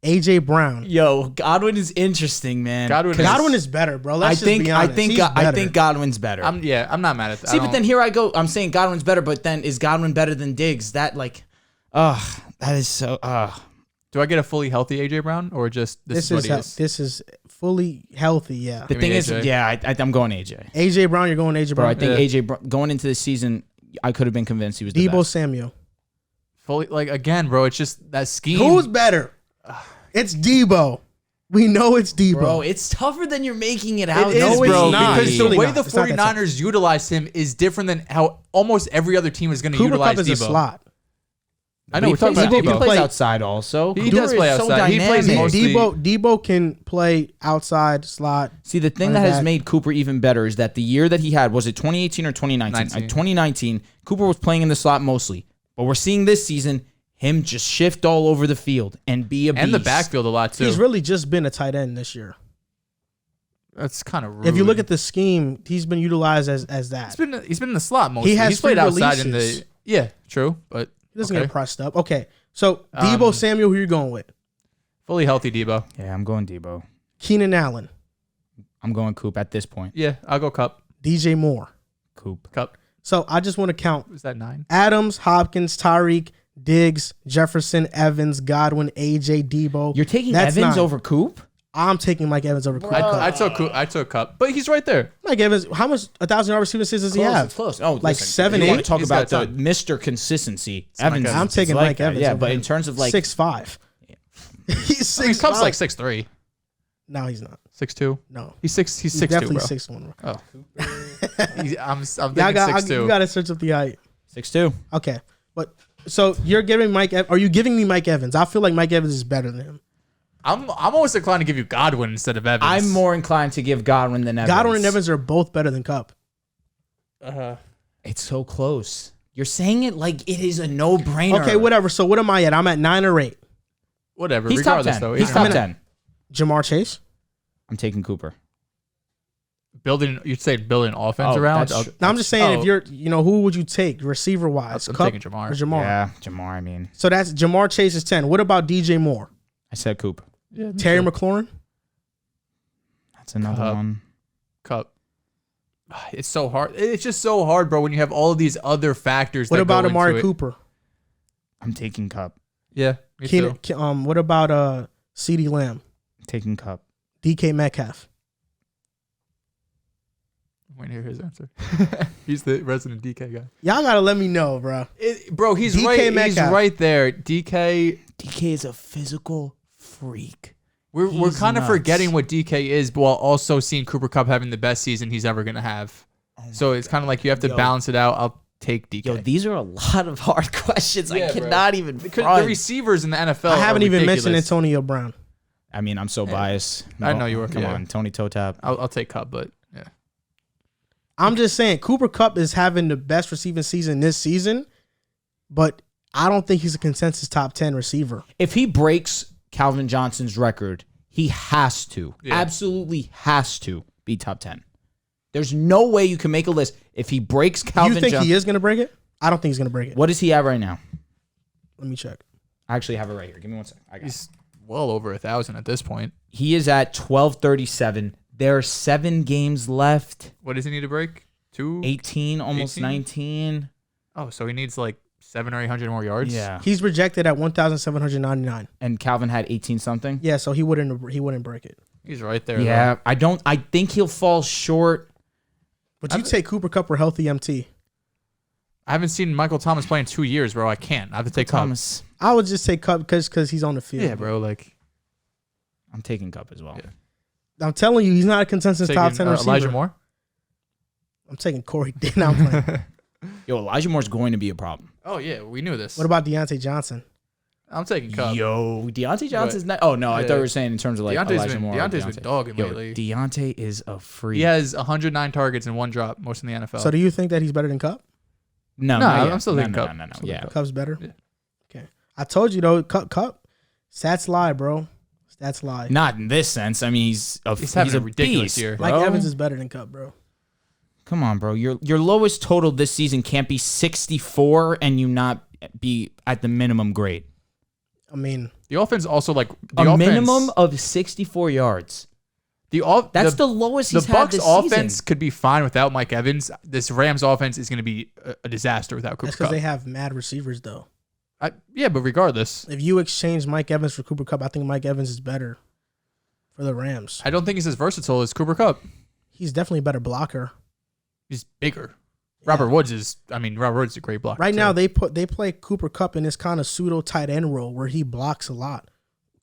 A.J. Brown. Yo, Godwin is interesting, man. Godwin is better, bro. Let's just be honest. I think Godwin's better. I'm not mad at that. See, but then here I go. I'm saying Godwin's better, but then is Godwin better than Diggs? That is so. Do I get a fully healthy AJ Brown or just this is what he is? This is fully healthy. Yeah. The thing is, AJ. I'm going AJ. A.J. Brown, you're going A.J. Brown. Bro, I think AJ Brown, going into the season, I could have been convinced he was the Debo best. Samuel. Fully, again, bro. It's just that scheme. Who's better? It's Debo. We know it's Debo. Bro, it's tougher than you're making it out. It is, No, it's bro. not. Because It's the really way not. the It's not that 49ers utilize him is different than how almost every other team is going to Cooper utilize Kupp is Debo. a slot. I know we're talking about He Debo. plays outside also. He does play outside. He plays mostly. Debo can play outside slot. See, the thing that has made Cooper even better is that the year that he had, was it 2018 or 2019? 2019, Cooper was playing in the slot mostly. But we're seeing this season him just shift all over the field and be a beast. And the backfield a lot, too. He's really just been a tight end this year. That's kind of rude. If you look at the scheme, he's been utilized as that. He's been in the slot mostly. He's played free outside releases. in the... Yeah, true, but... He doesn't get pressed up. Okay, so Debo Samuel, who you going with? Fully healthy Debo. Yeah, I'm going Debo. Keenan Allen. I'm going Coop at this point. Yeah, I'll go Kupp. DJ Moore. Coop. Kupp. So I just want to count. Was that 9? Adams, Hopkins, Tyreek, Diggs, Jefferson, Evans, Godwin, AJ, Debo. You're taking That's Evans 9. over Coop? I'm taking Mike Evans over Cooper Kupp. I took Kupp, but he's right there. Mike Evans, how much 1,000-yard receiving seasons does he have? Close. Oh, like listen, 7, you 8. want to talk He's about got the a Mr. Consistency. Evans. I'm taking like Mike that. Evans. Yeah, over but him. in terms of 6'5". He's 6'5". Kupp's like 6'3". No, he's not. 6'2". No. He's 6'2", definitely bro. 6'1". Oh. I'm thinking Yeah, 6'2". you got to search up the height. 6'2". Okay, but so you're giving are you giving me Mike Evans? I feel like Mike Evans is better than him. I'm almost inclined to give you Godwin instead of Evans. I'm more inclined to give Godwin than Evans. Godwin and Evans are both better than Kupp. It's so close. You're saying it like it is a no-brainer. Okay, whatever. So what am I at? I'm at 9 or 8. Whatever. He's top regardless, 10. though. He's top 10. Jamar Chase. I'm taking Cooper. building an offense Oh, around. Now I'm just saying, if you're, who would you take receiver wise? I'm taking Jamar. Or Jamar? Yeah, Jamar. I mean, So that's Jamar Chase is 10. What about DJ Moore? I said Coop. Yeah, Terry McLaurin? That's another one. Kupp. It's so hard. It's just so hard, bro, when you have all of these other factors. What that about go into Amari it. Cooper? I'm taking Cup. Yeah, me too. What about CeeDee Lamb? Taking Cup. DK Metcalf? I'm waiting to hear his answer. He's the resident DK guy. Y'all gotta let me know, bro. Bro, he's DK right. Metcalf. He's right there. DK is a physical freak. We're He's kind of nuts. forgetting what DK is, but while also seeing Cooper Kupp having the best season he's ever gonna have. So it's kind of like you have to balance it out. I'll take DK. Yo, these are a lot of hard questions. Yeah, I bro. cannot even. Because front. the receivers in the NFL. I haven't are even ridiculous. mentioned Antonio Brown. I mean, I'm so biased. I know you were. Come on, Tony Toe Tap. I'll take Kupp, but yeah. I'm just saying, Cooper Kupp is having the best receiving season this season, but I don't think he's a consensus top 10 receiver. If he breaks Calvin Johnson's record, he has to, absolutely has to be top 10. There's no way you can make a list if he breaks Calvin. You think Johnson. he is going to break it? I don't think he's going to break it. What is he at right now? Let me check. I actually have it right here. Give me 1 second. I got it. He's well over 1,000 at this point. He is at 1237. There are 7 games left. What does he need to break? 18, almost 18? 19. Oh, so he needs like 700 or 800 more yards. Yeah. He's projected at 1,799. And Calvin had 18 something. Yeah, so he wouldn't break it. He's right there. Yeah, I think he'll fall short. But you take Cooper Kupp or healthy MT. I haven't seen Michael Thomas play in 2 years, bro. I can't. I have to take Kupp. Thomas. I would just take Kupp because he's on the field. Yeah, bro. Like I'm taking Cup as well. Yeah. I'm telling you, he's not a consensus top 10 receiver. Elijah Moore. I'm taking Corey Day. Now I'm playing. Yo, Elijah Moore's going to be a problem. Oh yeah, we knew this. What about Deontay Johnson? I'm taking Kupp. Yo, Deontay Johnson's not. Oh no, I thought we were saying in terms of like Elijah Moore. Deontay's been dogging Yo, lately. Deontay is a freak. He has 109 targets and 1 drop, most in the NFL. So do you think that he's better than Kupp? No, I'm still taking no, Kupp. No. Still Yeah, taking Kupp. Kupp's better? Yeah. Okay. I told you, though, Kupp, stats lie, bro. Stats lie. not in this sense. I mean, he's having a a ridiculous beast, year. bro. Mike Evans is better than Kupp, bro. Come on, bro. Your lowest total this season can't be 64 and you not be at the minimum grade. I mean, The offense also like Minimum of 64 yards. That's the lowest he's the had Bucks this offense season. could be fine without Mike Evans. This Rams offense is going to be a disaster without Cooper that's because Kupp. they have mad receivers, though. Yeah, but regardless, If you exchange Mike Evans for Cooper Kupp, I think Mike Evans is better for the Rams. I don't think he's as versatile as Cooper Kupp. He's definitely a better blocker. He's bigger. Robert Woods is a great blocker. Right too. now, they play Cooper Kupp in this kind of pseudo tight end role where he blocks a lot.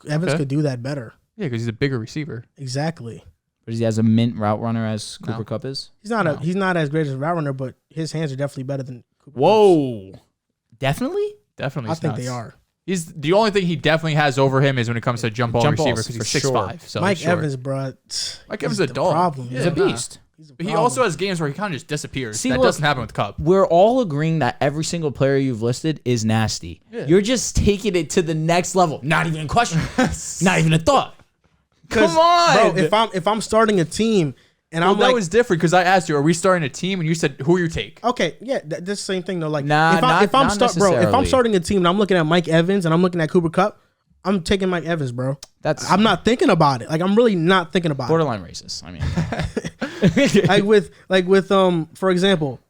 Evans could do that better. Yeah, because he's a bigger receiver. Exactly. But he has a mint route runner as Cooper Kupp is. He's not as great as a route runner, but his hands are definitely better than Cooper Kupp's. Whoa. Definitely? Definitely, I he's think nuts. they are. He's the only thing he definitely has over him is when it comes to jump ball Jump receiver balls, because he's for 6'5". sure. So Mike he's short. Evans, bro. Mike Evans is a dog. Problem. Yeah, He's a beast. But he also has games where he kind of just disappears. See, that look, doesn't happen with Kupp. We're all agreeing that every single player you've listed is nasty. Yeah. You're just taking it to the next level. Not even a question. Not even a thought. Come on. Bro, if I'm starting a team and I'm that like, was different because I asked you, "Are we starting a team?" And you said, "Who you take?" okay, yeah, that's the same thing though. Like, Nah, if I'm not if I'm necessarily. starting a team and I'm looking at Mike Evans and I'm looking at Cooper Kupp, I'm taking Mike Evans, bro. I'm not thinking about it. Like, I'm really not thinking about Borderline racist. I mean, it. like with for example,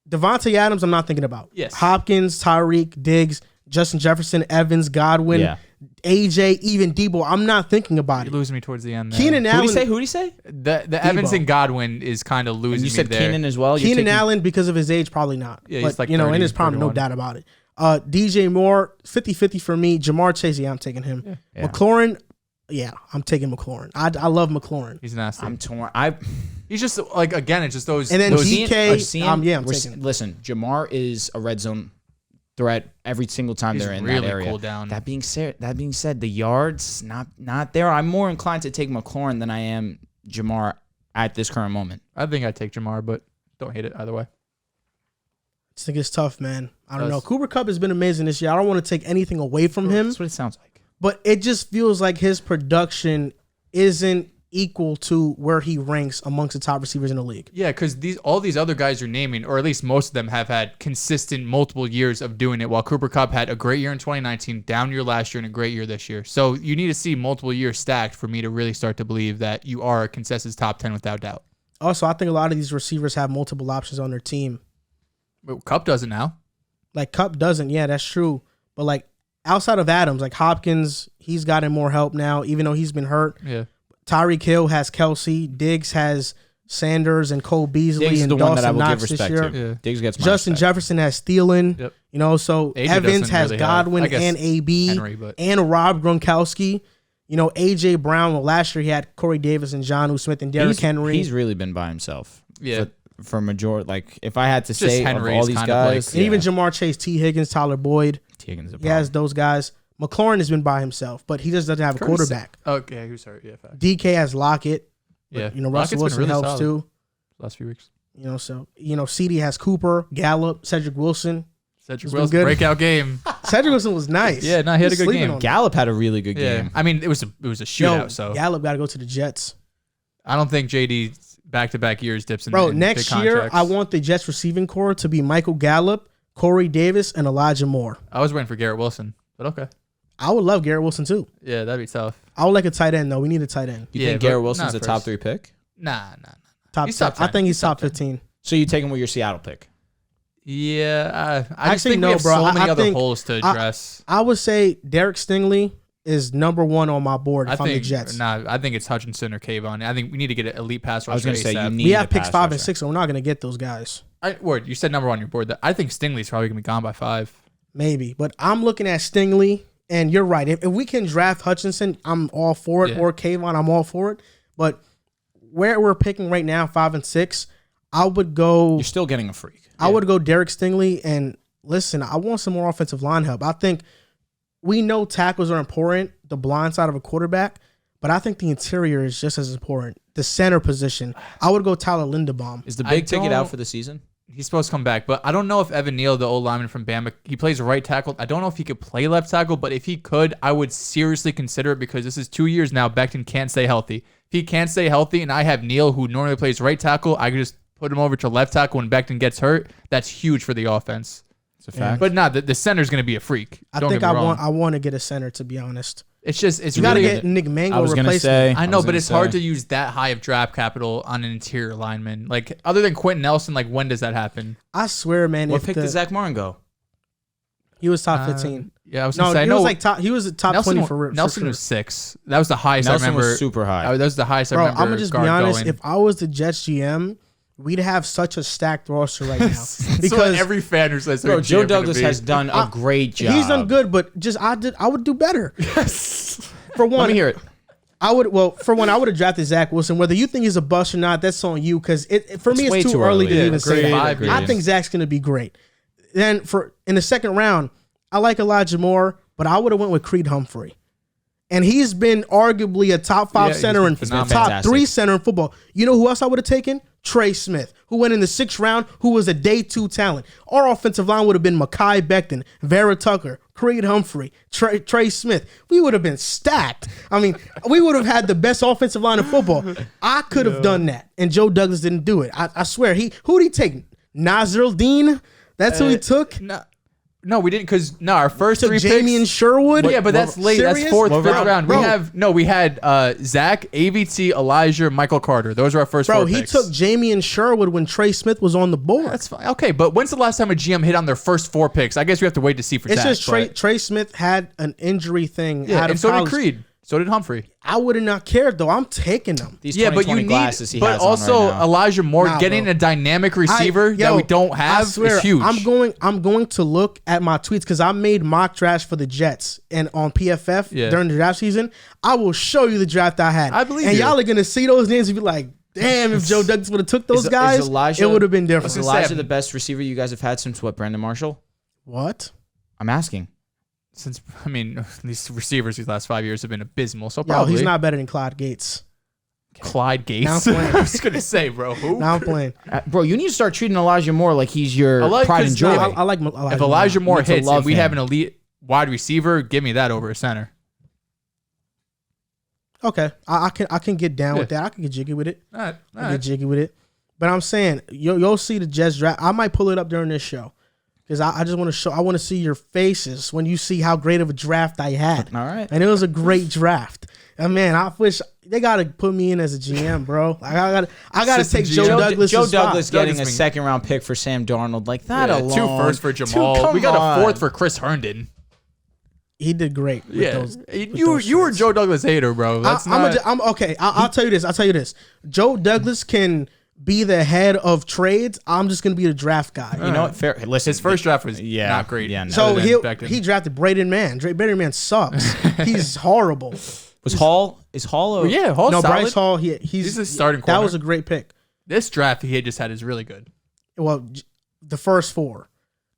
Devontae Adams, I'm not thinking about. Yes. Hopkins, Tyreek, Diggs, Justin Jefferson, Evans, Godwin, Yeah. AJ, even Debo. I'm not thinking about You it. lose me towards the end. Keenan who'd Allen. he say? The Evans and Godwin is kind of losing You said me there. Keenan as well. You're Keenan taking- Allen, because of his age, probably not. Yeah, but, he's like in 30, his prime, no 31. doubt about it. DJ Moore, 50-50 for me. Jamar Chase, yeah, I'm taking him. Yeah. McLaurin, yeah, I'm taking McLaurin. I love McLaurin. He's nasty. I'm torn. He's just like again, it's just those. And then those DK, I'm taking him. Listen, Jamar is a red zone threat every single time He's they're in really that area. cooled down. That being said, the yards not there. I'm more inclined to take McLaurin than I am Jamar at this current moment. I think I'd take Jamar, but don't hate it either way. I think it's tough, man. I don't know. Cooper Kupp has been amazing this year. I don't want to take anything away from him, That's what it sounds like. but it just feels like his production isn't equal to where he ranks amongst the top receivers in the league. Yeah, because all these other guys you're naming, or at least most of them, have had consistent multiple years of doing it, while Cooper Kupp had a great year in 2019, down year last year, and a great year this year. So you need to see multiple years stacked for me to really start to believe that you are a consensus top 10 without doubt. Also, I think a lot of these receivers have multiple options on their team. But Kupp doesn't now. Like Kupp doesn't. Yeah, that's true. But like outside of Adams, like Hopkins, he's gotten more help now, even though he's been hurt. Yeah. Tyreek Hill has Kelsey. Diggs has Sanders and Cole Beasley Diggs and is the one that I Dawson will Knox give this respect year. to. Yeah. Diggs gets my Justin respect. Jefferson has Thielen. Yep. You know, so AJ Evans doesn't has really Godwin have, I guess, and AB Henry, but and Rob Gronkowski. You know, AJ Brown. Well, last year he had Corey Davis and Jonnu Smith and Derrick Henry. He's really been by himself. yeah. For majority, like if I had to Just say of Henry's all these kind of guys, like- and even Jamar Chase, T. Higgins, Tyler Boyd. T. Higgins is a He has problem. those guys. McLaurin has been by himself, but he just doesn't have a quarterback. Okay, who's hurt? Yeah, fact. DK has Lockett. Yeah. You know, Russell Lockett's Wilson been really helps solid too. last few weeks. You know, so CD has Cooper, Gallup, Cedric Wilson. Cedric It's been Wilson, good. breakout game. Cedric Wilson was nice. Yeah, no, he had a He's good sleeping game. on him. Gallup had a really good Yeah, game. I mean, it was a shootout. Yo, So Gallup got to go to the Jets. I don't think JD back-to-back years dips in. Bro, in next big year, contracts. I want the Jets receiving core to be Michael Gallup, Corey Davis, and Elijah Moore. I was waiting for Garrett Wilson, but okay. I would love Garrett Wilson too. Yeah, that'd be tough. I would like a tight end though. We need a tight end. You Yeah, think but Garrett Wilson's not a top first. 3 pick? Nah. Top He's 10. top I 10. think he's He's top top 10. 15. So you take him with your Seattle pick? Yeah, I just Actually, think no, we have bro. so many I other think- holes to address. I would say Derek Stingley is number 1 on my board if I'm the Jets. I think it's Hutchinson or Kayvon. I think we need to get an elite pass rusher. I was going to say you ASAP. need We a have picks pass 5 and rusher. 6, so we're not going to get those guys. Word, you said number 1 on your board. I think Stingley's probably gonna be gone by 5. Maybe. But I'm looking at Stingley, and you're right. If we can draft Hutchinson, I'm all for it. Yeah. Or Kayvon, I'm all for it. But where we're picking right now, 5 and 6, I would go. You're still getting a freak. I would go Derek Stingley. And listen, I want some more offensive line help. I think we know tackles are important, the blind side of a quarterback, but I think the interior is just as important. The center position, I would go Tyler Linderbaum. Is the I big ticket out don't- for the season? He's supposed to come back, but I don't know if Evan Neal, the old lineman from Bama, he plays right tackle. I don't know if he could play left tackle, but if he could, I would seriously consider it because this is 2 years now. Becton can't stay healthy. If he can't stay healthy and I have Neal, who normally plays right tackle, I could just put him over to left tackle when Becton gets hurt. That's huge for the offense. It's a fact. But nah, the center's going to be a freak. I Don't think get me wrong. I want to get a center, to be honest. It's just, it's You got to really. get Nick Mango I was going to replacement. say. I know, was but gonna it's hard say. to use that high of draft capital on an interior lineman. Like, other than Quentin Nelson, like, when does that happen? I swear, man. What if pick did Zach Moran go? He was top 15. Yeah, I was No, going to say, he no, was like top. He was a top Nelson, 20 for Nelson sure. was 6. That was the highest Nelson I remember. was super high. That was the highest Bro, I I'm remember. gonna just be guard honest. going. If I was the Jets GM, we'd have such a stacked roster right now That's what because every fan who says Bro, they're Joe GM gonna Douglas be. has done a great job. he's done good, but just I would do better. For one, Let me hear it. I would I would have drafted Zach Wilson. Whether you think he's a bust or not, that's on you. Because for me, way it's too too early early. to Yeah, even say agreed, that. agreed. I think Zach's going to be great. Then in the second round, I like Elijah Moore, but I would have went with Creed Humphrey. And he's been arguably a top 5 Yeah, he's center been and phenomenal. top Fantastic. 3 center in football. You know who else I would have taken? Trey Smith, who went in the 6th round, who was a day 2 talent. Our offensive line would have been Mekhi Becton, Vera Tucker, Creed Humphrey, Trey Smith. We would have been stacked. I mean, we would have had the best offensive line in football. I could have done that, and Joe Douglas didn't do it. I swear. Who did he take? Nazir Dean? That's who he took? No, we didn't because our first Took 3 Jamie picks. and Sherwood? Yeah, but that's late. Serious? That's 4th, What 5th round? round. Bro. We had Zach, AVT, Elijah, Michael Carter. Those are our first 4 Bro, picks. he took Jamie and Sherwood when Trey Smith was on the board. That's fine. Okay, but when's the last time a GM hit on their first 4 picks? I guess we have to wait to see for It's Zach. just but- Trey Smith had an injury thing Yeah, out of and so college. did Creed. So did Humphrey. I would have not cared, though. I'm taking them. These Yeah, but you 20/20 need, glasses he but has also on right now. Elijah Moore Nah, getting bro. a dynamic receiver that we don't have I swear, is huge. I'm going to look at my tweets because I made mock drafts for the Jets and on PFF during the draft season. I will show you the draft I had. I believe and you. y'all are gonna see those names and be like, damn, if Joe Douglas would have took those Is guys, Elijah- it would have been Is different. Elijah the best receiver you guys have had since what, Brandon Marshall? What? I'm asking. Since these receivers these last 5 years have been abysmal. So Yo, probably he's not better than Clyde Gates. Clyde Gates. Now I'm playing. I was gonna say, bro, who? Now I'm playing. Bro, you need to start treating Elijah Moore like he's your pride and joy. I like Elijah. If Elijah Moore need to hits love and we him. have an elite wide receiver, give me that over a center. Okay, I can get down with that. I can get jiggy with it. All right. Get jiggy with it. But I'm saying you'll see the Jets draft. I might pull it up during this show because I just want to show. I want to see your faces when you see how great of a draft I had. All right, and it was a great draft. And man, I wish they gotta put me in as a GM, bro. I gotta take Joe Douglas. Joe Douglas getting a second-round pick for Sam Darnold, like that alone. 2 firsts for Jamal. We got a 4th for Chris Herndon. He did great. You were Joe Douglas hater, bro. I'm okay. I'll tell you this. Joe Douglas can be the head of trades. I'm just gonna be the draft guy. You know what? Fair. Listen, his first draft was not great. Yeah, no. So he drafted Braden Mann. Braden Mann sucks. He's horrible. Is Hall? Hall's no, solid? Bryce Hall. He's a starting corner. That was a great pick. This draft he had just had is really good. Well, the first 4.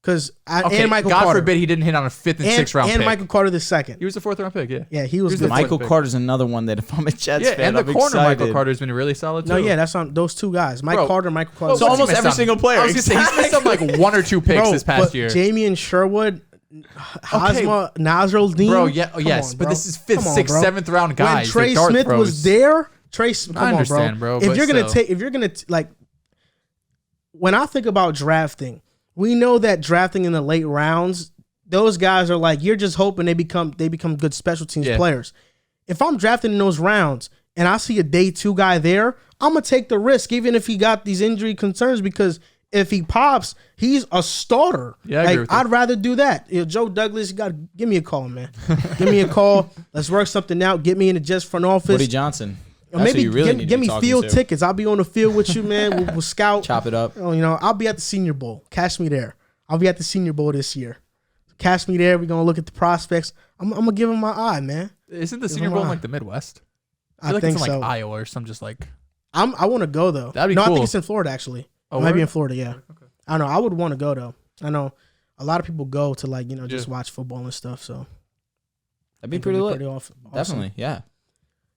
Because and Michael God Carter. forbid he didn't hit on a 5th and 6th round pick. And Michael Carter the second. He was a 4th round pick, yeah. Yeah, he was good. Michael Carter's another one that if I'm a Jets fan, and the I'm corner excited. Michael Carter's been really solid too. No, yeah, that's on those 2 guys. Michael Carter. So almost every single player. I was going to say, he's missed on like 1 or 2 picks this past year. Jamie and Sherwood, Hosma, Nasruddin. Bro, yes, but this is 5th, 6th, 7th round guys. When Trey Smith was there, I understand, bro. If you're gonna like, when I think about drafting, we know that drafting in the late rounds, those guys are like, you're just hoping they become good special teams players. If I'm drafting in those rounds and I see a day 2 guy there, I'm gonna take the risk, even if he got these injury concerns, because if he pops, he's a starter. Yeah, I agree with you. I'd rather do that. Joe Douglas, you gotta give me a call, man. Give me a call. Let's work something out. Get me in the Jets front office. Woody Johnson. Or maybe give me field tickets. I'll be on the field with you, man. We'll scout. Chop it up. I'll be at the Senior Bowl. Catch me there. I'll be at the Senior Bowl this year. Catch me there. We're going to look at the prospects. I'm going to give him my eye, man. Isn't the Senior Bowl in like the Midwest? I think it's in so. like Iowa or something just like. I want to go, though. That'd be cool. I think it's in Florida, actually. It might be in Florida, yeah. Okay. I don't know. I would want to go, though. I know a lot of people go to just watch football and stuff, so. That'd be pretty lit. Awesome. Definitely, yeah.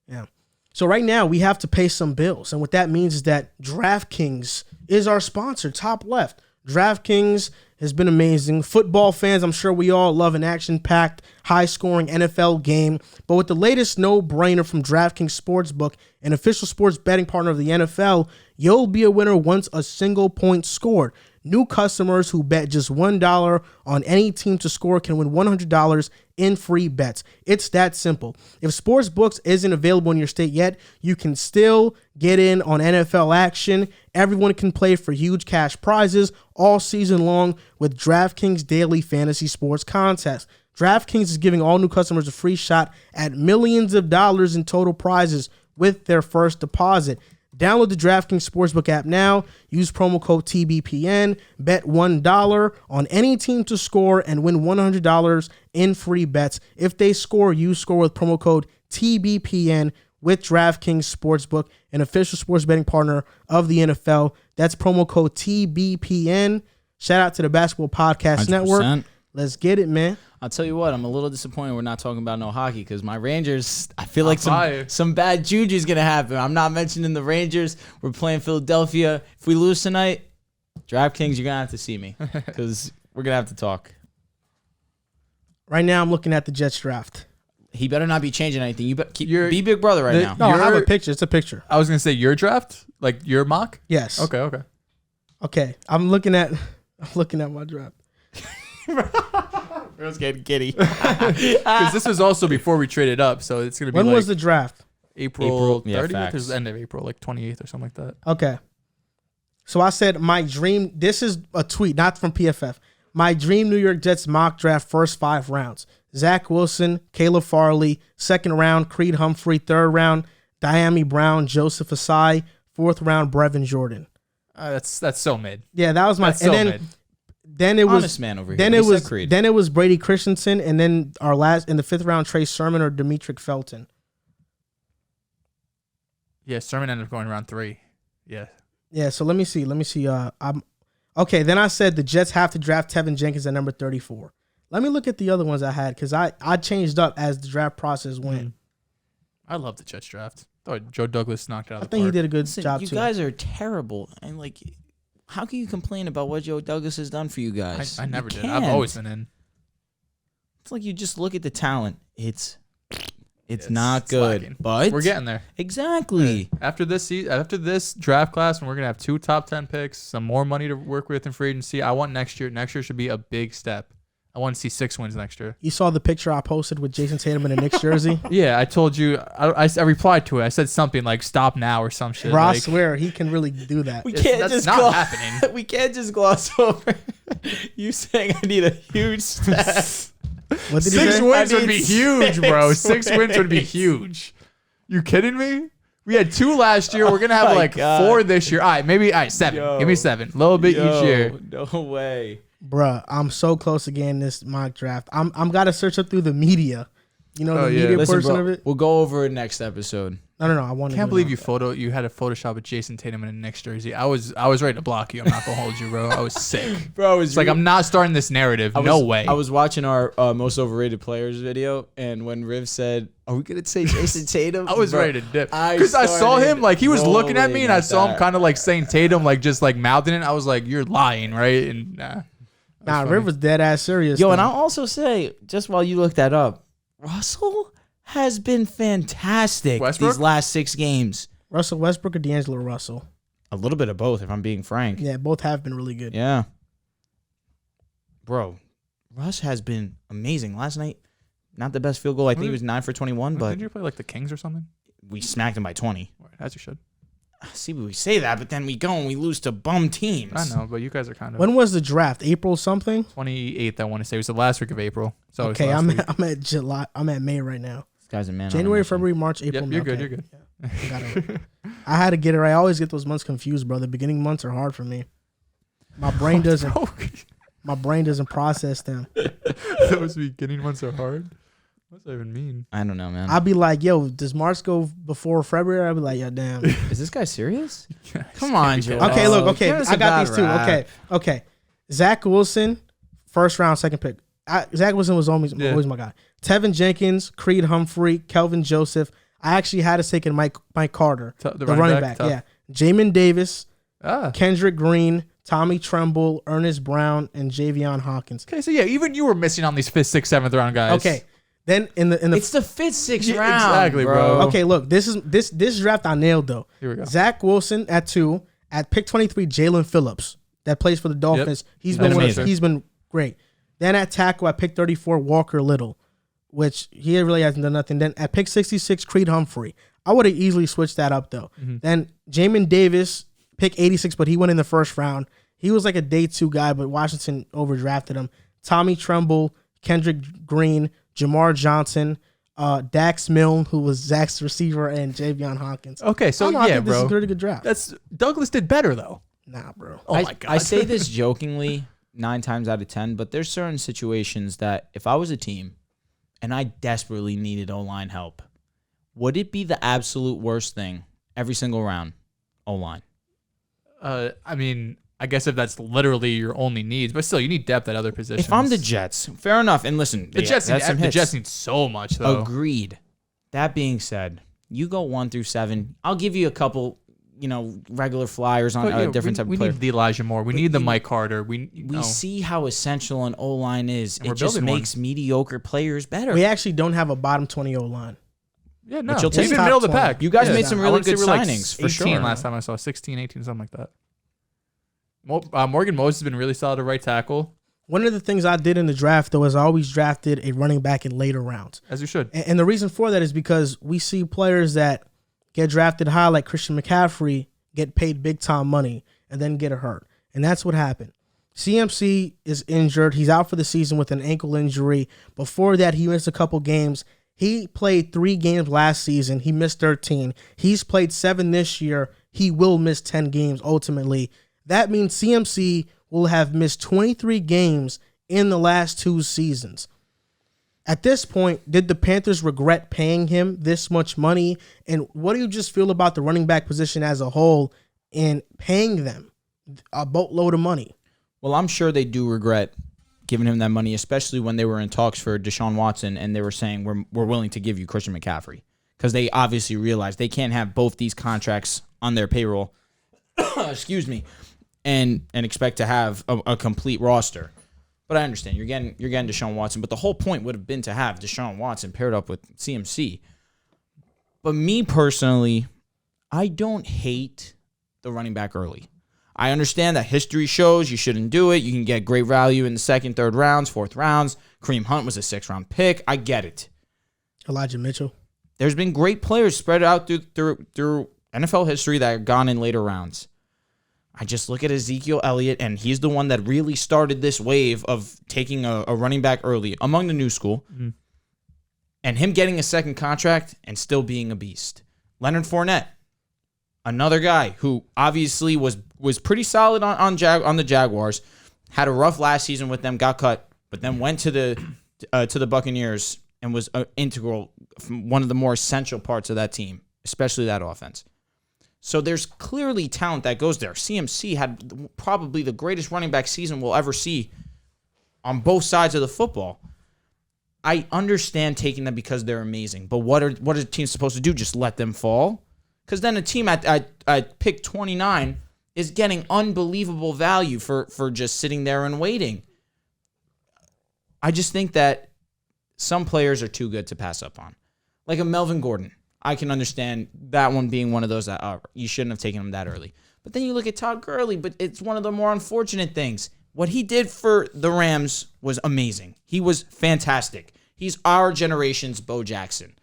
Yeah. So right now we have to pay some bills. And what that means is that DraftKings is our sponsor, top left. DraftKings has been amazing. Football fans, I'm sure we all love an action-packed, high-scoring NFL game. But with the latest no-brainer from DraftKings Sportsbook, an official sports betting partner of the NFL, you'll be a winner once a single point scored. New customers who bet just $1 on any team to score can win $100 in free bets. It's that simple. If Sportsbooks isn't available in your state yet, you can still get in on NFL action. Everyone can play for huge cash prizes all season long with DraftKings Daily Fantasy Sports Contest. DraftKings is giving all new customers a free shot at millions of dollars in total prizes with their first deposit. Download the DraftKings Sportsbook app now. Use promo code TBPN. Bet $1 on any team to score and win $100 in free bets. If they score, you score with promo code TBPN with DraftKings Sportsbook, an official sports betting partner of the NFL. That's promo code TBPN. Shout out to the Basketball Podcast 100%. Network. Let's get it, man. I'll tell you what, I'm a little disappointed we're not talking about no hockey because my Rangers, I feel like some bad juju is going to happen. I'm not mentioning the Rangers. We're playing Philadelphia. If we lose tonight, DraftKings, you're going to have to see me because we're going to have to talk. Right now, I'm looking at the Jets draft. He better not be changing anything. You be big brother right now. No, I have a picture. It's a picture. I was going to say your draft? Like your mock? Yes. Okay. I'm looking at my draft. Girls getting giddy. Because this was also before we traded up, so it's going to be When was the draft? April 30th facts. or the end of April, like 28th or something like that. Okay. So I said my dream, this is a tweet, not from PFF. My dream New York Jets mock draft first 5 rounds. Zach Wilson, Caleb Farley, 2nd round, Creed Humphrey, 3rd round, Diami Brown, Joseph Asai, 4th round, Brevin Jordan. That's so mid. Yeah, that was my That's so mid. Then it was honest man over here. Then it was Brady Christensen, and then our last in the 5th round, Trey Sermon or Demetric Felton. Yeah, Sermon ended up going round 3. Yeah. Yeah. So let me see. Okay. Then I said the Jets have to draft Tevin Jenkins at number 34. Let me look at the other ones I had because I changed up as the draft process went. I love the Jets draft. Thought Joe Douglas knocked it out of the park. I think he did a good job too. You guys are terrible, and like. How can you complain about what Joe Douglas has done for you guys? I never did. I've always been in. It's like you just look at the talent. It's It's not good, lacking. but We're getting there. Exactly. After this draft class, and we're gonna have 2 top 10 picks, some more money to work with in free agency. I want next year. Next year should be a big step. I want to see 6 wins next year. You saw the picture I posted with Jason Tatum in a Knicks jersey? Yeah, I told you. I replied to it. I said something like "stop now" or some shit. Bro, I swear he can really do that. That's not happening. We can't just gloss over you saying I need a huge step. What did he 6 say? wins would be huge, bro. 6 wins would be huge. You kidding me? We had 2 last year. We're gonna have 4 this year. All right, 7. Yo. Give me 7. A little bit each year. No way. Bruh, I'm so close to getting this mock draft. I'm gotta search up through the media. You know, the media Listen, portion bro, of it. we'll go over it next episode. No. I want to. Can't believe you had a Photoshop of Jason Tatum in a Knicks jersey. I was ready to block you. I'm not gonna hold you, bro. I was sick. Bro, It's like I'm not starting this narrative. No way. I was watching our most overrated players video, and when Riv said, "Are we gonna say Jason Tatum?" I was ready to dip because I saw him like he was looking at me, and I saw him that. kind of like saying Tatum, like just like mouthing it. I was like, "You're lying, right?" And Nah, Riv was dead ass serious. Yo, though. and I'll also say, just while you look that up, Russell has been fantastic these last 6 games. Russell Westbrook or D'Angelo Russell? A little bit of both, if I'm being frank. Yeah, both have been really good. Yeah. Bro, Russ has been amazing. Last night, not the best field goal. I think he was 9 for 21, but did you play like the Kings or something? we smacked him by 20. As you should. See, we say that, but then we go and we lose to bum teams. I know, but you guys are kind of. When was the draft? April something? 28th, I want to say. It was the last week of April. So Okay, I'm at July. I'm at May right now. This guy's a man. January, February, March, April. Yep, you're May. good. Okay. You're good. Yeah, I got it. I had to get it right. I always get those months confused, bro. The beginning months are hard for me. My brain doesn't. My brain doesn't process them. Those beginning ones are hard. What does that even mean? I don't know, man. I'll be like, yo, does March go before February? I'll be like, yeah, damn. Is this guy serious? Come on, Joe. Okay, look, okay. I got these two. Okay. Zach Wilson, first round, second pick. Zach Wilson was always my guy. Tevin Jenkins, Creed Humphrey, Kelvin Joseph. I actually had to take in Mike Carter, the running back. Yeah. Jamin Davis, Kendrick Green, Tommy Tremble, Ernest Brown, and Javion Hawkins. Okay, so yeah, even you were missing on these 5th, 6th, 7th round guys. Okay. Then in the It's the 5th, 6th round. Exactly, bro. Okay, look, this draft I nailed though. Here we go. Zach Wilson at 2, at pick 23, Jalen Phillips that plays for the Dolphins. Yep. He's been great. Then at tackle at pick 34, Walker Little, which he really hasn't done nothing. Then at pick 66, Creed Humphrey. I would have easily switched that up though. Mm-hmm. Then Jamin Davis, pick 86, but he went in the first round. He was like a day 2 guy, but Washington overdrafted him. Tommy Tremble, Kendrick Green, Jamar Johnson, Dax Milne, who was Zach's receiver, and Javion Hawkins. Okay, so I think bro. this is a pretty good draft. Douglas did better though. Nah, bro. Oh my god. I say this jokingly 9 times out of 10, but there's certain situations that if I was a team and I desperately needed O-line help, would it be the absolute worst thing every single round? O-line. I mean, I guess if that's literally your only needs, but still, you need depth at other positions. If I'm the Jets, fair enough. And listen, the Jets need so much though. Agreed. That being said, you go 1 through 7. I'll give you a couple, regular flyers on a different type of player. We need the Elijah Moore. We need the Mike Carter. We see how essential an O-line is. And it just makes mediocre players better. We actually don't have a bottom 20 O-line. Yeah, no. But you'll take We've been middle of the 20. pack. You guys made some really good signings, for 18 sure. last time I saw 16, 18, something like that. Morgan Moses has been really solid at right tackle. One of the things I did in the draft, though, is I always drafted a running back in later rounds. As you should. And the reason for that is because we see players that get drafted high, like Christian McCaffrey, get paid big-time money and then get hurt. And that's what happened. CMC is injured. He's out for the season with an ankle injury. Before that, he missed a couple games. He played 3 games last season. He missed 13. He's played 7 this year. He will miss 10 games ultimately. That means CMC will have missed 23 games in the last 2 seasons. At this point, did the Panthers regret paying him this much money? And what do you just feel about the running back position as a whole in paying them a boatload of money? Well, I'm sure they do regret giving him that money, especially when they were in talks for Deshaun Watson and they were saying, we're willing to give you Christian McCaffrey. Because they obviously realized they can't have both these contracts on their payroll. Excuse me. And expect to have a complete roster. But I understand you're getting Deshaun Watson, but the whole point would have been to have Deshaun Watson paired up with CMC. But me personally, I don't hate the running back early. I understand that history shows you shouldn't do it. You can get great value in the second, third rounds, fourth rounds. Kareem Hunt was a 6th-round pick. I get it. Elijah Mitchell. There's been great players spread out through NFL history that have gone in later rounds. I just look at Ezekiel Elliot, and he's the one that really started this wave of taking a running back early among the new school, and him getting a second contract and still being a beast. Leonard Fournette, another guy who obviously was pretty solid on the Jaguars, had a rough last season with them, got cut, but then went to the Buccaneers and was integral, one of the more essential parts of that team, especially that offense. So there's clearly talent that goes there. CMC had probably the greatest running back season we'll ever see on both sides of the football. I understand taking them because they're amazing, but what are teams supposed to do? Just let them fall? Because then a team at pick 29 is getting unbelievable value for just sitting there and waiting. I just think that some players are too good to pass up on. Like a Melvin Gordon. I can understand that one being one of those that you shouldn't have taken him that early. But then you look at Todd Gurley, but it's one of the more unfortunate things. What he did for the Rams was amazing. He was fantastic. He's our generation's Bo Jackson.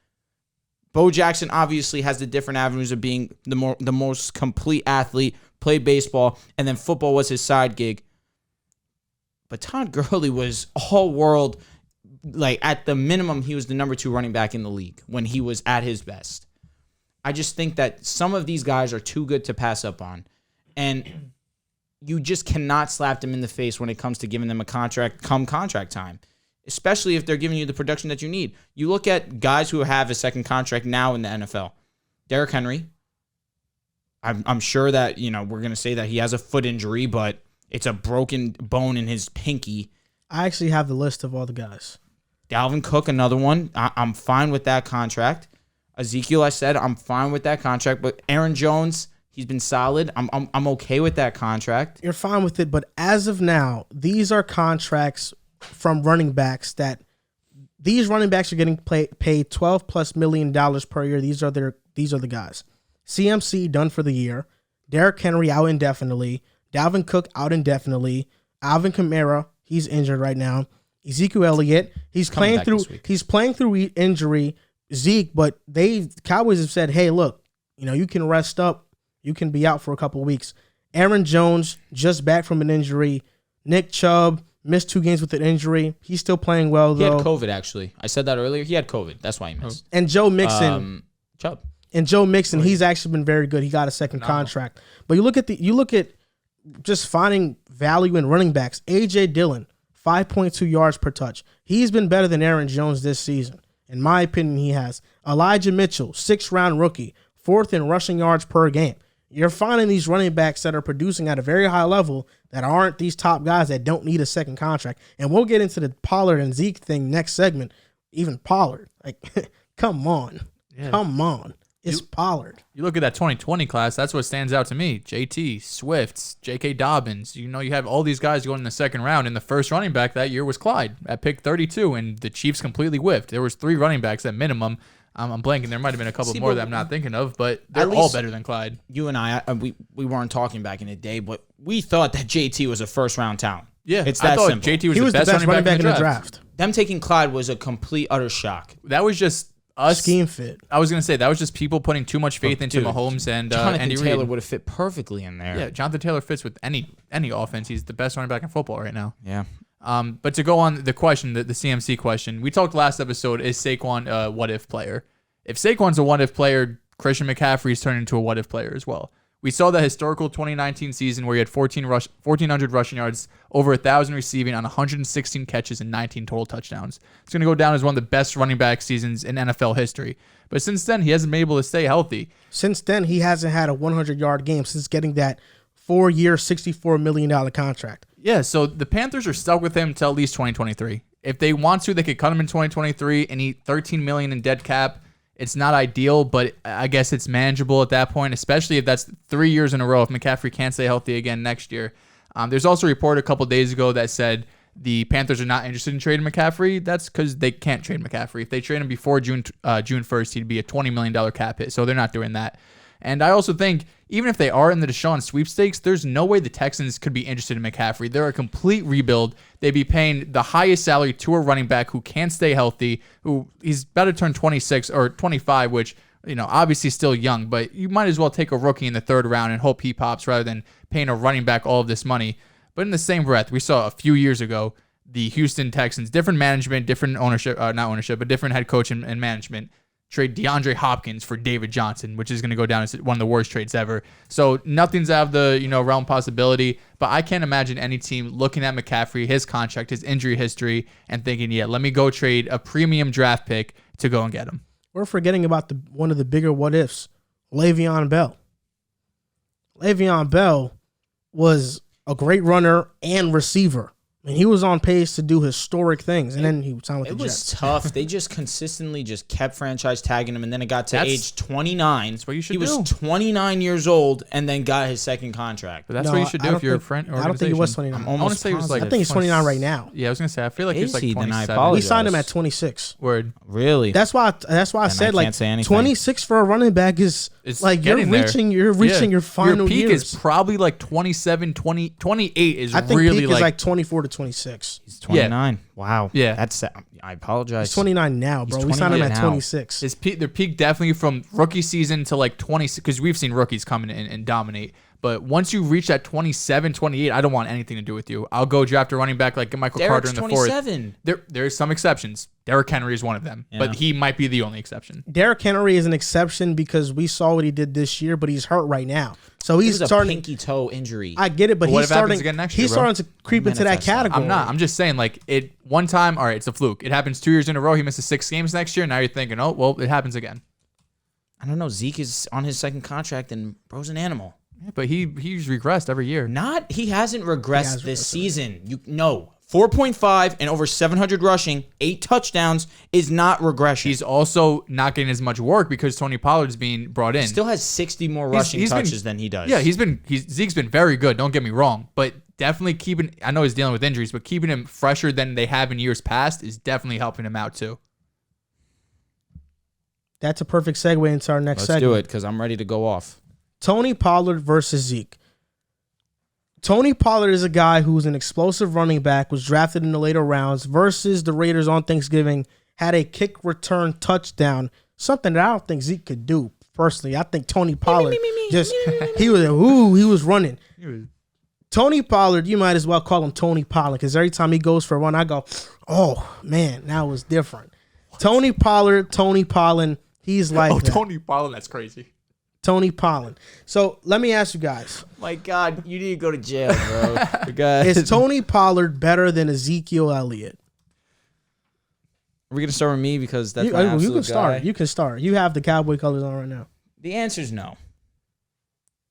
Bo Jackson obviously has the different avenues of being the most complete athlete, played baseball, and then football was his side gig. But Todd Gurley was all world. Like, at the minimum, he was the number 2 running back in the league when he was at his best. I just think that some of these guys are too good to pass up on. And you just cannot slap them in the face when it comes to giving them a contract come contract time, especially if they're giving you the production that you need. You look at guys who have a second contract now in the NFL. Derrick Henry, I'm sure that, we're going to say that he has a foot injury, but it's a broken bone in his pinky. I actually have the list of all the guys. Dalvin Cook, another one. I'm fine with that contract. Ezekiel, I said, I'm fine with that contract. But Aaron Jones, he's been solid. I'm okay with that contract. You're fine with it, but as of now, these are contracts from running backs that these running backs are getting paid $12+ million per year. These are the guys. CMC done for the year. Derrick Henry out indefinitely. Dalvin Cook out indefinitely. Alvin Kamara, he's injured right now. Ezekiel Elliott, he's playing through injury. Zeke, but Cowboys have said, hey, look, you can rest up. You can be out for a couple of weeks. Aaron Jones, just back from an injury. Nick Chubb, missed 2 games with an injury. He's still playing well, though. He had COVID, actually. I said that earlier. He had COVID. That's why he missed. And Joe Mixon. Chubb. And Joe Mixon, he's actually been very good. He got a second contract. But you look at just finding value in running backs. A.J. Dillon, 5.2 yards per touch. He's been better than Aaron Jones this season. In my opinion, he has. Elijah Mitchell, 6th-round rookie, 4th in rushing yards per game. You're finding these running backs that are producing at a very high level that aren't these top guys that don't need a second contract. And we'll get into the Pollard and Zeke thing next segment. Even Pollard. Like, come on. Yeah. Come on. It's Pollard. You look at that 2020 class, that's what stands out to me. JT, Swift, J.K. Dobbins. You have all these guys going in the second round, and the first running back that year was Clyde at pick 32, and the Chiefs completely whiffed. There was 3 running backs at minimum. I'm blanking. There might have been a couple more that I'm not thinking of, but they're all better than Clyde. You and I, we weren't talking back in the day, but we thought that JT was a first-round talent. Yeah, it's that simple. JT was the best running back in the draft. Them taking Clyde was a complete, utter shock. That was just us. Scheme fit. I was going to say, that was just people putting too much faith into Mahomes and Andy Reid. Jonathan Taylor would have fit perfectly in there. Yeah, Jonathan Taylor fits with any offense. He's the best running back in football right now. Yeah. But to go on the question, the CMC question, we talked last episode, is Saquon a what-if player? If Saquon's a what-if player, Christian McCaffrey's turned into a what-if player as well. We saw the historical 2019 season where he had 1,400 rushing yards, over 1,000 receiving on 116 catches and 19 total touchdowns. It's going to go down as one of the best running back seasons in NFL history. But since then, he hasn't been able to stay healthy. Since then, he hasn't had a 100-yard game since getting that 4-year, $64 million contract. Yeah, so the Panthers are stuck with him until at least 2023. If they want to, they could cut him in 2023 and eat $13 million in dead cap. It's not ideal, but I guess it's manageable at that point, especially if that's 3 years in a row if McCaffrey can't stay healthy again next year. There's also a report a couple days ago that said the Panthers are not interested in trading McCaffrey, that's because they can't trade McCaffrey. If they trade him before June 1st, he'd be a $20 million cap hit. So they're not doing that. And I also think even if they are in the Deshaun sweepstakes, there's no way the Texans could be interested in McCaffrey. They're a complete rebuild. They'd be paying the highest salary to a running back who can't stay healthy, who he's about to turn 26 or 25, which, obviously still young, but you might as well take a rookie in the third round and hope he pops rather than paying a running back all of this money. But in the same breath, we saw a few years ago, the Houston Texans, different management, different ownership, not ownership, but different head coach and management, trade DeAndre Hopkins for David Johnson, which is going to go down as one of the worst trades ever. So nothing's out of the realm possibility, but I can't imagine any team looking at McCaffrey, his contract, his injury history, and thinking, yeah, let me go trade a premium draft pick to go and get him. We're forgetting about one of the bigger what ifs, Le'Veon Bell. Le'Veon Bell was a great runner and receiver. And he was on pace to do historic things, and then he signed with the Jets. It was tough. They just consistently just kept franchise tagging him, and then it got to age 29. That's what you should do. He was 29 years old and then got his second contract. But that's what you should do if you're a friend organization. I don't think he was 29. I want to say he was I think he's 29 right now. Yeah, I was going to say, I feel like he's like 27. Then I apologize. We signed him at 26. Word. Really? That's why I said like 26 for a running back is like you're reaching your final years. Your peak years. is probably like 27, 28 is I think really peak is like 24 to 26. He's 29. Yeah. Wow. Yeah. That's. I apologize. He's 29 now, bro. We signed him at 26. His peak, their peak definitely from rookie season to like 26, because we've seen rookies come in and dominate. But once you reach that 27, 28, I don't want anything to do with you. I'll go draft a running back like Michael Carter in the 27. fourth. There's some exceptions. Derrick Henry is one of them, but he might be the only exception. Derrick Henry is an exception because we saw what he did this year, but he's hurt right now. So he's starting a pinky toe injury. I get it, but he's starting again next year, he's starting to creep into that category. I'm just saying, like, it one time, all right, it's a fluke. It happens 2 years in a row. He misses 6 games next year. Now you're thinking, oh, well, it happens again. I don't know. Zeke is on his second contract, and bro's an animal. Yeah, but he's regressed every year. He hasn't regressed this season. 4.5 and over 700 rushing, 8 touchdowns is not regression. He's also not getting as much work because Tony Pollard is being brought in. He still has 60 more rushing touches than he does. Yeah, Zeke's been very good. Don't get me wrong, but definitely I know he's dealing with injuries, but keeping him fresher than they have in years past is definitely helping him out too. That's a perfect segue into our next segment. Let's do it because I'm ready to go off. Tony Pollard versus Zeke. Tony Pollard is a guy who's an explosive running back, was drafted in the later rounds versus the Raiders on Thanksgiving, had a kick return touchdown, something that I don't think Zeke could do personally. I think Tony Pollard he was running. Tony Pollard, you might as well call him Tony Pollard because every time he goes for a run, I go, oh, man, that was different. Tony Pollard, he's like that. Tony Pollard, that's crazy. Tony Pollard. So let me ask you guys. My God, you need to go to jail, bro. Is Tony Pollard better than Ezekiel Elliott? Are we going to start with me because that's my absolute you can start. guy? You can start. You have the Cowboy colors on right now. The answer is no.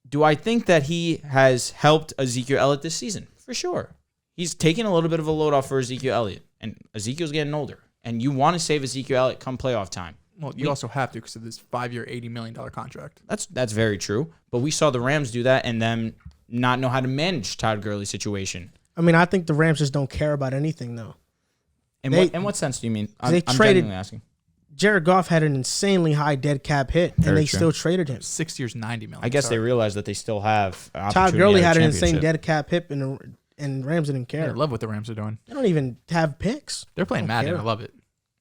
Do I think that he has helped Ezekiel Elliott this season? For sure. He's taking a little bit of a load off for Ezekiel Elliott, and Ezekiel's getting older, and you want to save Ezekiel Elliott come playoff time. Well, you also have to because of this 5-year, $80 million contract. That's very true. But we saw the Rams do that and then not know how to manage Todd Gurley's situation. I mean, I think the Rams just don't care about anything, though. In what sense do you mean? I'm genuinely asking. Jared Goff had an insanely high dead cap hit, and they still traded him. 6 years, $90 million. I guess they realized that they still have Todd Gurley had an insane dead cap hit, and Rams didn't care. I love what the Rams are doing. They don't even have picks. They're playing Madden. I love it.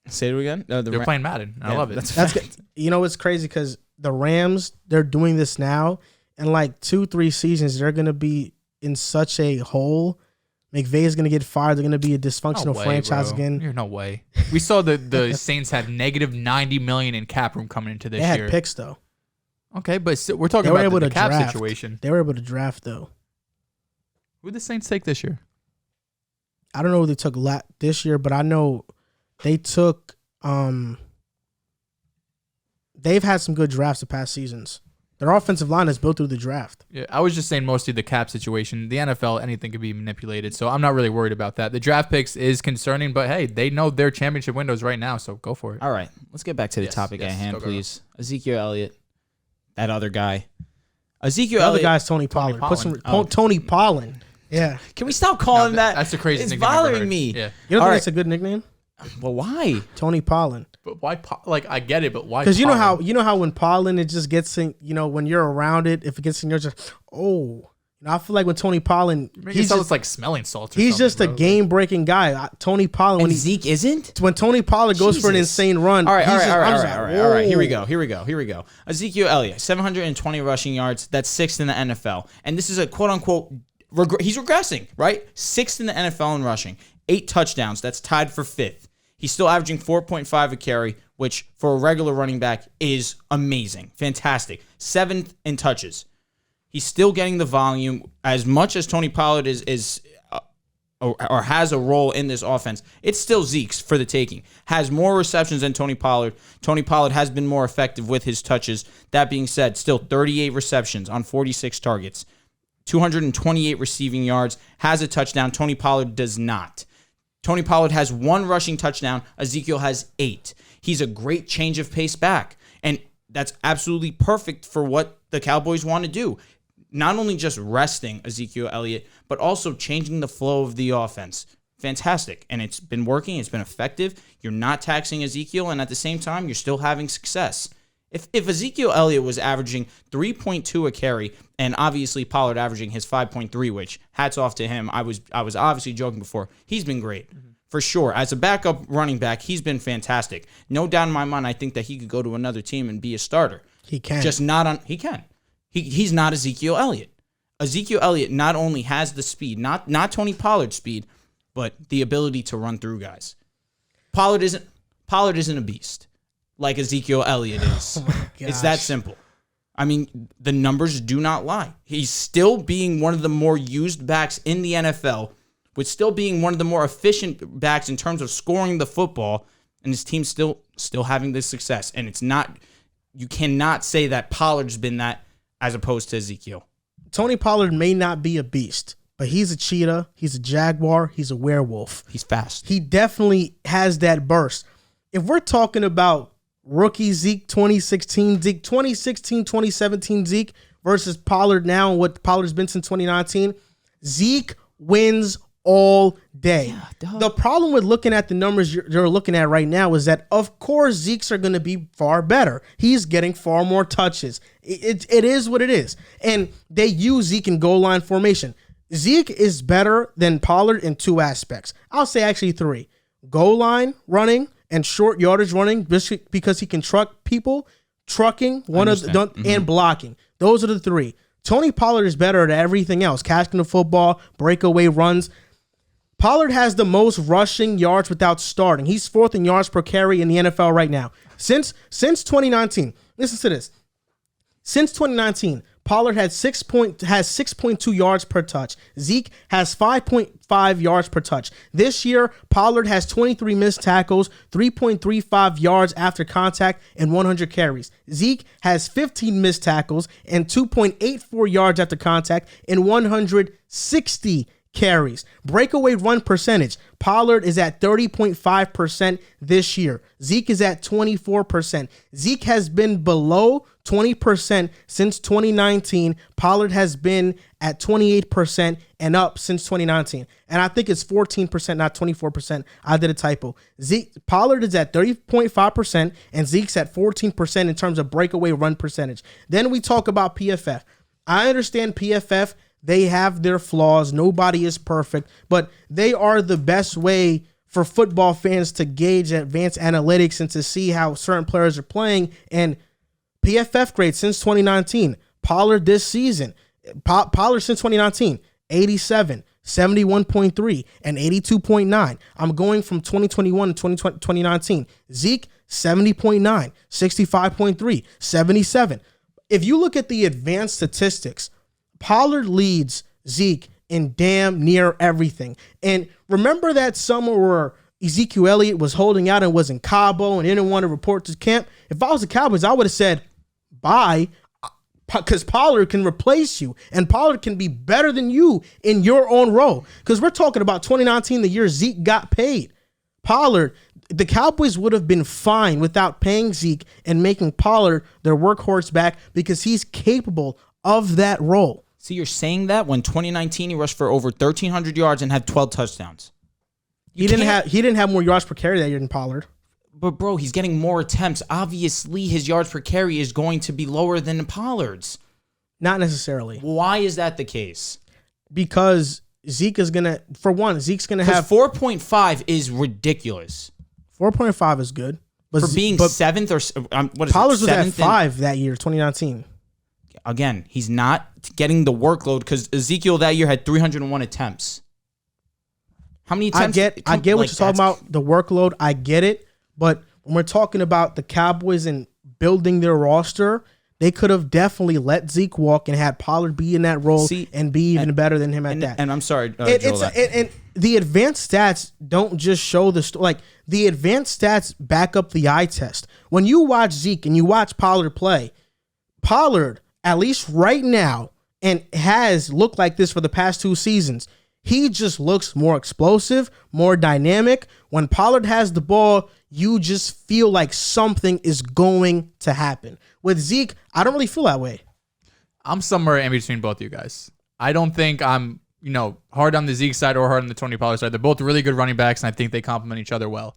Say it again. No, they're playing Madden. I love it. That's good. You know, it's crazy because the Rams, they're doing this now, and like 2-3 seasons, they're going to be in such a hole. McVay's going to get fired. They're going to be a dysfunctional franchise again. There's no way. We saw the Saints had negative $90 million in cap room coming into this year. They had picks, though. Okay, but we're talking about the cap situation. They were able to draft, though. Who did the Saints take this year? I don't know who they took this year, but I know they took they've had some good drafts the past seasons. Their offensive line is built through the draft. Yeah, I was just saying mostly the cap situation. The NFL, anything can be manipulated, so I'm not really worried about that. The draft picks is concerning, but hey, they know their championship windows right now, so go for it. All right, let's get back to the topic at hand, please. Ezekiel Elliott, that other guy. Ezekiel Elliott. The other guy's Tony Pollard. Tony Pollard. Yeah. Can we stop calling that? That's the craziest It's nickname I've ever bothering heard. me. Yeah. You don't All think right. it's a good nickname? Well, why? Tony Pollard. But why? I get it, but why? Because you know Pollard? how when pollen it just gets in, when you're around it, if it gets in your just I feel like when Tony Pollard, He's just like smelling salts. he's just a game breaking guy. Tony Pollard And Zeke isn't? when Tony Pollard goes for an Jesus. insane run. All right. Here we whoa. go. Ezekiel Elliott, 720 rushing yards. That's sixth in the NFL. And this is a quote unquote, he's regressing, right? Sixth in the NFL in rushing. 8 touchdowns. That's tied for fifth. He's still averaging 4.5 a carry, which for a regular running back is amazing. Fantastic. 7th in touches. He's still getting the volume. As much as Tony Pollard is or has a role in this offense, it's still Zeke's for the taking. Has more receptions than Tony Pollard. Tony Pollard has been more effective with his touches. That being said, still 38 receptions on 46 targets, 228 receiving yards, has a touchdown. Tony Pollard does not. Tony Pollard has 1 rushing touchdown. Ezekiel has 8. He's a great change of pace back, and that's absolutely perfect for what the Cowboys want to do. Not only just resting Ezekiel Elliott, but also changing the flow of the offense. Fantastic. And it's been working. It's been effective. You're not taxing Ezekiel, and at the same time, you're still having success. If Ezekiel Elliott was averaging 3.2 a carry, and obviously Pollard averaging his 5.3, which hats off to him. I was obviously joking before. He's been great. For sure. As a backup running back, he's been fantastic. No doubt in my mind, I think that he could go to another team and be a starter. He can. Just not on. He can. He's not Ezekiel Elliott. Ezekiel Elliott not only has the speed, not Tony Pollard's speed, but the ability to run through guys. Pollard isn't a beast like Ezekiel Elliott is. It's that simple. I mean, the numbers do not lie. He's still being one of the more used backs in the NFL, with still being one of the more efficient backs in terms of scoring the football, and his team's still having this success. And it's not, you cannot say that Pollard's been that as opposed to Ezekiel. Tony Pollard may not be a beast, but he's a cheetah. He's a jaguar. He's a werewolf. He's fast. He definitely has that burst. If we're talking about rookie Zeke 2016 Zeke, 2016, 2017 Zeke versus Pollard now and what Pollard's been since 2019, Zeke wins all day. The problem with looking at the numbers you're looking at right now is that, of course, Zeke's are going to be far better. He's getting far more touches. It is what it is. And they use Zeke in goal line formation. Zeke is better than Pollard in 2 aspects. I'll say actually 3. Goal line running and short yardage running, just because he can truck people, trucking, and blocking. Those are the 3. Tony Pollard is better at everything else. Catching the football, breakaway runs. Pollard has the most rushing yards without starting. He's 4th in yards per carry in the NFL right now. Since 2019, listen to this. Since 2019, Pollard has 6.2 yards per touch. Zeke has 5.5 yards per touch. This year, Pollard has 23 missed tackles, 3.35 yards after contact, and 100 carries. Zeke has 15 missed tackles and 2.84 yards after contact and 160 carries. Breakaway run percentage. Pollard is at 30.5% this year. Zeke is at 24%. Zeke has been below 20% since 2019. Pollard has been at 28% and up since 2019. And I think it's 14%, not 24%. I did a typo. Pollard is at 30.5% and Zeke's at 14% in terms of breakaway run percentage. Then we talk about PFF. I understand PFF, they have their flaws. Nobody is perfect, but they are the best way for football fans to gauge advanced analytics and to see how certain players are playing. And PFF grade since 2019. Pollard this season. Pollard since 2019, 87, 71.3, and 82.9. I'm going from 2021 to 2019. Zeke, 70.9, 65.3, 77. If you look at the advanced statistics, Pollard leads Zeke in damn near everything. And remember that summer where Ezekiel Elliott was holding out and was in Cabo and didn't want to report to camp? If I was the Cowboys, I would have said, bye, because Pollard can replace you, and Pollard can be better than you in your own role. Because we're talking about 2019, the year Zeke got paid. Pollard, the Cowboys would have been fine without paying Zeke and making Pollard their workhorse back because he's capable of that role. See, you're saying that when 2019 he rushed for over 1,300 yards and had 12 touchdowns. He didn't have more yards per carry that year than Pollard. But bro, he's getting more attempts. Obviously, his yards per carry is going to be lower than Pollard's. Not necessarily. Why is that the case? Because Zeke is gonna, for one, Zeke's gonna have 4.5 is ridiculous. 4.5 is good, but For being seventh or what is Pollard's it? was at Seventh 5 that year, 2019. Again, he's not getting the workload because Ezekiel that year had 301 attempts. How many attempts? I get what you're talking about, the workload. I get it. But when we're talking about the Cowboys and building their roster, they could have definitely let Zeke walk and had Pollard be in that role and be even better than him at that. And I'm sorry, Joel, and the advanced stats don't just show the like the advanced stats back up the eye test. When you watch Zeke and you watch Pollard play, Pollard, at least right now, and has looked like this for the past 2 seasons, he just looks more explosive, more dynamic. When Pollard has the ball, you just feel like something is going to happen. With Zeke, I don't really feel that way. I'm somewhere in between both of you guys. I don't think I'm, hard on the Zeke side or hard on the Tony Pollard side. They're both really good running backs, and I think they complement each other well.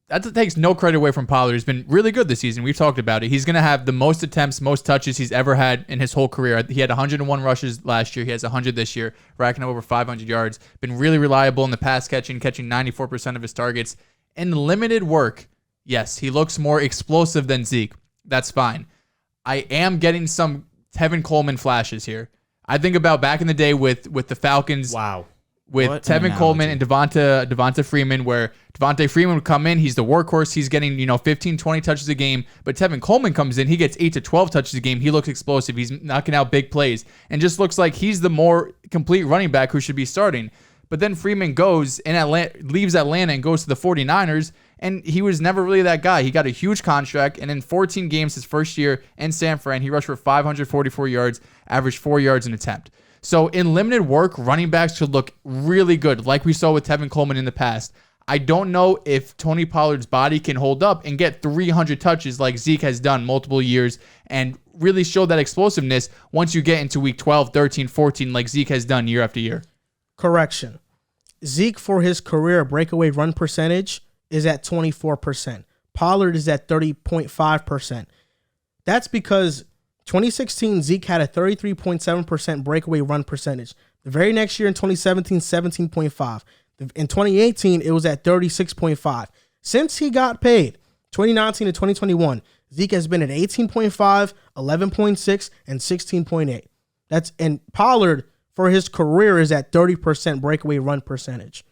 That takes no credit away from Pollard. He's been really good this season. We've talked about it. He's going to have the most attempts, most touches he's ever had in his whole career. He had 101 rushes last year. He has 100 this year, racking up over 500 yards. Been really reliable in the pass catching 94% of his targets. In limited work, yes, he looks more explosive than Zeke. That's fine. I am getting some Tevin Coleman flashes here. I think about back in the day with the Falcons. Wow. With Tevin Coleman and Devonta Freeman, where Devonta Freeman would come in, he's the workhorse, he's getting 15, 20 touches a game, but Tevin Coleman comes in, he gets 8 to 12 touches a game, he looks explosive, he's knocking out big plays, and just looks like he's the more complete running back who should be starting. But then Freeman goes and leaves Atlanta and goes to the 49ers, and he was never really that guy. He got a huge contract, and in 14 games his first year in San Fran, he rushed for 544 yards, averaged 4 yards an attempt. So in limited work, running backs should look really good, like we saw with Tevin Coleman in the past. I don't know if Tony Pollard's body can hold up and get 300 touches like Zeke has done multiple years and really show that explosiveness once you get into week 12, 13, 14 like Zeke has done year after year. Correction. Zeke, for his career breakaway run percentage, is at 24%. Pollard is at 30.5%. That's because 2016, Zeke had a 33.7% breakaway run percentage. The very next year in 2017, 17.5. In 2018, it was at 36.5. Since he got paid, 2019 to 2021, Zeke has been at 18.5, 11.6, and 16.8. And Pollard, for his career, is at 30% breakaway run percentage.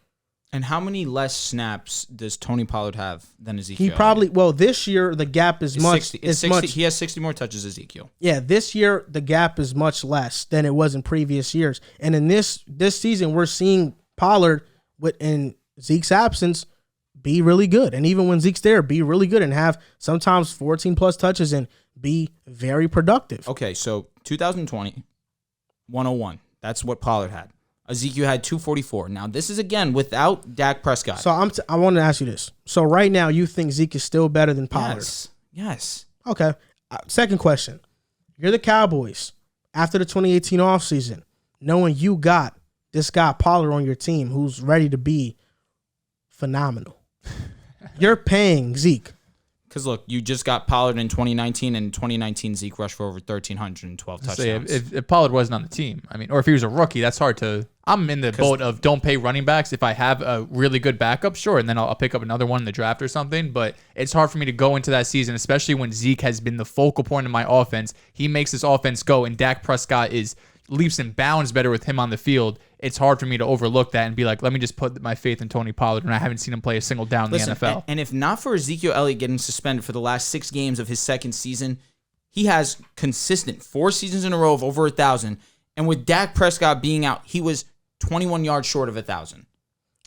And how many less snaps does Tony Pollard have than Ezekiel? He probably, this year the gap is much. 60, he has 60 more touches Ezekiel. Yeah, this year the gap is much less than it was in previous years. And in this season, we're seeing Pollard, in Zeke's absence, be really good. And even when Zeke's there, be really good and have sometimes 14 plus touches and be very productive. Okay, so 2020, 101. That's what Pollard had. Ezekiel had 244. Now, this is, again, without Dak Prescott. So I want to ask you this. So right now, you think Zeke is still better than Pollard? Yes. Okay. Second question. You're the Cowboys. After the 2018 offseason, knowing you got this guy Pollard on your team who's ready to be phenomenal. You're paying Zeke. Because, look, you just got Pollard in 2019, and in 2019, Zeke rushed for over 1,312 touchdowns. If Pollard wasn't on the team, or if he was a rookie, that's hard to... I'm in the boat of don't pay running backs. If I have a really good backup, sure, and then I'll pick up another one in the draft or something, but it's hard for me to go into that season, especially when Zeke has been the focal point of my offense. He makes this offense go, and Dak Prescott is leaps and bounds better with him on the field. It's hard for me to overlook that and be like, let me just put my faith in Tony Pollard, and I haven't seen him play a single down in the NFL. And if not for Ezekiel Elliott getting suspended for the last 6 games of his second season, he has consistent 4 seasons in a row of over 1,000. And with Dak Prescott being out, he was 21 yards short of 1,000.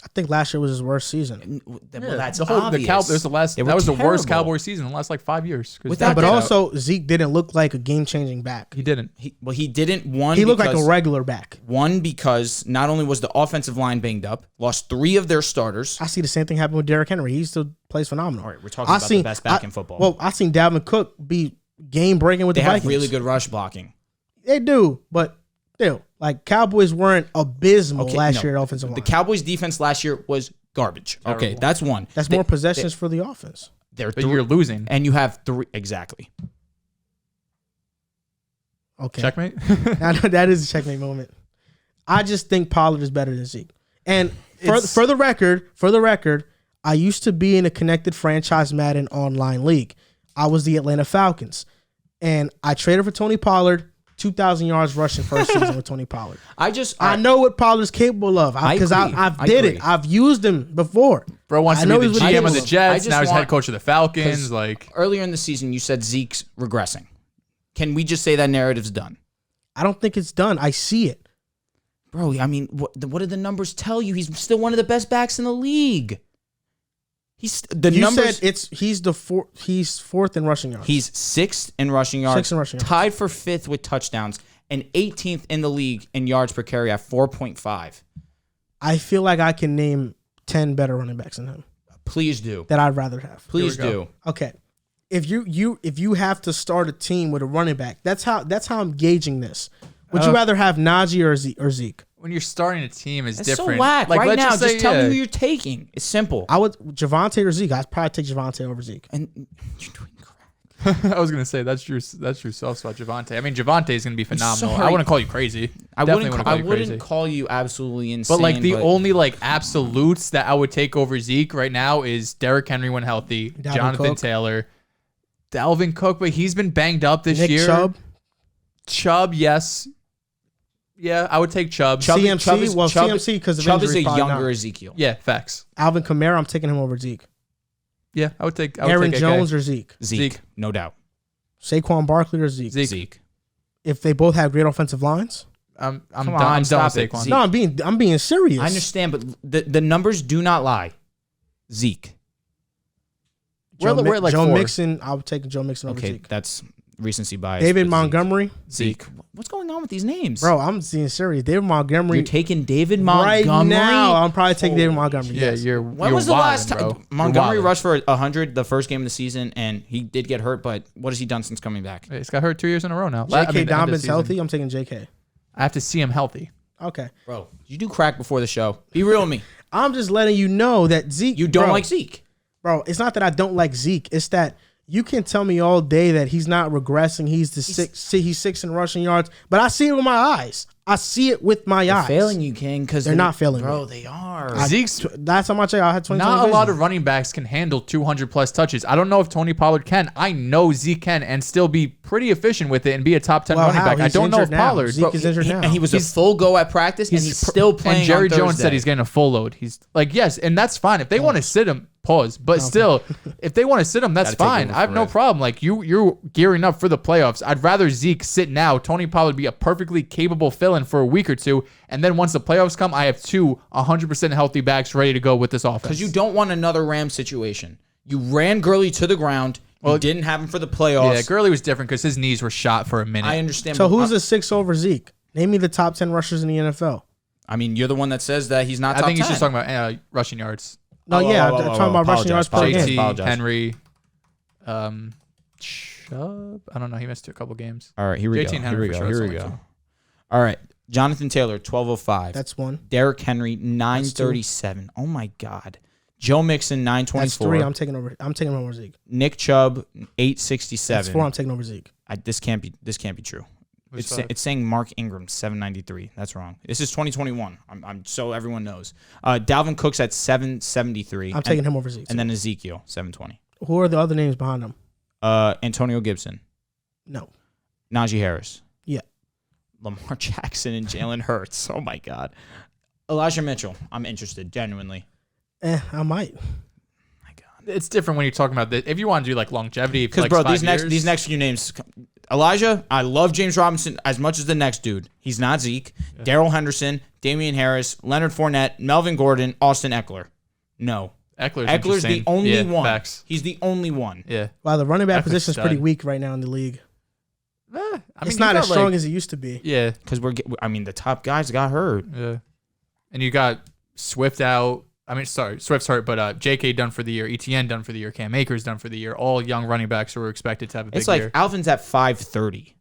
I think last year was his worst season. Well, that's the whole, obvious. That was the worst Cowboy season in the last 5 years. But also Zeke didn't look like a game-changing back. He didn't. He didn't. He looked like a regular back. One, because not only was the offensive line banged up, lost 3 of their starters. I see the same thing happen with Derrick Henry. He still plays phenomenal. All right, we're talking about the best back in football. Well, I seen Dalvin Cook be game-breaking with the Vikings. They have really good rush blocking. They do, but still, like Cowboys weren't abysmal last year at offensive line. The Cowboys defense last year was garbage. Terrible. Okay, that's one. That's more possessions for the offense. But you're losing. And you have 3 exactly. Okay. Checkmate? That is a checkmate moment. I just think Pollard is better than Zeke. And for the record, I used to be in a Connected Franchise Madden online league. I was the Atlanta Falcons. And I traded for Tony Pollard, 2,000 yards rushing first season with Tony Pollard. I know what Pollard's capable of because I've did it. I've used him before. Bro wants to be the GM of the Jets. Now he's head coach of the Falcons. Earlier in the season, you said Zeke's regressing. Can we just say that narrative's done? I don't think it's done. I see it. Bro, I mean, what do the numbers tell you? He's still one of the best backs in the league. He's fourth in rushing yards. He's 6th in rushing yards. Tied for 5th with touchdowns and 18th in the league in yards per carry at 4.5. I feel like I can name 10 better running backs than him. Please do. That I'd rather have. Please do. Okay. If you have to start a team with a running back, that's how I'm gauging this. Would you rather have Najee or Zeke? When you're starting a team, it's different. So whack. Like, right now, just tell me who you're taking. It's simple. I would Javonte or Zeke. I'd probably take Javonte over Zeke. And you're doing crap. I was gonna say that's your soft spot, Javonte. I mean, Javonte is gonna be phenomenal. Sorry. I wouldn't call you crazy. I wouldn't call you absolutely insane. But like the only like absolutes that I would take over Zeke right now is Derrick Henry when healthy, Jonathan Taylor, Dalvin Cook, but he's been banged up this year. Chubb, yes. Yeah, I would take Chubb. CMC because Chubb is a younger Ezekiel. Yeah, facts. Alvin Kamara, I'm taking him over Zeke. Yeah, I would take Aaron Jones or Zeke. Zeke, no doubt. Saquon Barkley or Zeke. Zeke. If they both have great offensive lines. I'm done with Saquon. No, I'm being serious. I understand, but the numbers do not lie. Zeke. Joe Mixon, I would take Joe Mixon over Zeke. Okay, that's recency bias. David Montgomery. Zeke. What's going on with these names? Bro, I'm being serious. David Montgomery. You're taking David Montgomery? Right now, I'm probably taking David Montgomery. Yeah, yes. When was the last time? Montgomery rushed for 100 the first game of the season, and he did get hurt, but what has he done since coming back? He's got hurt 2 years in a row now. J.K. Dobbins healthy? I'm taking J.K. I have to see him healthy. Okay. Bro, you do crack before the show. Be real with me. I'm just letting you know that Zeke. You don't like Zeke. Bro, it's not that I don't like Zeke. It's that you can tell me all day that he's not regressing. He's 6th in rushing yards, but I see it with my eyes. I see it with my eyes. Failing you, King, because they're not failing. Bro, they are. Zeke's. That's how much I had. 20 Not a lot of running backs can handle 200 plus touches. I don't know if Tony Pollard can. I know Zeke can and still be pretty efficient with it and be a top 10 running back. I don't know if Pollard. Zeke is injured now. And he was a full go at practice, and he's still playing. And Jerry Jones said he's getting a full load. He's like, yes, and that's fine if they want to sit him. Pause. But still, if they want to sit him, that's fine. I have no problem. Like you're gearing up for the playoffs. I'd rather Zeke sit now. Tony Pollard be a perfectly capable fill-in for a week or two, and then once the playoffs come, I have 2 100% healthy backs ready to go with this offense. Because you don't want another Rams situation. You ran Gurley to the ground. You didn't have him for the playoffs. Yeah, Gurley was different because his knees were shot for a minute. I understand. So who's the 6 over Zeke? Name me the top 10 rushers in the NFL. I mean, you're the one that says that he's not top 10. I think he's just talking about rushing yards. No, I'm talking about rushing yards per game. JT, Henry, Chubb. I don't know. He missed a couple games. All right, here we go. Here we go. All right, Jonathan Taylor, 1205. That's one. Derrick Henry, 937. Oh my God. Joe Mixon, 924. That's 3. I'm taking over Zeke. Nick Chubb, 867. That's 4. I'm taking over Zeke. This can't be true. It's saying Mark Ingram 793. That's wrong. This is 2021. I'm so everyone knows. Dalvin Cook's at 773. I'm taking him over Zeke. And then Ezekiel 720. Who are the other names behind him? Antonio Gibson. No. Najee Harris. Yeah. Lamar Jackson and Jalen Hurts. Oh my God. Elijah Mitchell. I'm interested genuinely. I might. My God. It's different when you're talking about this. If you want to do like longevity, because like bro, these next few names. Elijah, I love James Robinson as much as the next dude. He's not Zeke. Yeah. Darrell Henderson, Damian Harris, Leonard Fournette, Melvin Gordon, Austin Eckler. No. Eckler's the only one. Facts. He's the only one. Yeah. Wow, the running back position is pretty weak right now in the league. It's not as strong as it used to be. Yeah. Because the top guys got hurt. Yeah. And you got Swift out. Swift's hurt, but J.K. done for the year, ETN done for the year, Cam Akers done for the year. All young running backs who were expected to have a big year. It's like Alvin's at 530.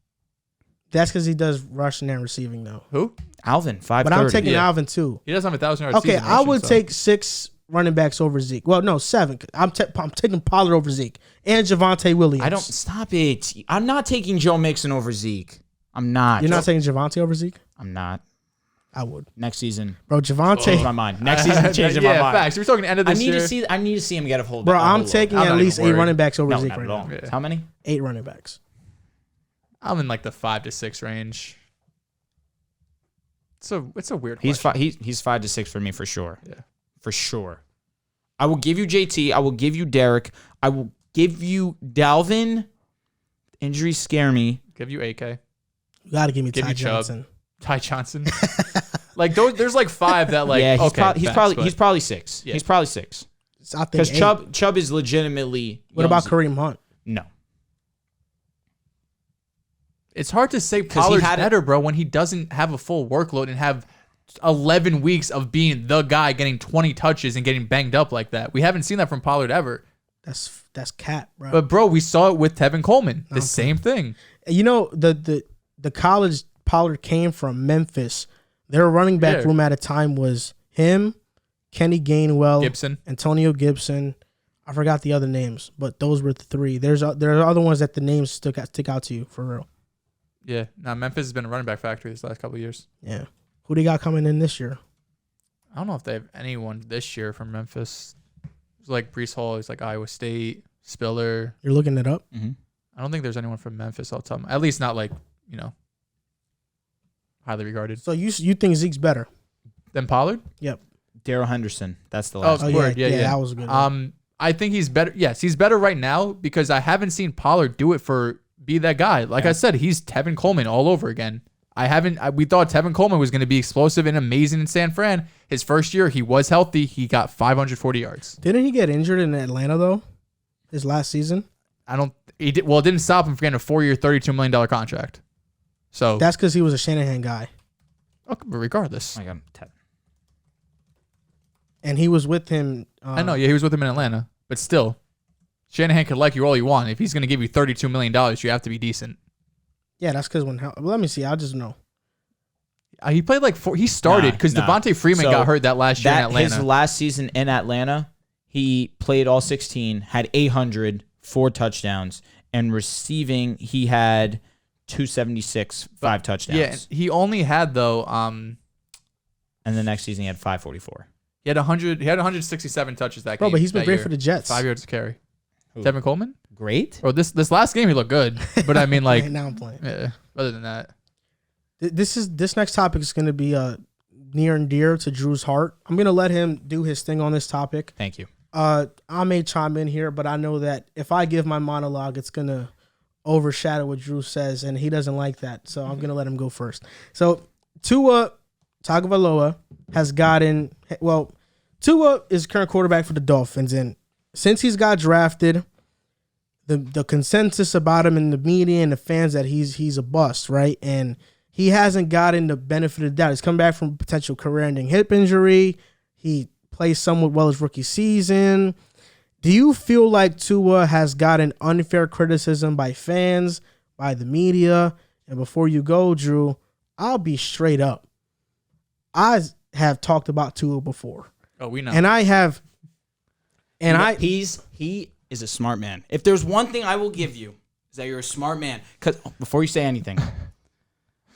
That's because he does rushing and receiving though. Who? Alvin, 530. But I'm taking Alvin too. He doesn't have 1,000 yards. Okay, I would take 6 running backs over Zeke. Well, no, 7. I'm taking Pollard over Zeke and Javonte Williams. I don't stop it. I'm not taking Joe Mixon over Zeke. I'm not. You're not taking Javonte over Zeke? I'm not. I would. Next season. Bro, Javonte. Changed my mind. Next season changed my mind. Facts. We're talking end of this year. I need to see him get a hold. Bro, I'm taking at least 8 running backs over Zeke not right at all. now. Yeah. How many? 8 running backs. I'm in like the 5 to 6 range. It's a weird. He's question. he's 5 to 6 for me for sure. Yeah, for sure. I will give you JT. I will give you Derek. I will give you Dalvin. Injuries scare me. Give you AK. You got to give me Ty Johnson. Ty Johnson. Like those, there's like 5 that like. Yeah, he's probably 6. Yeah. He's probably 6. Because Chubb is legitimately. What about Kareem Hunt? No. It's hard to say Pollard's better, bro, when he doesn't have a full workload and have 11 weeks of being the guy getting 20 touches and getting banged up like that. We haven't seen that from Pollard ever. That's cat, bro. But bro, we saw it with Tevin Coleman. The same thing. You know, the college Pollard came from, Memphis. Their running back room at a time was him, Kenny Gainwell, Gibson, Antonio Gibson. I forgot the other names, but those were the 3. There are other ones that the names stick out to you for real. Yeah. Now Memphis has been a running back factory this last couple of years. Yeah. Who they got coming in this year? I don't know if they have anyone this year from Memphis. It's like Breece Hall. He's like Iowa State. Spiller. You're looking it up? Mm-hmm. I don't think there's anyone from Memphis. I'll tell them. At least not like, highly regarded. So you think Zeke's better than Pollard? Yep. Darrell Henderson. That's the last. Yeah, that was a good one. I think he's better. Yes, he's better right now because I haven't seen Pollard do it be that guy. Like I said, he's Tevin Coleman all over again. We thought Tevin Coleman was going to be explosive and amazing in San Fran. His first year, he was healthy. He got 540 yards. Didn't he get injured in Atlanta though? His last season? It didn't stop him from getting a 4-year, $32 million contract. So that's because he was a Shanahan guy. Okay, but regardless. I got 10. And he was with him. I know. Yeah, he was with him in Atlanta. But still, Shanahan could like you all you want. If he's going to give you $32 million, you have to be decent. Yeah, that's because let me see. I just know. He played like 4. He started because Devontae Freeman got hurt that last year in Atlanta. His last season in Atlanta, he played all 16, had 800, 4 touchdowns, and receiving he had 276, 5 touchdowns. Yeah, he only had though. And the next season he had 544. He had 100. He had 167 touches that game. Bro, but he's been great for the Jets. 5 yards to carry. Tevin Coleman? Great. Or this last game he looked good, but I mean like now I'm playing. Yeah, other than that, this next topic is going to be near and dear to Drew's heart. I'm going to let him do his thing on this topic. Thank you. I may chime in here, but I know that if I give my monologue, it's going to overshadow what Drew says, and he doesn't like that. So I'm going to let him go first. So Tua Tagovailoa has gotten Tua is current quarterback for the Dolphins, and since he's got drafted, the consensus about him in the media and the fans that he's a bust, right? And he hasn't gotten the benefit of the doubt. He's come back from a potential career-ending hip injury. He plays somewhat well his rookie season. Do you feel like Tua has gotten unfair criticism by fans, by the media? And before you go, Drew, I'll be straight up. I have talked about Tua before. Oh, we know. And I have. And he is a smart man. If there's one thing I will give you, is that you're a smart man. Because before you say anything,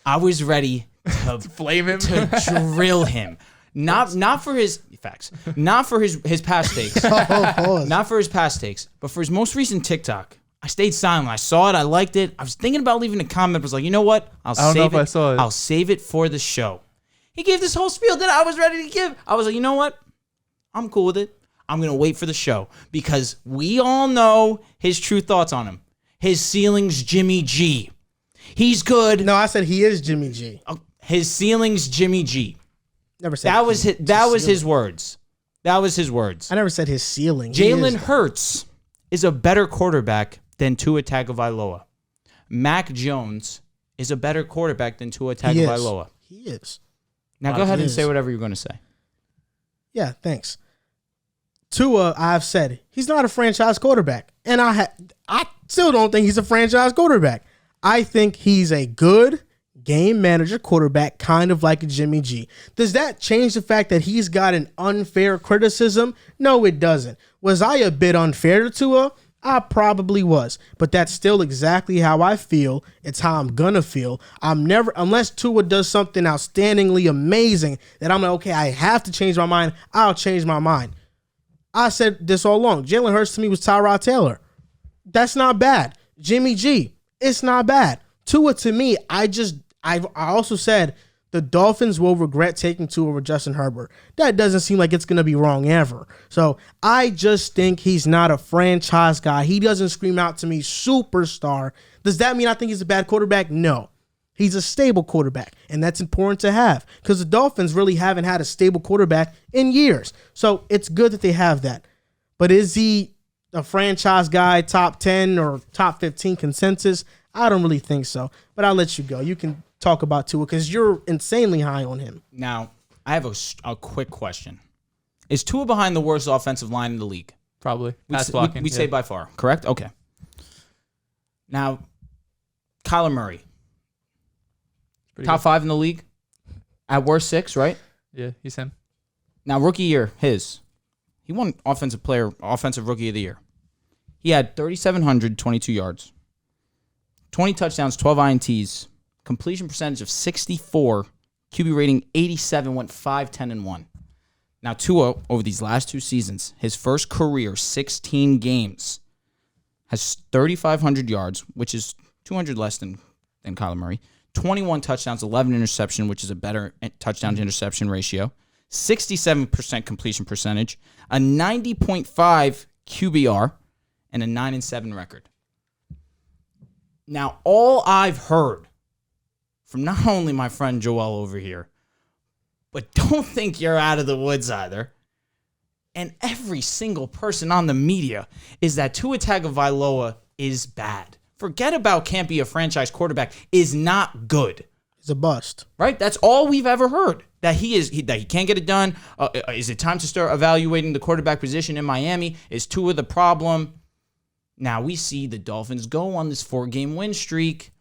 I was ready to flame him, to drill him. Not for his facts, not for his past takes, not for his past takes, but for his most recent TikTok. I stayed silent. I saw it. I liked it. I was thinking about leaving a comment. I was like, you know what? I saw it. I'll save it for the show. He gave this whole spiel that I was ready to give. I was like, you know what? I'm cool with it. I'm going to wait for the show because we all know his true thoughts on him. His ceiling's Jimmy G. He's good. No, I said he is Jimmy G. His ceiling's Jimmy G. Never said that was his words. That was his words. I never said his ceiling. Jalen Hurts is a better quarterback than Tua Tagovailoa. Mac Jones is a better quarterback than Tua Tagovailoa. He is. Now go ahead and say whatever you're going to say. Yeah, thanks. Tua, I've said, he's not a franchise quarterback. And I still don't think he's a franchise quarterback. I think he's a good game manager quarterback, kind of like a Jimmy G. Does that change the fact that he's got an unfair criticism? No, it doesn't. Was I a bit unfair to Tua? I probably was, but that's still exactly how I feel. It's how I'm gonna feel. I'm never, unless Tua does something outstandingly amazing that I'm like, okay, I have to change my mind, I'll change my mind. I said this all along. Jalen Hurts to me was Tyrod Taylor. That's not bad. Jimmy G, it's not bad. Tua to me, I also said the Dolphins will regret taking Tua over Justin Herbert. That doesn't seem like it's going to be wrong ever. So I just think he's not a franchise guy. He doesn't scream out to me superstar. Does that mean I think he's a bad quarterback? No. He's a stable quarterback, and that's important to have because the Dolphins really haven't had a stable quarterback in years. So it's good that they have that. But is he a franchise guy, top 10 or top 15 consensus? I don't really think so, but I'll let you go. You can talk about Tua because you're insanely high on him. Now, I have a quick question. Is Tua behind the worst offensive line in the league? Probably. Pass blocking. We'd say by far, correct? Okay. Now, Kyler Murray. Top 5 in the league? At worst 6, right? Yeah, he's him. Now, rookie year, he won offensive rookie of the year. He had 3,722 yards, 20 touchdowns, 12 INTs, completion percentage of 64, QB rating 87, went 5-10-1. Now, Tua, over these last 2 seasons, his first career 16 games, has 3,500 yards, which is 200 less than Kyler Murray, 21 touchdowns, 11 interception, which is a better touchdown to interception ratio, 67% completion percentage, a 90.5 QBR, and a 9-7 record. Now, all I've heard from not only my friend Joel over here, but don't think you're out of the woods either, and every single person on the media, is that Tua Tagovailoa is bad. Forget about can't be a franchise quarterback, is not good. He's a bust. Right? That's all we've ever heard. That he can't get it done. Is it time to start evaluating the quarterback position in Miami? Is Tua the problem? Now we see the Dolphins go on this 4-game win streak,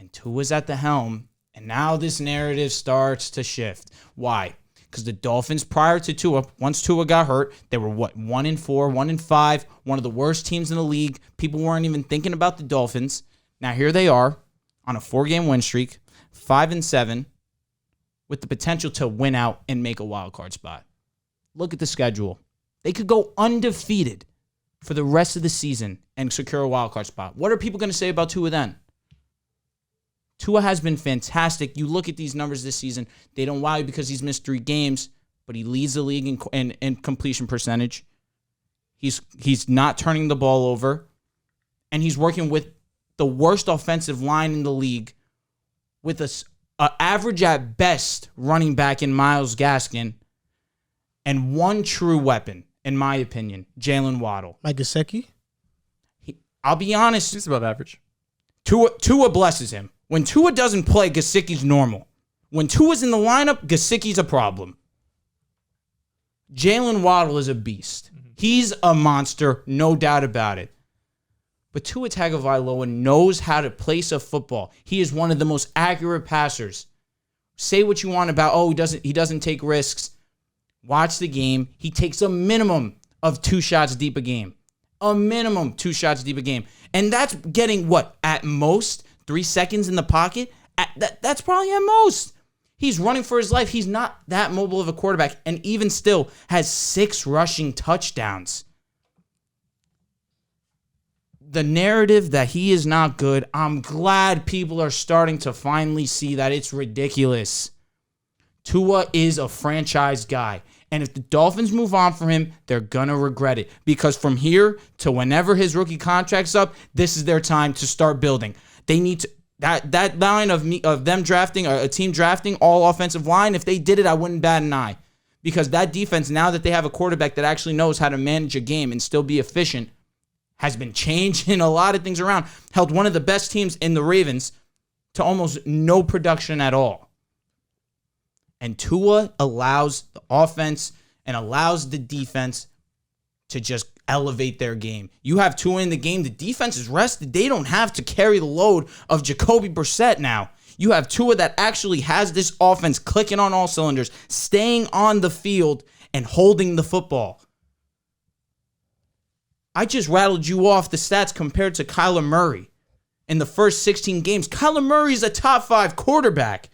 and Tua's at the helm, and now this narrative starts to shift. Why? Because the Dolphins, prior to Tua, once Tua got hurt, they were 1-4, 1-5, one of the worst teams in the league. People weren't even thinking about the Dolphins. Now here they are on a 4-game win streak, 5-7, with the potential to win out and make a wild card spot. Look at the schedule. They could go undefeated for the rest of the season and secure a wild card spot. What are people going to say about Tua then? Tua has been fantastic. You look at these numbers this season, they don't wow you because he's missed 3 games, but he leads the league in completion percentage. He's not turning the ball over, and he's working with the worst offensive line in the league with a average at best running back in Myles Gaskin and one true weapon, in my opinion, Jalen Waddle. Mike Gesicki? I'll be honest. He's above average. Tua blesses him. When Tua doesn't play, Gesicki's normal. When Tua's in the lineup, Gesicki's a problem. Jalen Waddle is a beast. He's a monster, no doubt about it. But Tua Tagovailoa knows how to place a football. He is one of the most accurate passers. Say what you want about, he doesn't take risks. Watch the game. He takes a minimum of 2 shots deep a game. A minimum 2 shots deep a game. And that's getting, at most 3 seconds in the pocket? That's probably at most. He's running for his life. He's not that mobile of a quarterback, and even still has 6 rushing touchdowns. The narrative that he is not good, I'm glad people are starting to finally see that it's ridiculous. Tua is a franchise guy. And if the Dolphins move on from him, they're going to regret it. Because from here to whenever his rookie contract's up, this is their time to start building. They need to that line of them drafting, a team drafting all offensive line. If they did it, I wouldn't bat an eye, because that defense, now that they have a quarterback that actually knows how to manage a game and still be efficient, has been changing a lot of things around. Held one of the best teams in the Ravens to almost no production at all. And Tua allows the offense and allows the defense to just elevate their game. You have Tua in the game. The defense is rested. They don't have to carry the load of Jacoby Brissett now. You have Tua that actually has this offense clicking on all cylinders, staying on the field and holding the football. I just rattled you off the stats compared to Kyler Murray in the first 16 games. Kyler Murray is a top 5 quarterback.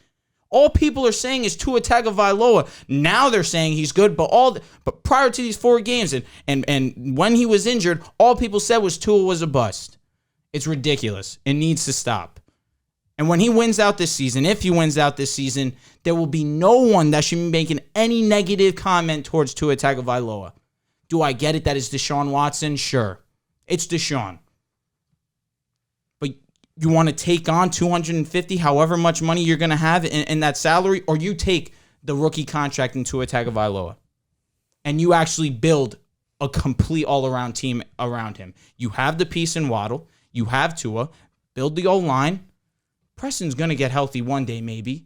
All people are saying is Tua Tagovailoa. Now they're saying he's good, but prior to these 4 games and when he was injured, all people said was Tua was a bust. It's ridiculous. It needs to stop. And when he wins out this season, if he wins out this season, there will be no one that should be making any negative comment towards Tua Tagovailoa. Do I get it that it's Deshaun Watson? Sure. It's Deshaun. But you want to take on $250, however much money you're going to have in that salary, or you take the rookie contract into Tua Tagovailoa and you actually build a complete all-around team around him. You have the piece in Waddle. You have Tua. Build the O-line. Preston's going to get healthy one day, maybe.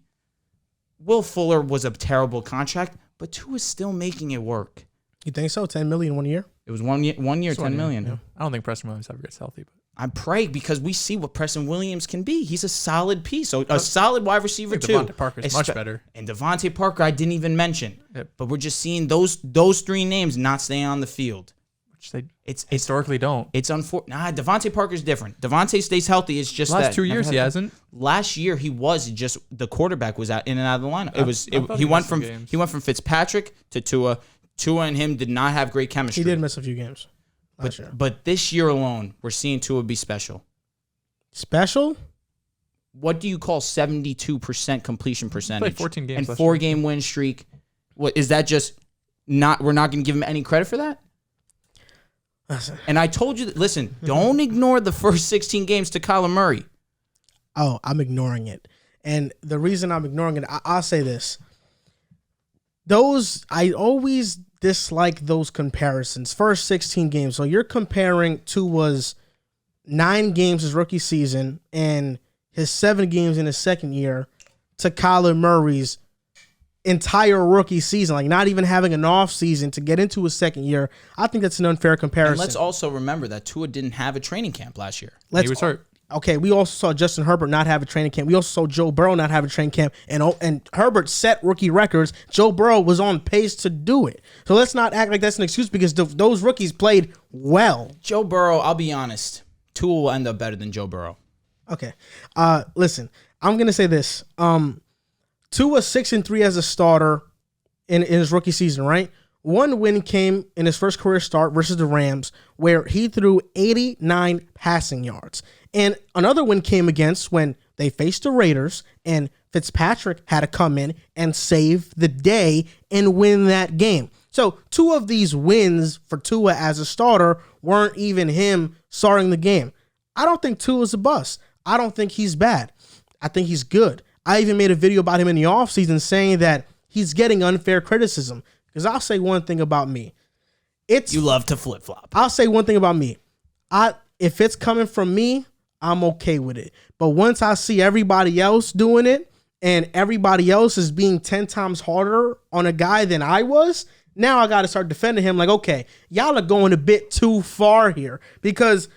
Will Fuller was a terrible contract, but Tua's still making it work. You think so? $10 million 1 year? It was one year, $10 million. Yeah. I don't think Preston Williams ever gets healthy. But I pray because we see what Preston Williams can be. He's a solid piece, so a solid wide receiver too. Devontae Parker's much better. And Devontae Parker, I didn't even mention. Yep. But we're just seeing those 3 names not staying on the field. Which they historically don't. It's unfortunate. Devontae Parker's different. Devontae stays healthy. It's just last 2 years he hasn't. Last year he was just the quarterback was out in and out of the lineup. He went from Fitzpatrick to Tua. Tua and him did not have great chemistry. He did miss a few games last year. But this year alone, we're seeing Tua be special. Special? What do you call 72% completion percentage? Played 14 games and 4-game win streak. What is that? Just not? We're not going to give him any credit for that. Listen. And I told you, don't ignore the first 16 games to Kyler Murray. Oh, I'm ignoring it. And the reason I'm ignoring it, I'll say this. I always dislike those comparisons. First 16 games. So you're comparing Tua's 9 games his rookie season and his 7 games in his second year to Kyler Murray's entire rookie season, like not even having an off season to get into his second year. I think that's an unfair comparison. And let's also remember that Tua didn't have a training camp last year. He was hurt. Okay, we also saw Justin Herbert not have a training camp. We also saw Joe Burrow not have a training camp. And Herbert set rookie records. Joe Burrow was on pace to do it. So let's not act like that's an excuse because those rookies played well. Joe Burrow, I'll be honest, Tua will end up better than Joe Burrow. Okay. Listen, I'm going to say this. Tua 6-3 as a starter in his rookie season, right? 1 win came in his first career start versus the Rams, where he threw 89 passing yards. And another win came against when they faced the Raiders, and Fitzpatrick had to come in and save the day and win that game. So 2 of these wins for Tua as a starter weren't even him starting the game. I don't think Tua's a bust. I don't think he's bad. I think he's good. I even made a video about him in the offseason saying that he's getting unfair criticism. Because I'll say one thing about me. You love to flip-flop. I'll say one thing about me. If it's coming from me, I'm okay with it. But once I see everybody else doing it and everybody else is being 10 times harder on a guy than I was, now I got to start defending him like, okay, y'all are going a bit too far here. Because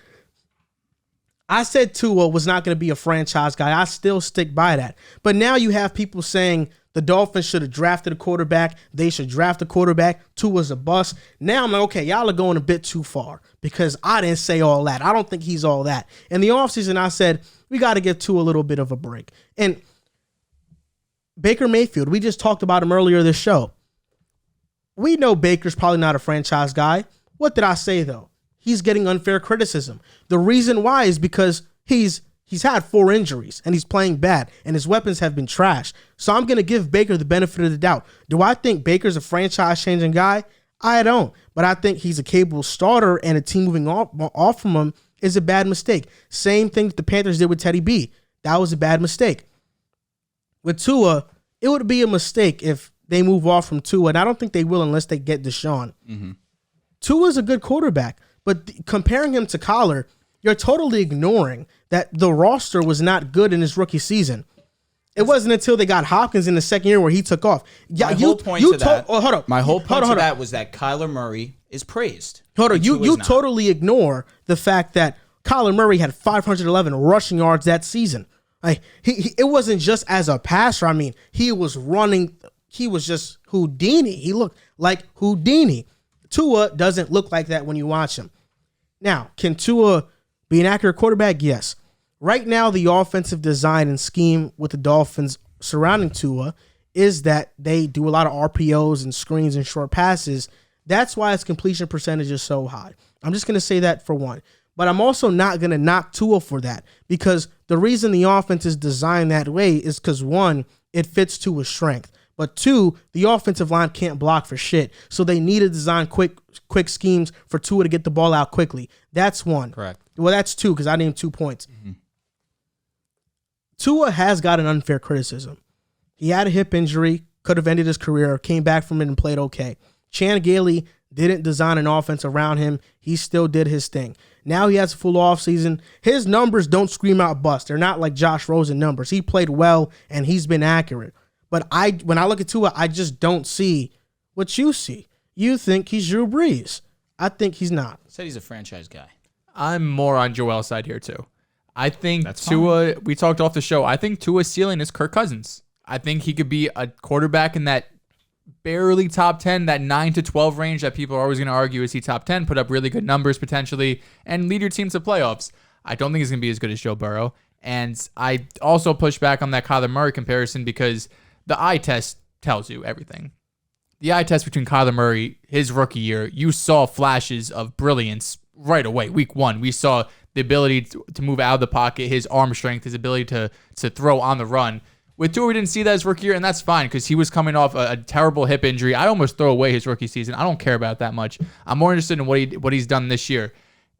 I said Tua was not going to be a franchise guy. I still stick by that. But now you have people saying the Dolphins should have drafted a quarterback. They should draft a quarterback. Tua's a bust. Now I'm like, okay, y'all are going a bit too far because I didn't say all that. I don't think he's all that. In the offseason, I said, we got to give Tua a little bit of a break. And Baker Mayfield, we just talked about him earlier this show. We know Baker's probably not a franchise guy. What did I say, though? He's getting unfair criticism. The reason why is because he's had 4 injuries and he's playing bad and his weapons have been trashed. So I'm going to give Baker the benefit of the doubt. Do I think Baker's a franchise-changing guy? I don't. But I think he's a capable starter and a team moving off from him is a bad mistake. Same thing that the Panthers did with Teddy B. That was a bad mistake. With Tua, it would be a mistake if they move off from Tua, and I don't think they will unless they get Deshaun. Mm-hmm. Tua's a good quarterback, but comparing him to Kyler, you're totally ignoring that the roster was not good in his rookie season. It wasn't until they got Hopkins in the second year where he took off. My whole point to that was that Kyler Murray is praised. Hold on, you totally ignore the fact that Kyler Murray had 511 rushing yards that season. Like it wasn't just as a passer. I mean, he was running. He was just Houdini. He looked like Houdini. Tua doesn't look like that when you watch him. Now, can Tua be an accurate quarterback? Yes. Right now, the offensive design and scheme with the Dolphins surrounding Tua is that they do a lot of RPOs and screens and short passes. That's why his completion percentage is so high. I'm just going to say that for one. But I'm also not going to knock Tua for that, because the reason the offense is designed that way is because, one, it fits Tua's strength. But two, the offensive line can't block for shit. So they need to design quick schemes for Tua to get the ball out quickly. That's one. Correct. Well, that's two, because I named 2 points. Mm-hmm. Tua has got an unfair criticism. He had a hip injury, could have ended his career, came back from it and played okay. Chan Gailey didn't design an offense around him. He still did his thing. Now he has a full offseason. His numbers don't scream out bust. They're not like Josh Rosen numbers. He played well, and he's been accurate. But when I look at Tua, I just don't see what you see. You think he's Drew Brees. I think he's not. Said he's a franchise guy. I'm more on Joel's side here, too. I think That's Tua, we talked off the show, I think Tua's ceiling is Kirk Cousins. I think he could be a quarterback in that barely top 10, that 9 to 12 range that people are always going to argue is he top 10, put up really good numbers potentially, and lead your team to playoffs. I don't think he's going to be as good as Joe Burrow. And I also push back on that Kyler Murray comparison because the eye test tells you everything. The eye test between Kyler Murray, his rookie year, you saw flashes of brilliance right away. Week 1, we saw the ability to move out of the pocket, his arm strength, his ability to throw on the run. With Tua, we didn't see that his rookie year, and that's fine because he was coming off a terrible hip injury. I almost throw away his rookie season. I don't care about that much. I'm more interested in what he's done this year.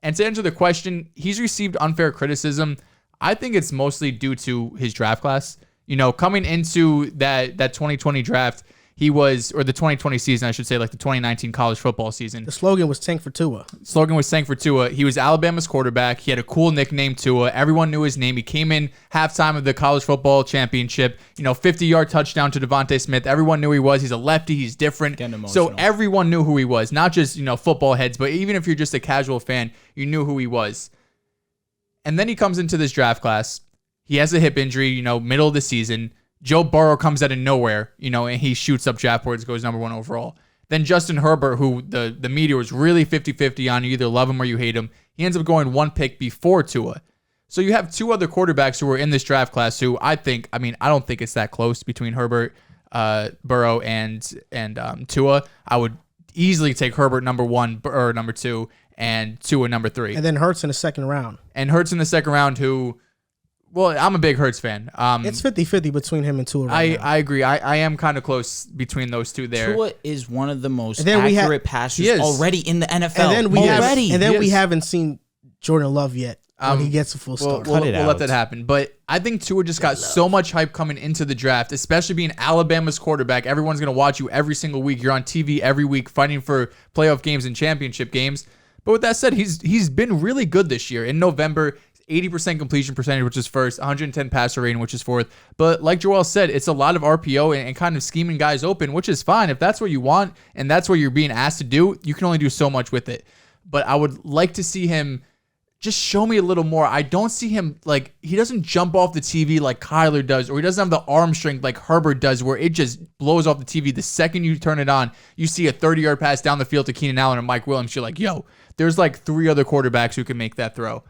And to answer the question, he's received unfair criticism. I think it's mostly due to his draft class. You know, coming into that 2020 draft, he was, or the 2020 season, I should say, like the 2019 college football season. The slogan was Tank for Tua. He was Alabama's quarterback. He had a cool nickname, Tua. Everyone knew his name. He came in halftime of the college football championship, 50-yard touchdown to Devontae Smith. Everyone knew who he was. He's a lefty. He's different. So everyone knew who he was, not just, football heads, but even if you're just a casual fan, you knew who he was. And then he comes into this draft class. He has a hip injury, middle of the season. Joe Burrow comes out of nowhere, and he shoots up draft boards, goes number 1 overall. Then Justin Herbert, who the media was really 50-50 on, you either love him or you hate him. He ends up going 1 pick before Tua. So you have 2 other quarterbacks who were in this draft class who I don't think it's that close between Herbert, Burrow, and Tua. I would easily take Herbert number 1 or number 2 and Tua number 3. And then Hurts in the second round. Who... Well, I'm a big Hurts fan. It's 50-50 between him and Tua right now. I agree. I am kind of close between those two there. Tua is one of the most accurate passers already in the NFL. And then we haven't seen Jordan Love yet when he gets a full start. We'll let that happen. But I think Tua just got so much hype coming into the draft, especially being Alabama's quarterback. Everyone's going to watch you every single week. You're on TV every week fighting for playoff games and championship games. But with that said, he's been really good this year. In November, 80% completion percentage, which is first, 110 passer rating, which is fourth. But like Joel said, it's a lot of RPO and kind of scheming guys open, which is fine. If that's what you want and that's what you're being asked to do, you can only do so much with it. But I would like to see him just show me a little more. I don't see him, he doesn't jump off the TV like Kyler does, or he doesn't have the arm strength like Herbert does, where it just blows off the TV. The second you turn it on, you see a 30-yard pass down the field to Keenan Allen or Mike Williams. You're like, yo, there's 3 other quarterbacks who can make that throw.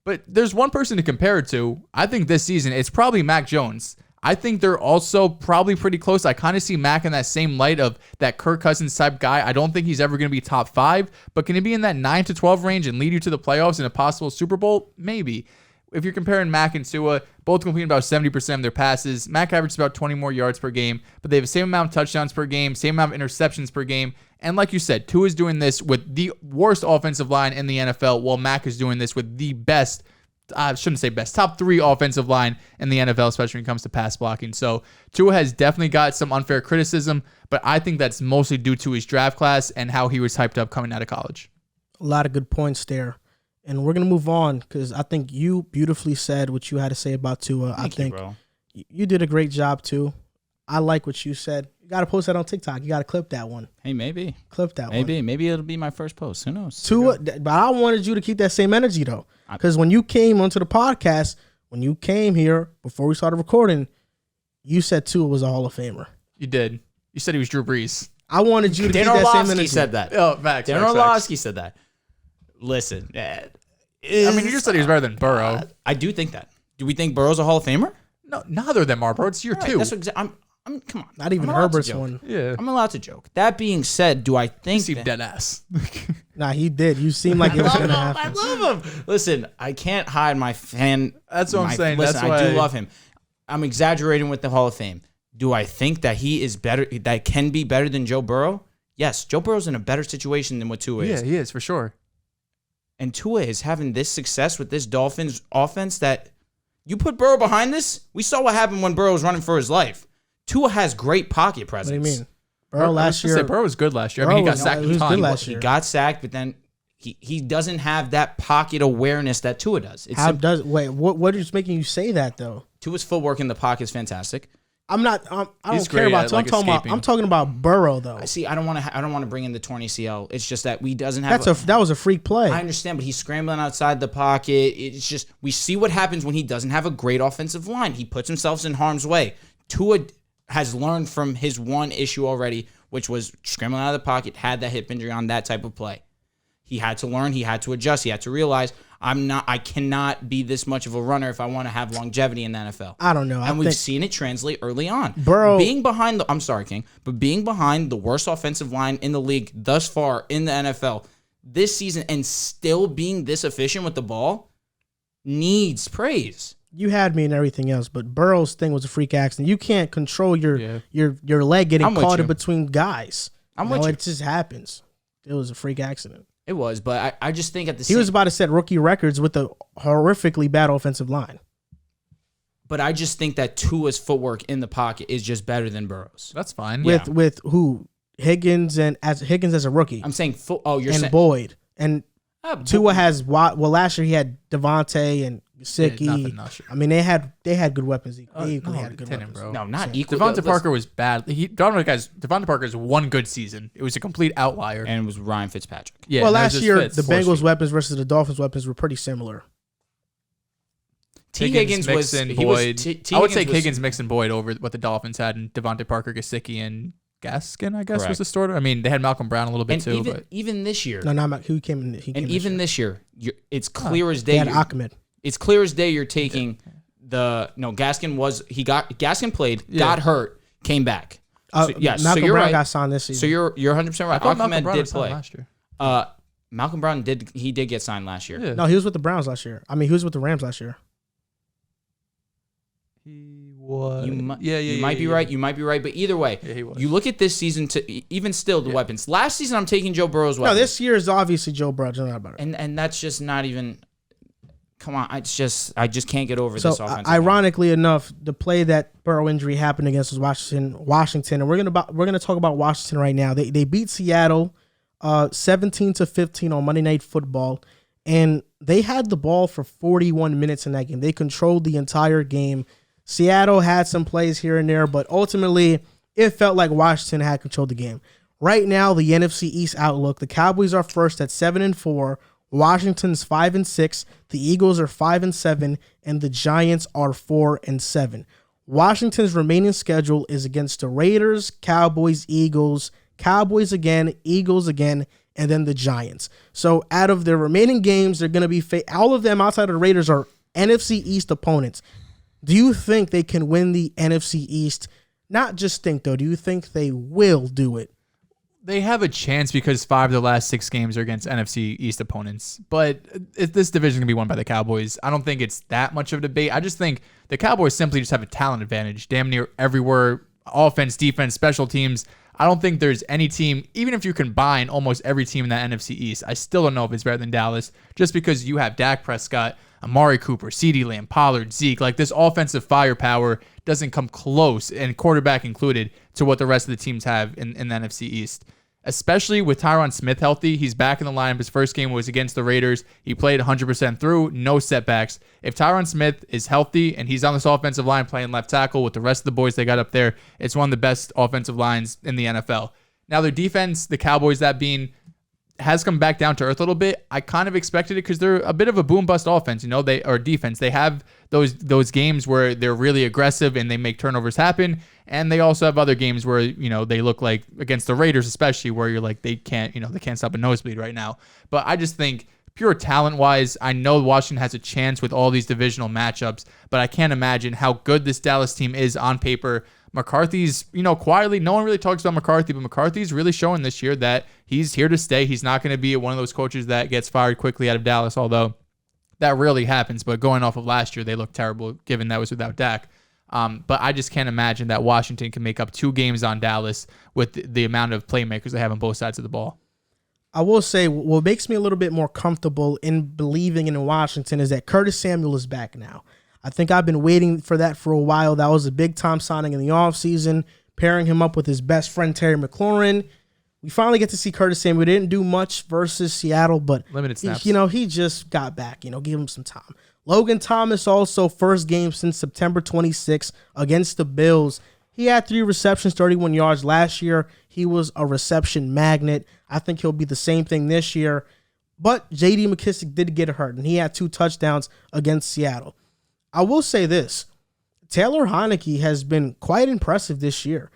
But there's one person to compare it to. I think this season, it's probably Mac Jones. I think they're also probably pretty close. I kind of see Mac in that same light of that Kirk Cousins type guy. I don't think he's ever going to be top 5, but can he be in that 9 to 12 range and lead you to the playoffs in a possible Super Bowl? Maybe. If you're comparing Mac and Tua, both completing about 70% of their passes. Mac averages about 20 more yards per game, but they have the same amount of touchdowns per game, same amount of interceptions per game. And like you said, Tua is doing this with the worst offensive line in the NFL, while Mac is doing this with the best, I shouldn't say best, top 3 offensive line in the NFL, especially when it comes to pass blocking. So Tua has definitely got some unfair criticism, but I think that's mostly due to his draft class and how he was hyped up coming out of college. A lot of good points there. And we're going to move on because I think you beautifully said what you had to say about Tua. Thank you, bro. You did a great job, too. I like what you said. You got to post that on TikTok. You got to clip that one. Hey, maybe. Clip that one. Maybe it'll be my first post. Who knows? Tua, but I wanted you to keep that same energy, though. Because when you came onto the podcast, when you came here before we started recording, you said Tua was a Hall of Famer. You did. You said he was Drew Brees. I wanted you to Dan keep that same Orlovsky energy. said that. Oh, facts. Dan Orlovsky said that. Listen, I mean, you just said he was better than Burrow. I do think that. Do we think Burrow's a Hall of Famer? No, neither of them are, bro. It's year two. That's what I'm come on. Not even I'm allowed to Herbert's joke. one. Yeah. I'm allowed to joke. That being said, do I think Steve that, dead ass. Nah, he did. You seemed like it was going to I happen. love him. Listen, I can't hide my fan. That's what I'm saying. Listen, That's I do why- love him. I'm exaggerating with the Hall of Fame. Do I think that he is better? That can be better than Joe Burrow? Yes, Joe Burrow's in a better situation than what Tua is. Yeah, he is for sure. And Tua is having this success with this Dolphins offense that you put Burrow behind this. We saw what happened when Burrow was running for his life. Tua has great pocket presence. What do you mean? Burrow last year. Burrow was good last year. I mean, he got sacked he a was ton. good last He year. got sacked, but then he doesn't have that pocket awareness that Tua does. It's What is making you say that though? Tua's footwork in the pocket is fantastic. I'm not. I He's don't care great about. at, So like, escaping. I'm talking about Burrow though. I see. I don't want to bring in the torn ACL. It's just that we doesn't have. That was a freak play. I understand, but he's scrambling outside the pocket. It's just we see what happens when he doesn't have a great offensive line. He puts himself in harm's way. Tua has learned from his one issue already, which was scrambling out of the pocket, had that hip injury on that type of play. He had to learn, he had to adjust, he had to realize I cannot be this much of a runner if I want to have longevity in the NFL. I don't know. And we've seen it translate early on. Burrow being behind the I'm sorry, King, but being behind the worst offensive line in the league thus far in the NFL this season and still being this efficient with the ball needs praise. You had me and everything else, but Burrow's thing was a freak accident. You can't control your leg getting caught in between guys. It just happens. It was a freak accident. It was, but I just think at the He was about to set rookie records with a horrifically bad offensive line. But I just think that Tua's footwork in the pocket is just better than Burrow's. That's fine. With who? Higgins as a rookie. I'm saying you're and saying Boyd. And Tua has last year he had Devontae and Gesicki. I mean they had good weapons. They equally had good weapons. Bro. No, not equal. Devonta Parker was bad. Devonta Parker's one good season. It was a complete outlier. And it was Ryan Fitzpatrick. Yeah. Well, last year the Bengals' weapons versus the Dolphins' weapons were pretty similar. T. Higgins was Boyd. I would take Higgins, Mixon, Boyd over what the Dolphins had, and Devonta Parker, Gesicki, and Gaskin, I guess, Correct. was the starter. I mean, they had Malcolm Brown a little bit too. Even this year. No, not who came in. This year, it's clear as day. They had Ahmed. It's clear as day you're taking Gaskin played, got hurt, came back. Malcolm you're Brown right. got signed this season. So you're 100% right. Ahmed did play last year. Malcolm Brown did get signed last year. Yeah. No, he was with the Browns last year. I mean, he was with the Rams last year. He was. You might be right. You might be right. But either way, he was. you look at this season even still the weapons. Last season, I'm taking Joe Burrow's weapons. No, this year is obviously Joe Burrow. Don't know about it. And that's just not even. Come on, I just can't get over So, this offense. ironically enough, the play that Burrow injury happened against was Washington, and we're gonna talk about Washington right now. They beat Seattle 17-15 on Monday Night Football, and they had the ball for 41 minutes in that game. They controlled the entire game. Seattle had some plays here and there, but ultimately it felt like Washington had controlled the game. Right now, the NFC East outlook: the Cowboys are first at 7-4. Washington's 5-6, the Eagles are 5-7, and the Giants are 4-7. Washington's remaining schedule is against the Raiders, Cowboys, Eagles, Cowboys again, Eagles again, and then the Giants. So out of their remaining games, they're going to be all of them outside of the Raiders are NFC East opponents. Do you think they can win the NFC East? Not just think, though. Do you think they will do it? They have a chance because 5 of the last 6 games are against NFC East opponents. But this division can be won by the Cowboys. I don't think it's that much of a debate. I just think the Cowboys simply just have a talent advantage damn near everywhere. Offense, defense, special teams. I don't think there's any team, even if you combine almost every team in the NFC East, I still don't know if it's better than Dallas, just because you have Dak Prescott, Amari Cooper, CeeDee Lamb, Pollard, Zeke. Like, this offensive firepower doesn't come close, and quarterback included, to what the rest of the teams have in the NFC East. Especially with Tyron Smith healthy. He's back in the lineup. His first game was against the Raiders. He played 100% through, no setbacks. If Tyron Smith is healthy and he's on this offensive line playing left tackle with the rest of the boys they got up there, it's one of the best offensive lines in the NFL. Now, their defense, the Cowboys, that being, has come back down to earth a little bit. I kind of expected it because they're a bit of a boom bust offense, or defense. They have those games where they're really aggressive and they make turnovers happen. And they also have other games where, they look like against the Raiders, especially where you're like, they can't stop a nosebleed right now. But I just think pure talent wise, I know Washington has a chance with all these divisional matchups, but I can't imagine how good this Dallas team is on paper. McCarthy's, quietly, no one really talks about McCarthy, but McCarthy's really showing this year that he's here to stay. He's not going to be one of those coaches that gets fired quickly out of Dallas, although that rarely happens. But going off of last year, they looked terrible given that was without Dak. But I just can't imagine that Washington can make up 2 games on Dallas with the amount of playmakers they have on both sides of the ball. I will say what makes me a little bit more comfortable in believing in Washington is that Curtis Samuel is back now. I think I've been waiting for that for a while. That was a big-time signing in the offseason, pairing him up with his best friend, Terry McLaurin. We finally get to see Curtis Samuel. We didn't do much versus Seattle, but limited snaps. He just got back. Give him some time. Logan Thomas also first game since September 26th against the Bills. He had 3 receptions, 31 yards last year. He was a reception magnet. I think he'll be the same thing this year. But J.D. McKissic did get hurt, and he had 2 touchdowns against Seattle. I will say this. Taylor Heinicke has been quite impressive this year.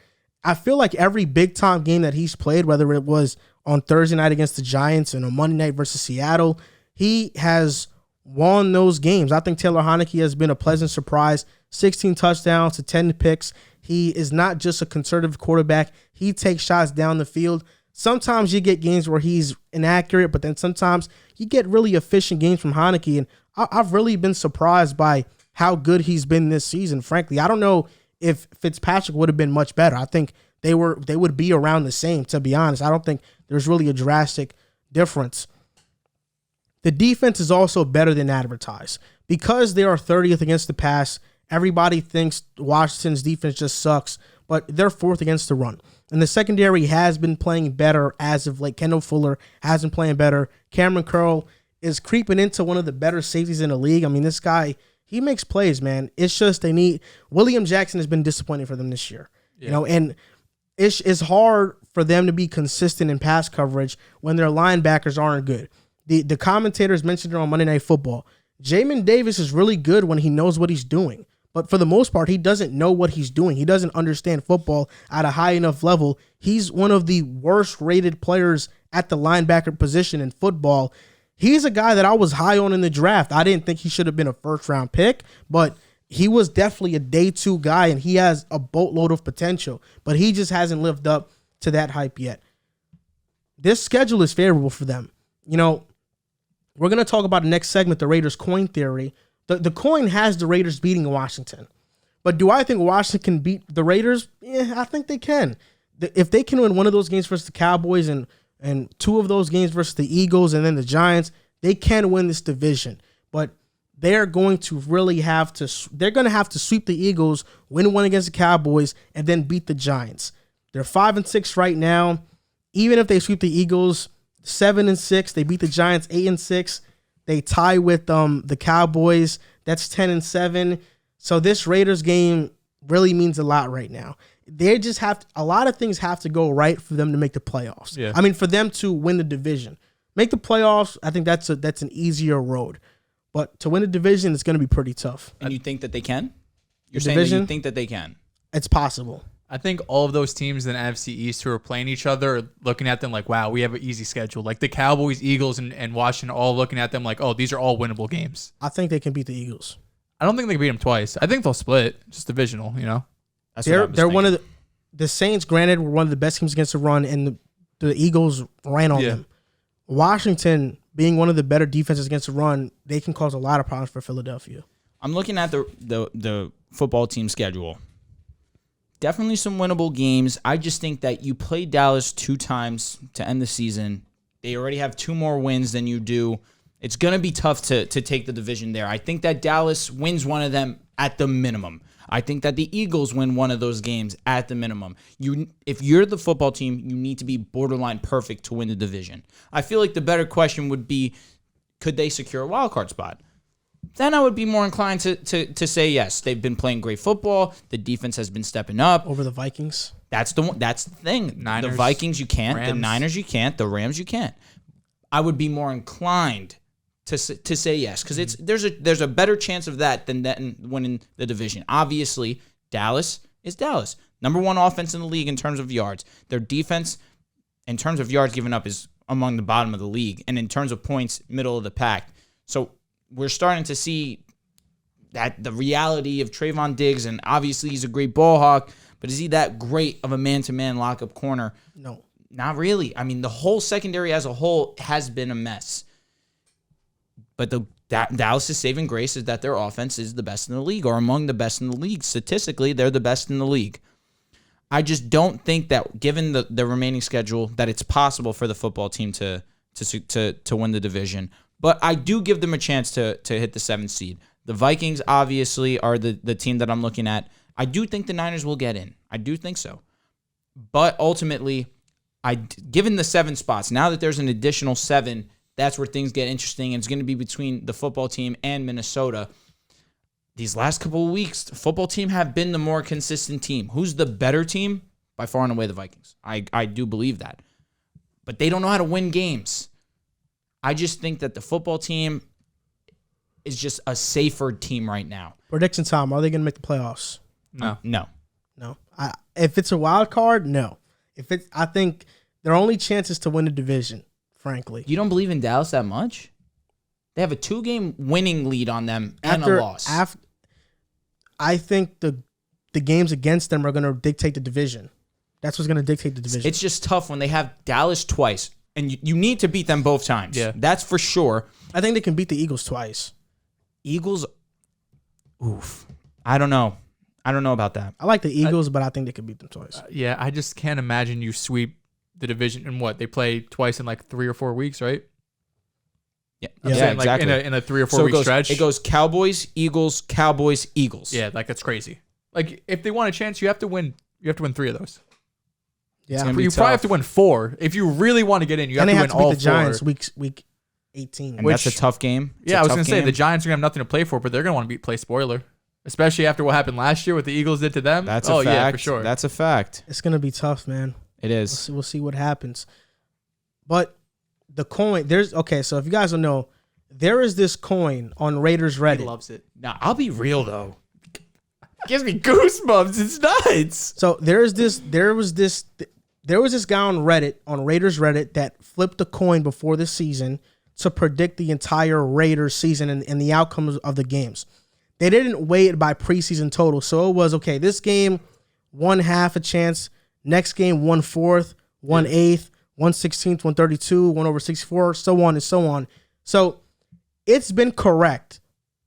I feel like every big-time game that he's played, whether it was on Thursday night against the Giants and on Monday night versus Seattle, he has won those games. I think Taylor Heinicke has been a pleasant surprise. 16 touchdowns to 10 picks. He is not just a conservative quarterback. He takes shots down the field. Sometimes you get games where he's inaccurate, but then sometimes you get really efficient games from Heinicke, and I've really been surprised by how good he's been this season. Frankly, I don't know if Fitzpatrick would have been much better. I think they would be around the same, to be honest. I don't think there's really a drastic difference. The defense is also better than advertised. Because they are 30th against the pass, everybody thinks Washington's defense just sucks, but they're 4th against the run. And the secondary has been playing better as of late. Kendall Fuller has been playing better. Cameron Curl is creeping into one of the better safeties in the league. I mean, this guy, he makes plays, man. It's just they need – William Jackson has been disappointing for them this year. Yeah. And it's hard for them to be consistent in pass coverage when their linebackers aren't good. The commentators mentioned it on Monday Night Football. Jamin Davis is really good when he knows what he's doing. But for the most part, he doesn't know what he's doing. He doesn't understand football at a high enough level. He's one of the worst rated players at the linebacker position in football. He's a guy that I was high on in the draft. I didn't think he should have been a first-round pick, but he was definitely a day 2 guy, and he has a boatload of potential. But he just hasn't lived up to that hype yet. This schedule is favorable for them. We're going to talk about the next segment, the Raiders coin theory. The coin has the Raiders beating Washington. But do I think Washington can beat the Raiders? Yeah, I think they can. If they can win one of those games versus the Cowboys and 2 of those games versus the Eagles and then the Giants, they can win this division. But they're going to have to sweep the Eagles, win one against the Cowboys, and then beat the Giants. They're 5-6 right now. Even if they sweep the Eagles 7-6, they beat the Giants 8-6. They tie with the Cowboys. That's 10-7. So this Raiders game really means a lot right now. They just a lot of things have to go right for them to make the playoffs. Yeah. I mean, for them to win the division. Make the playoffs, I think that's an easier road. But to win a division, it's going to be pretty tough. And you think that they can? You're saying that you think that they can? It's possible. I think all of those teams in the NFC East who are playing each other are looking at them like, wow, we have an easy schedule. Like the Cowboys, Eagles, and Washington are all looking at them like, oh, these are all winnable games. I think they can beat the Eagles. I don't think they can beat them twice. I think they'll split. Just divisional, That's they're one of the Saints, granted, were one of the best teams against the run, and the Eagles ran on them. Washington, being one of the better defenses against the run, they can cause a lot of problems for Philadelphia. I'm looking at the football team schedule. Definitely some winnable games. I just think that you play Dallas 2 times to end the season. They already have 2 more wins than you do. It's going to be tough to take the division there. I think that Dallas wins one of them at the minimum. I think that the Eagles win one of those games at the minimum. If you're the football team, you need to be borderline perfect to win the division. I feel like the better question would be, could they secure a wild card spot? Then I would be more inclined to say yes. They've been playing great football. The defense has been stepping up. Over the Vikings? That's the thing. Niners, the Vikings, you can't. Rams. The Niners, you can't. The Rams, you can't. I would be more inclined to say yes, because there's a better chance of that than winning the division. Obviously, Dallas is Dallas, number 1 offense in the league in terms of yards. Their defense, in terms of yards given up, is among the bottom of the league, and in terms of points, middle of the pack. So we're starting to see that the reality of Trayvon Diggs, and obviously he's a great ball hawk, but is he that great of a man-to-man lockup corner? No. Not really. I mean, the whole secondary as a whole has been a mess. But Dallas' saving grace is that their offense is the best in the league, or among the best in the league. Statistically, they're the best in the league. I just don't think that, given the remaining schedule, that it's possible for the football team to win the division. But I do give them a chance to hit the 7th seed. The Vikings, obviously, are the team that I'm looking at. I do think the Niners will get in. I do think so. But ultimately, given the 7 spots, now that there's an additional 7, that's where things get interesting. And it's going to be between the football team and Minnesota. These last couple of weeks, the football team have been the more consistent team. Who's the better team? By far and away, the Vikings. I do believe that. But they don't know how to win games. I just think that the football team is just a safer team right now. Prediction time. Are they going to make the playoffs? No. No. If it's a wild card, no. I think their only chance is to win the division, frankly. You don't believe in Dallas that much? They have a 2-game winning lead on them and a loss. I think the games against them are going to dictate the division. That's what's going to dictate the division. It's just tough when they have Dallas twice, and you need to beat them both times. Yeah. That's for sure. I think they can beat the Eagles twice. Eagles, oof. I don't know about that. I like the Eagles, but I think they could beat them twice. Yeah, I just can't imagine you sweep the division in what? They play twice in like 3 or 4 weeks, right? Yeah, exactly. Like in a 3 or 4 week stretch. It goes Cowboys, Eagles, Cowboys, Eagles. Yeah, like that's crazy. Like if they want a chance, you have to win 3 of those. Yeah, you probably have to win 4 if you really want to get in. You have to win all 4. And they have to beat the Giants week 18. And that's a tough game. I was gonna say the Giants are gonna have nothing to play for, but they're gonna want to play spoiler, especially after what happened last year, what the Eagles did to them. That's a fact. Yeah, for sure. That's a fact. It's gonna be tough, man. It is. We'll see what happens. But the coin, so if you guys don't know, there is this coin on Raiders Reddit. He loves it. Now, I'll be real though. It gives me goosebumps. It's nuts. So there was this guy on Raiders Reddit that flipped a coin before the season to predict the entire Raiders season and the outcomes of the games. They didn't weigh it by preseason total. So it was, okay, this game, 1/2 a chance. Next game, 1/4, 1/8, 1/16, 1/32, 1/64, so on and so on. So it's been correct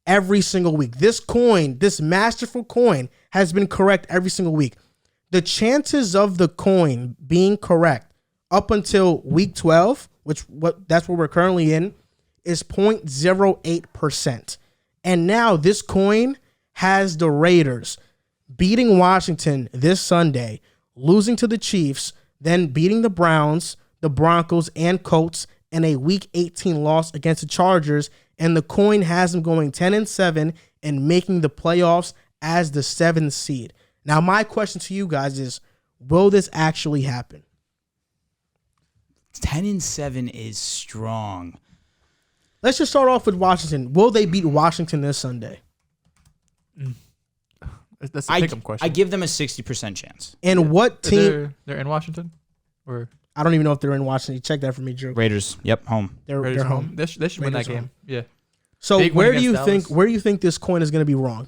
every single week. This coin, this masterful coin, has been correct every single week. The chances of the coin being correct up until week 12, that's what we're currently in, is 0.08%. And now this coin has the Raiders beating Washington this Sunday, losing to the Chiefs, then beating the Browns, the Broncos, and Colts in a Week 18 loss against the Chargers, and the coin has them going 10-7 and making the playoffs as the 7th seed. Now, my question to you guys is, will this actually happen? 10-7 is strong. Let's just start off with Washington. Will they beat Washington this Sunday? That's a pick-em question. I give them a 60% chance. And what team? They're in Washington? Or I don't even know if they're in Washington. Check that for me, Drew. Raiders. Yep, home. They're home. They should win that game. Home. Yeah. So Big where win do you against think this coin is going to be wrong?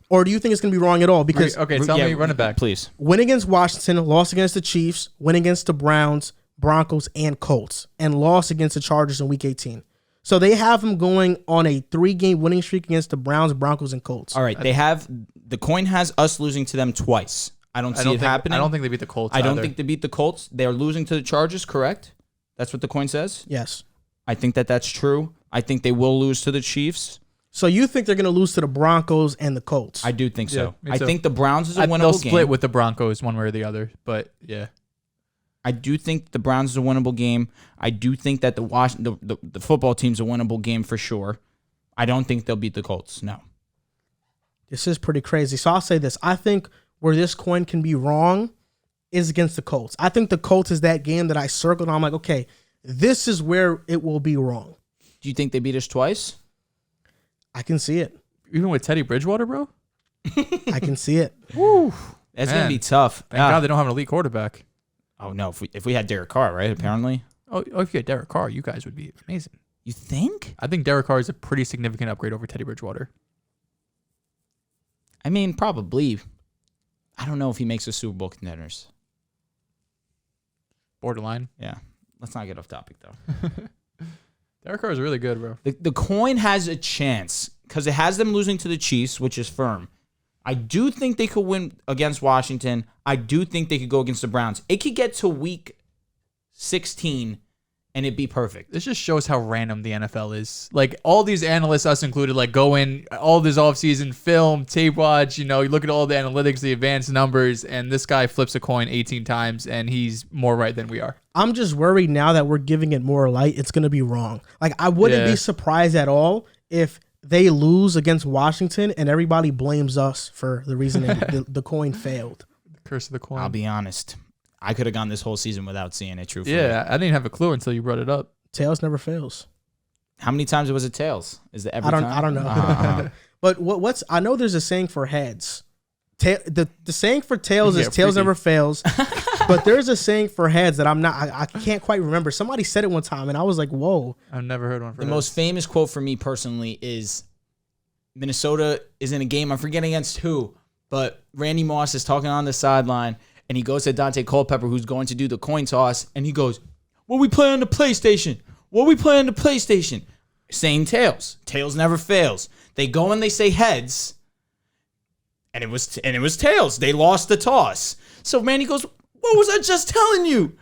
Or do you think it's going to be wrong at all? Because tell me, run it back, please. Win against Washington, loss against the Chiefs, win against the Browns, Broncos, and Colts, and loss against the Chargers in Week 18. So they have them going on a 3-game winning streak against the Browns, Broncos, and Colts. All right, the coin has us losing to them twice. I don't see it happening. I don't think they beat the Colts. I don't think they beat the Colts. They are losing to the Chargers, correct? That's what the coin says? Yes. I think that's true. I think they will lose to the Chiefs. So you think they're going to lose to the Broncos and the Colts? I do think so. Yeah, I think the Browns is a winnable game. They'll split with the Broncos one way or the other, but yeah. I do think the Browns is a winnable game. I do think that the football team's a winnable game for sure. I don't think they'll beat the Colts, no. This is pretty crazy. So I'll say this. I think where this coin can be wrong is against the Colts. I think the Colts is that game that I circled and I'm like, okay, This is where it will be wrong. Do you think they beat us twice? I can see it. Even with Teddy Bridgewater, bro? I can see it. Woo. That's going to be tough. Thank God they don't have an elite quarterback. Oh, no. If we had Derek Carr, right, apparently? Oh, if you had Derek Carr, you guys would be amazing. You think? I think Derek Carr is a pretty significant upgrade over Teddy Bridgewater. I mean, probably. I don't know if he makes the Super Bowl contenders. Borderline. Yeah. Let's not get off topic, though. Derek Carr is really good, bro. The coin has a chance because it has them losing to the Chiefs, which is firm. I do think they could win against Washington. I do think they could go against the Browns. It could get to week 16 and it'd be perfect. This just shows how random the NFL is. Like, all these analysts, us included, like, go in all this offseason, film, tape watch, you look at all the analytics, the advanced numbers, and this guy flips a coin 18 times, and he's more right than we are. I'm just worried now that we're giving it more light, it's going to be wrong. Like, I wouldn't be surprised at all if they lose against Washington and everybody blames us for the reason the coin failed. The curse of the coin. I'll be honest. I could have gone this whole season without seeing it, truthfully. Yeah, I didn't have a clue until you brought it up. Tails never fails. How many times was it tails? Is it every time? I don't know. But what's I know there's a saying for heads. The saying for tails is tails never fails. But there's a saying for heads that I can't quite remember. Somebody said it one time and I was like, whoa. I've never heard one for The most famous quote for me personally is Minnesota is in a game, I'm forgetting against who, but Randy Moss is talking on the sideline and he goes to Dante Culpepper, who's going to do the coin toss, and he goes, "What we play on the PlayStation? What we play on the PlayStation?" Saying tails. Tails never fails. They go and they say heads, and it was tails. They lost the toss. So Randy goes, "What was I just telling you?"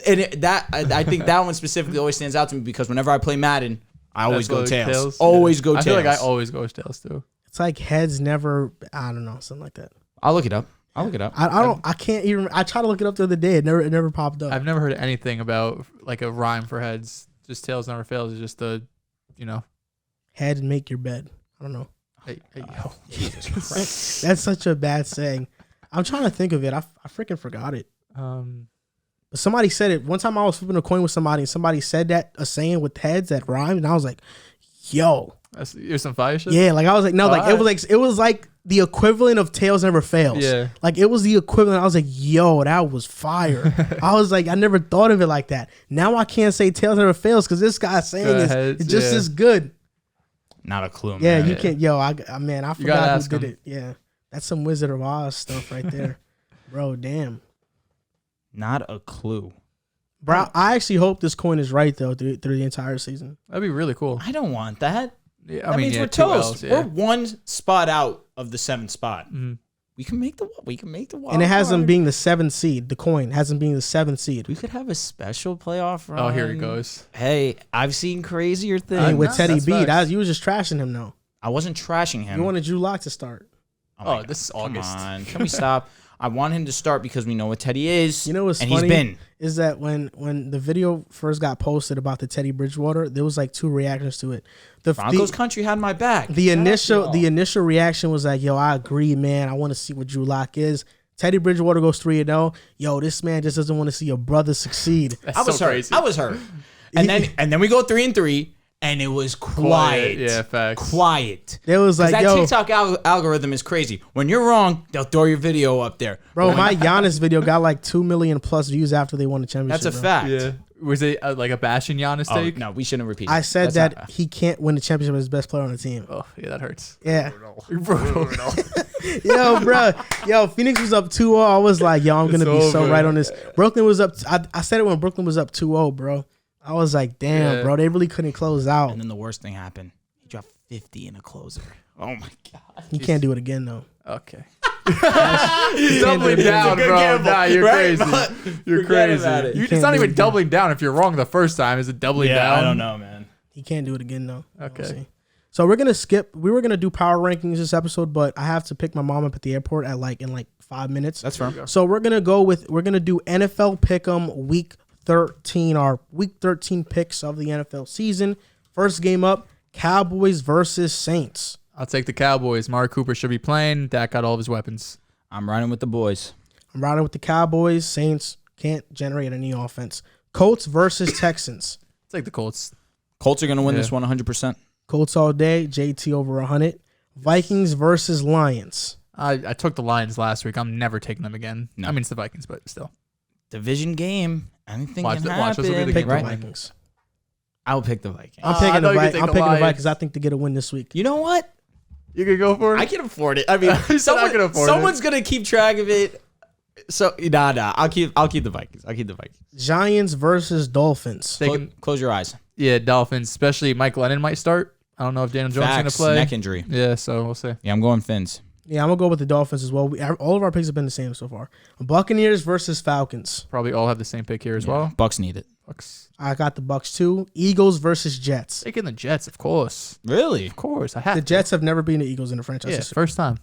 And I think that one specifically always stands out to me because whenever I play Madden, I always go tails. Always go tails. I feel like I always go tails too. It's like heads never. I don't know, something like that. I'll look it up. I can't even. I tried to look it up the other day. It never popped up. I've never heard anything about like a rhyme for heads. Just tails never fails. It's just the, head and make your bed. I don't know. Hey, Jesus Christ. That's such a bad saying. I'm trying to think of it. I freaking forgot it. But somebody said it one time. I was flipping a coin with somebody, and somebody said that a saying with heads that rhymed, and I was like, "Yo, you're some fire shit." Yeah, like I was like, no, like it was like the equivalent of tails never fails. Yeah, like it was the equivalent. I was like, "Yo, that was fire." I was like, I never thought of it like that. Now I can't say tails never fails because this guy's saying it's just as good. Not a clue, man. Yeah, you can't. Yo, I forgot who did it. Yeah, that's some Wizard of Oz stuff right there, bro. Damn. Not a clue. Bro, I actually hope this coin is right, though, through the entire season. That'd be really cool. I don't want that. Yeah, that means we're toast. We're one spot out of the 7th spot. Mm-hmm. We can make the wild and it has card. them being the 7th seed. The coin has them being the 7th seed. We could have a special playoff run. Oh, here it goes. Hey, I've seen crazier things. With Teddy B. You was just trashing him, though. I wasn't trashing him. You wanted Drew Lock to start. Oh, this is August. Come on. Can we stop? I want him to start because we know what Teddy is. You know what's funny is that when the video first got posted about the Teddy Bridgewater, there was like 2 reactions to it. The Broncos country had my back. The initial reaction was like, "Yo, I agree, man. I want to see what Drew Lock is." Teddy Bridgewater goes 3-0. Yo, this man just doesn't want to see a brother succeed. I was hurt. And then we go 3-3. And it was quiet. Yeah, facts. Quiet. It was like, that TikTok algorithm is crazy. When you're wrong, they'll throw your video up there. Bro, my Giannis video got like 2 million plus views after they won the championship. That's a fact. Yeah. Was it like a bashing Giannis take? No, we shouldn't repeat. I said that he can't win the championship as best player on the team. Oh, yeah, that hurts. Yeah. Brutal. Yo, bro. Yo, Phoenix was up 2-0. I was like, yo, I'm going to be so right on this. Brooklyn was up. I said it when Brooklyn was up 2-0, bro. I was like, damn, bro, they really couldn't close out. And then the worst thing happened. He dropped 50 in a closer. Oh, my God. He can't do it again, though. Okay. He's doubling down, bro. Gamble, nah, you're right? crazy. You're crazy. It's not even doubling down if you're wrong the first time. Is it doubling down? I don't know, man. He can't do it again, though. Okay. So we're going to skip. We were going to do power rankings this episode, but I have to pick my mom up at the airport in 5 minutes. That's fair. So we're going to do NFL Pick'em Week 13, our Week 13 picks of the NFL season. First game up, Cowboys versus Saints. I'll take the Cowboys. Amari Cooper should be playing. Dak got all of his weapons. I'm riding with the boys. I'm riding with the Cowboys. Saints can't generate any offense. Colts versus Texans. Take the Colts. Colts are going to win this one 100%. Colts all day. JT over 100. Vikings versus Lions. I took the Lions last week. I'm never taking them again. No. I mean, it's the Vikings, but still. Division game. Anything can happen. Watch, this will be the Pick game. the Vikings. I'll pick the Vikings. I'm picking the Lions. Vikings. I think to get a win this week. You know what? You can go for it? I can afford it. I mean, someone's going to keep track of it. So, nah. I'll keep the Vikings. Giants versus Dolphins. Close your eyes. Yeah, Dolphins, especially Mike Lennon might start. I don't know if Daniel Jones is going to play. Neck injury. Yeah, so we'll see. Yeah, I'm going Fins. Yeah, I'm going to go with the Dolphins as well. All of our picks have been the same so far. Buccaneers versus Falcons. Probably all have the same pick here as well. Bucks need it. Bucks. I got the Bucks too. Eagles versus Jets. Taking the Jets, of course. Really? Of course. I have The Jets have never beaten the Eagles in the franchise Yeah, history. first time.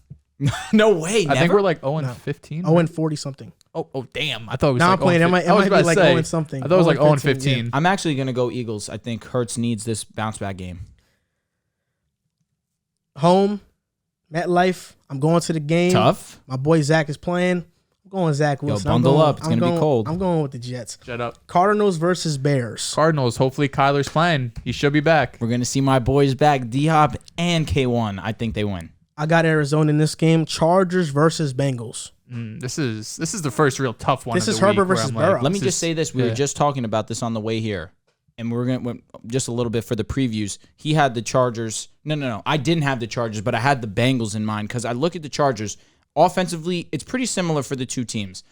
No way. I think we're like 0-15. 0-40 something. Oh, damn. I thought it was Now like I'm playing. It might be like 0 something. I thought it was like 0-15, 0-15. yeah. I'm actually going to go Eagles. I think Hurts needs this bounce back game. Home, MetLife. I'm going to the game. Tough. My boy Zach is playing. I'm going Zach Wilson. bundle up. It's gonna be cold. I'm going with the Jets. Shut up. Cardinals versus Bears. Cardinals. Hopefully Kyler's playing. He should be back. We're going to see my boys back, D-Hop and K1. I think they win. I got Arizona in this game. Chargers versus Bengals. This is the first real tough one. This of is the Herbert week where versus I'm Burrow. Let me just say this. We yeah. were just talking about this on the way here. And we're going to just a little bit for the previews. He had the Chargers. No. I didn't have the Chargers, but I had the Bengals in mind because I look at the Chargers. Offensively, it's pretty similar for the two teams.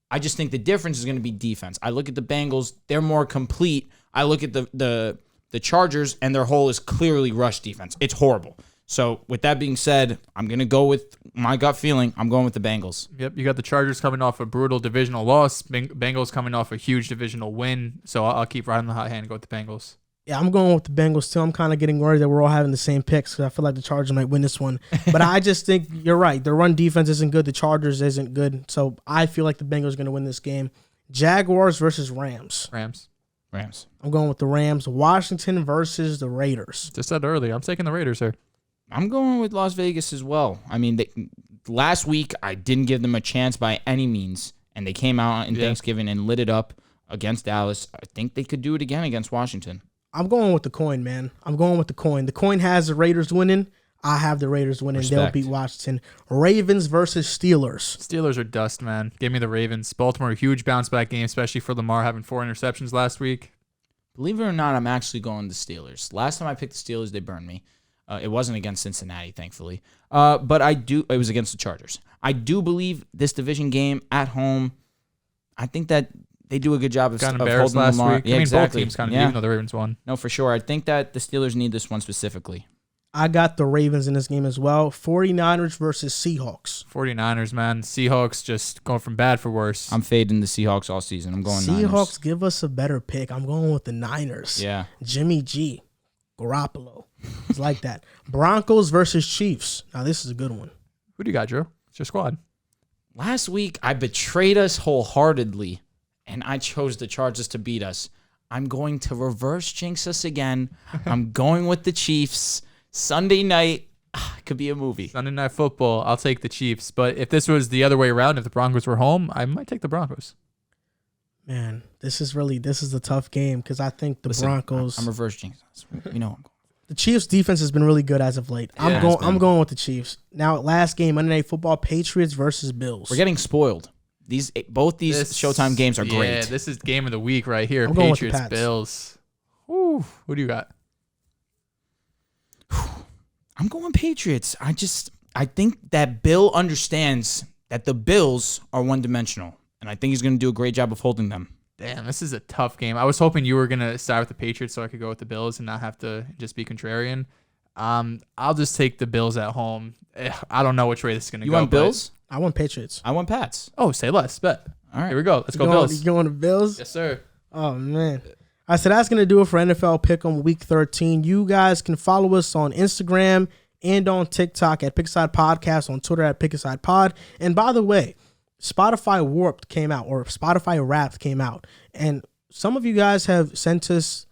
I just think the difference is going to be defense. I look at the Bengals. They're more complete. I look at the Chargers, and their hole is clearly rush defense. It's horrible. So with that being said, I'm going to go with my gut feeling. I'm going with the Bengals. Yep, you got the Chargers coming off a brutal divisional loss. Bengals coming off a huge divisional win. So I'll keep riding the hot hand and go with the Bengals. Yeah, I'm going with the Bengals too. I'm kind of getting worried that we're all having the same picks because I feel like the Chargers might win this one. But I just think you're right. The run defense isn't good. The Chargers isn't good. So I feel like the Bengals are going to win this game. Jaguars versus Rams. Rams. I'm going with the Rams. Washington versus the Raiders. Just said earlier. I'm taking the Raiders here. I'm going with Las Vegas as well. I mean, last week I didn't give them a chance by any means, and they came out in Thanksgiving and lit it up against Dallas. I think they could do it again against Washington. I'm going with the coin, man. I'm going with the coin. The coin has the Raiders winning. I have the Raiders winning. Respect. They'll beat Washington. Ravens versus Steelers. Steelers are dust, man. Give me the Ravens. Baltimore, a huge bounce back game, especially for Lamar having 4 interceptions last week. Believe it or not, I'm actually going the Steelers. Last time I picked the Steelers, they burned me. It wasn't against Cincinnati, thankfully. But it was against the Chargers. I do believe this division game at home, I think that they do a good job of embarrassed holding last Lamar. week. Yeah, exactly. Both teams kind of, yeah. even though the Ravens won. No, for sure. I think that the Steelers need this one specifically. I got the Ravens in this game as well. 49ers versus Seahawks. 49ers, man. Seahawks just going from bad for worse. I'm fading the Seahawks all season. I'm going Seahawks Niners. give us a better pick. I'm going with the Niners. Yeah. Jimmy G. Garoppolo. It's like that. Broncos versus Chiefs. Now, this is a good one. Who do you got, Drew? It's your squad. Last week, I betrayed us wholeheartedly, and I chose the Chargers to beat us. I'm going to reverse jinx us again. I'm going with the Chiefs. Sunday night, could be a movie. Sunday Night Football, I'll take the Chiefs. But if this was the other way around, if the Broncos were home, I might take the Broncos. Man, this is a tough game because I think the Broncos. I'm reverse jinx us. You know I'm going. The Chiefs' defense has been really good as of late. I'm going with the Chiefs. Now, last game, Monday Night Football, Patriots versus Bills. We're getting spoiled. Both these Showtime games are great. Yeah, this is game of the week right here. I'm going with the Patriots, Pats. Bills. Whew. Who do you got? I'm going Patriots. I think that Bill understands that the Bills are one-dimensional, and I think he's going to do a great job of holding them. Damn, this is a tough game. I was hoping you were going to side with the Patriots so I could go with the Bills and not have to just be contrarian. I'll just take the Bills at home. I don't know which way this is going to go. You want Bills? I want Patriots. I want Pats. Oh, say less. Bet. All right. Here we go. Let's go Bills. You going to Bills? Yes, sir. Oh, man. I said that's going to do it for NFL Pick'em Week 13. You guys can follow us on Instagram and on TikTok at Pickside Podcast, on Twitter at Pickside Pod. And by the way, Spotify Wrapped came out, and some of you guys have sent us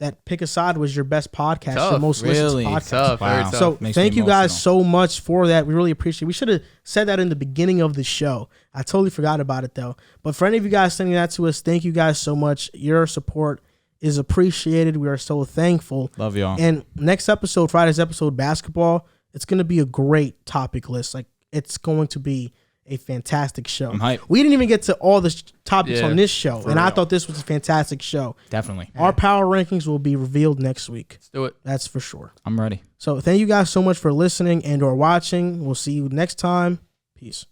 that Pick a Side was your best podcast, Tough, your most really? listened to podcast. Tough, very tough. So Makes me thank you guys emotional. so much for that. We really appreciate it. We should have said that in the beginning of the show. I totally forgot about it though. But for any of you guys sending that to us, thank you guys so much. Your support is appreciated. We are so thankful. Love y'all. And next episode, Friday's episode, basketball, it's going to be a great topic list. Like, it's going to be a fantastic show. I'm hyped. We didn't even get to all the topics Yeah, on this show, and I real. thought this was a fantastic show. Definitely. Our power rankings will be revealed next week. Let's do it. That's for sure. I'm ready. So thank you guys so much for listening and or watching. We'll see you next time. Peace.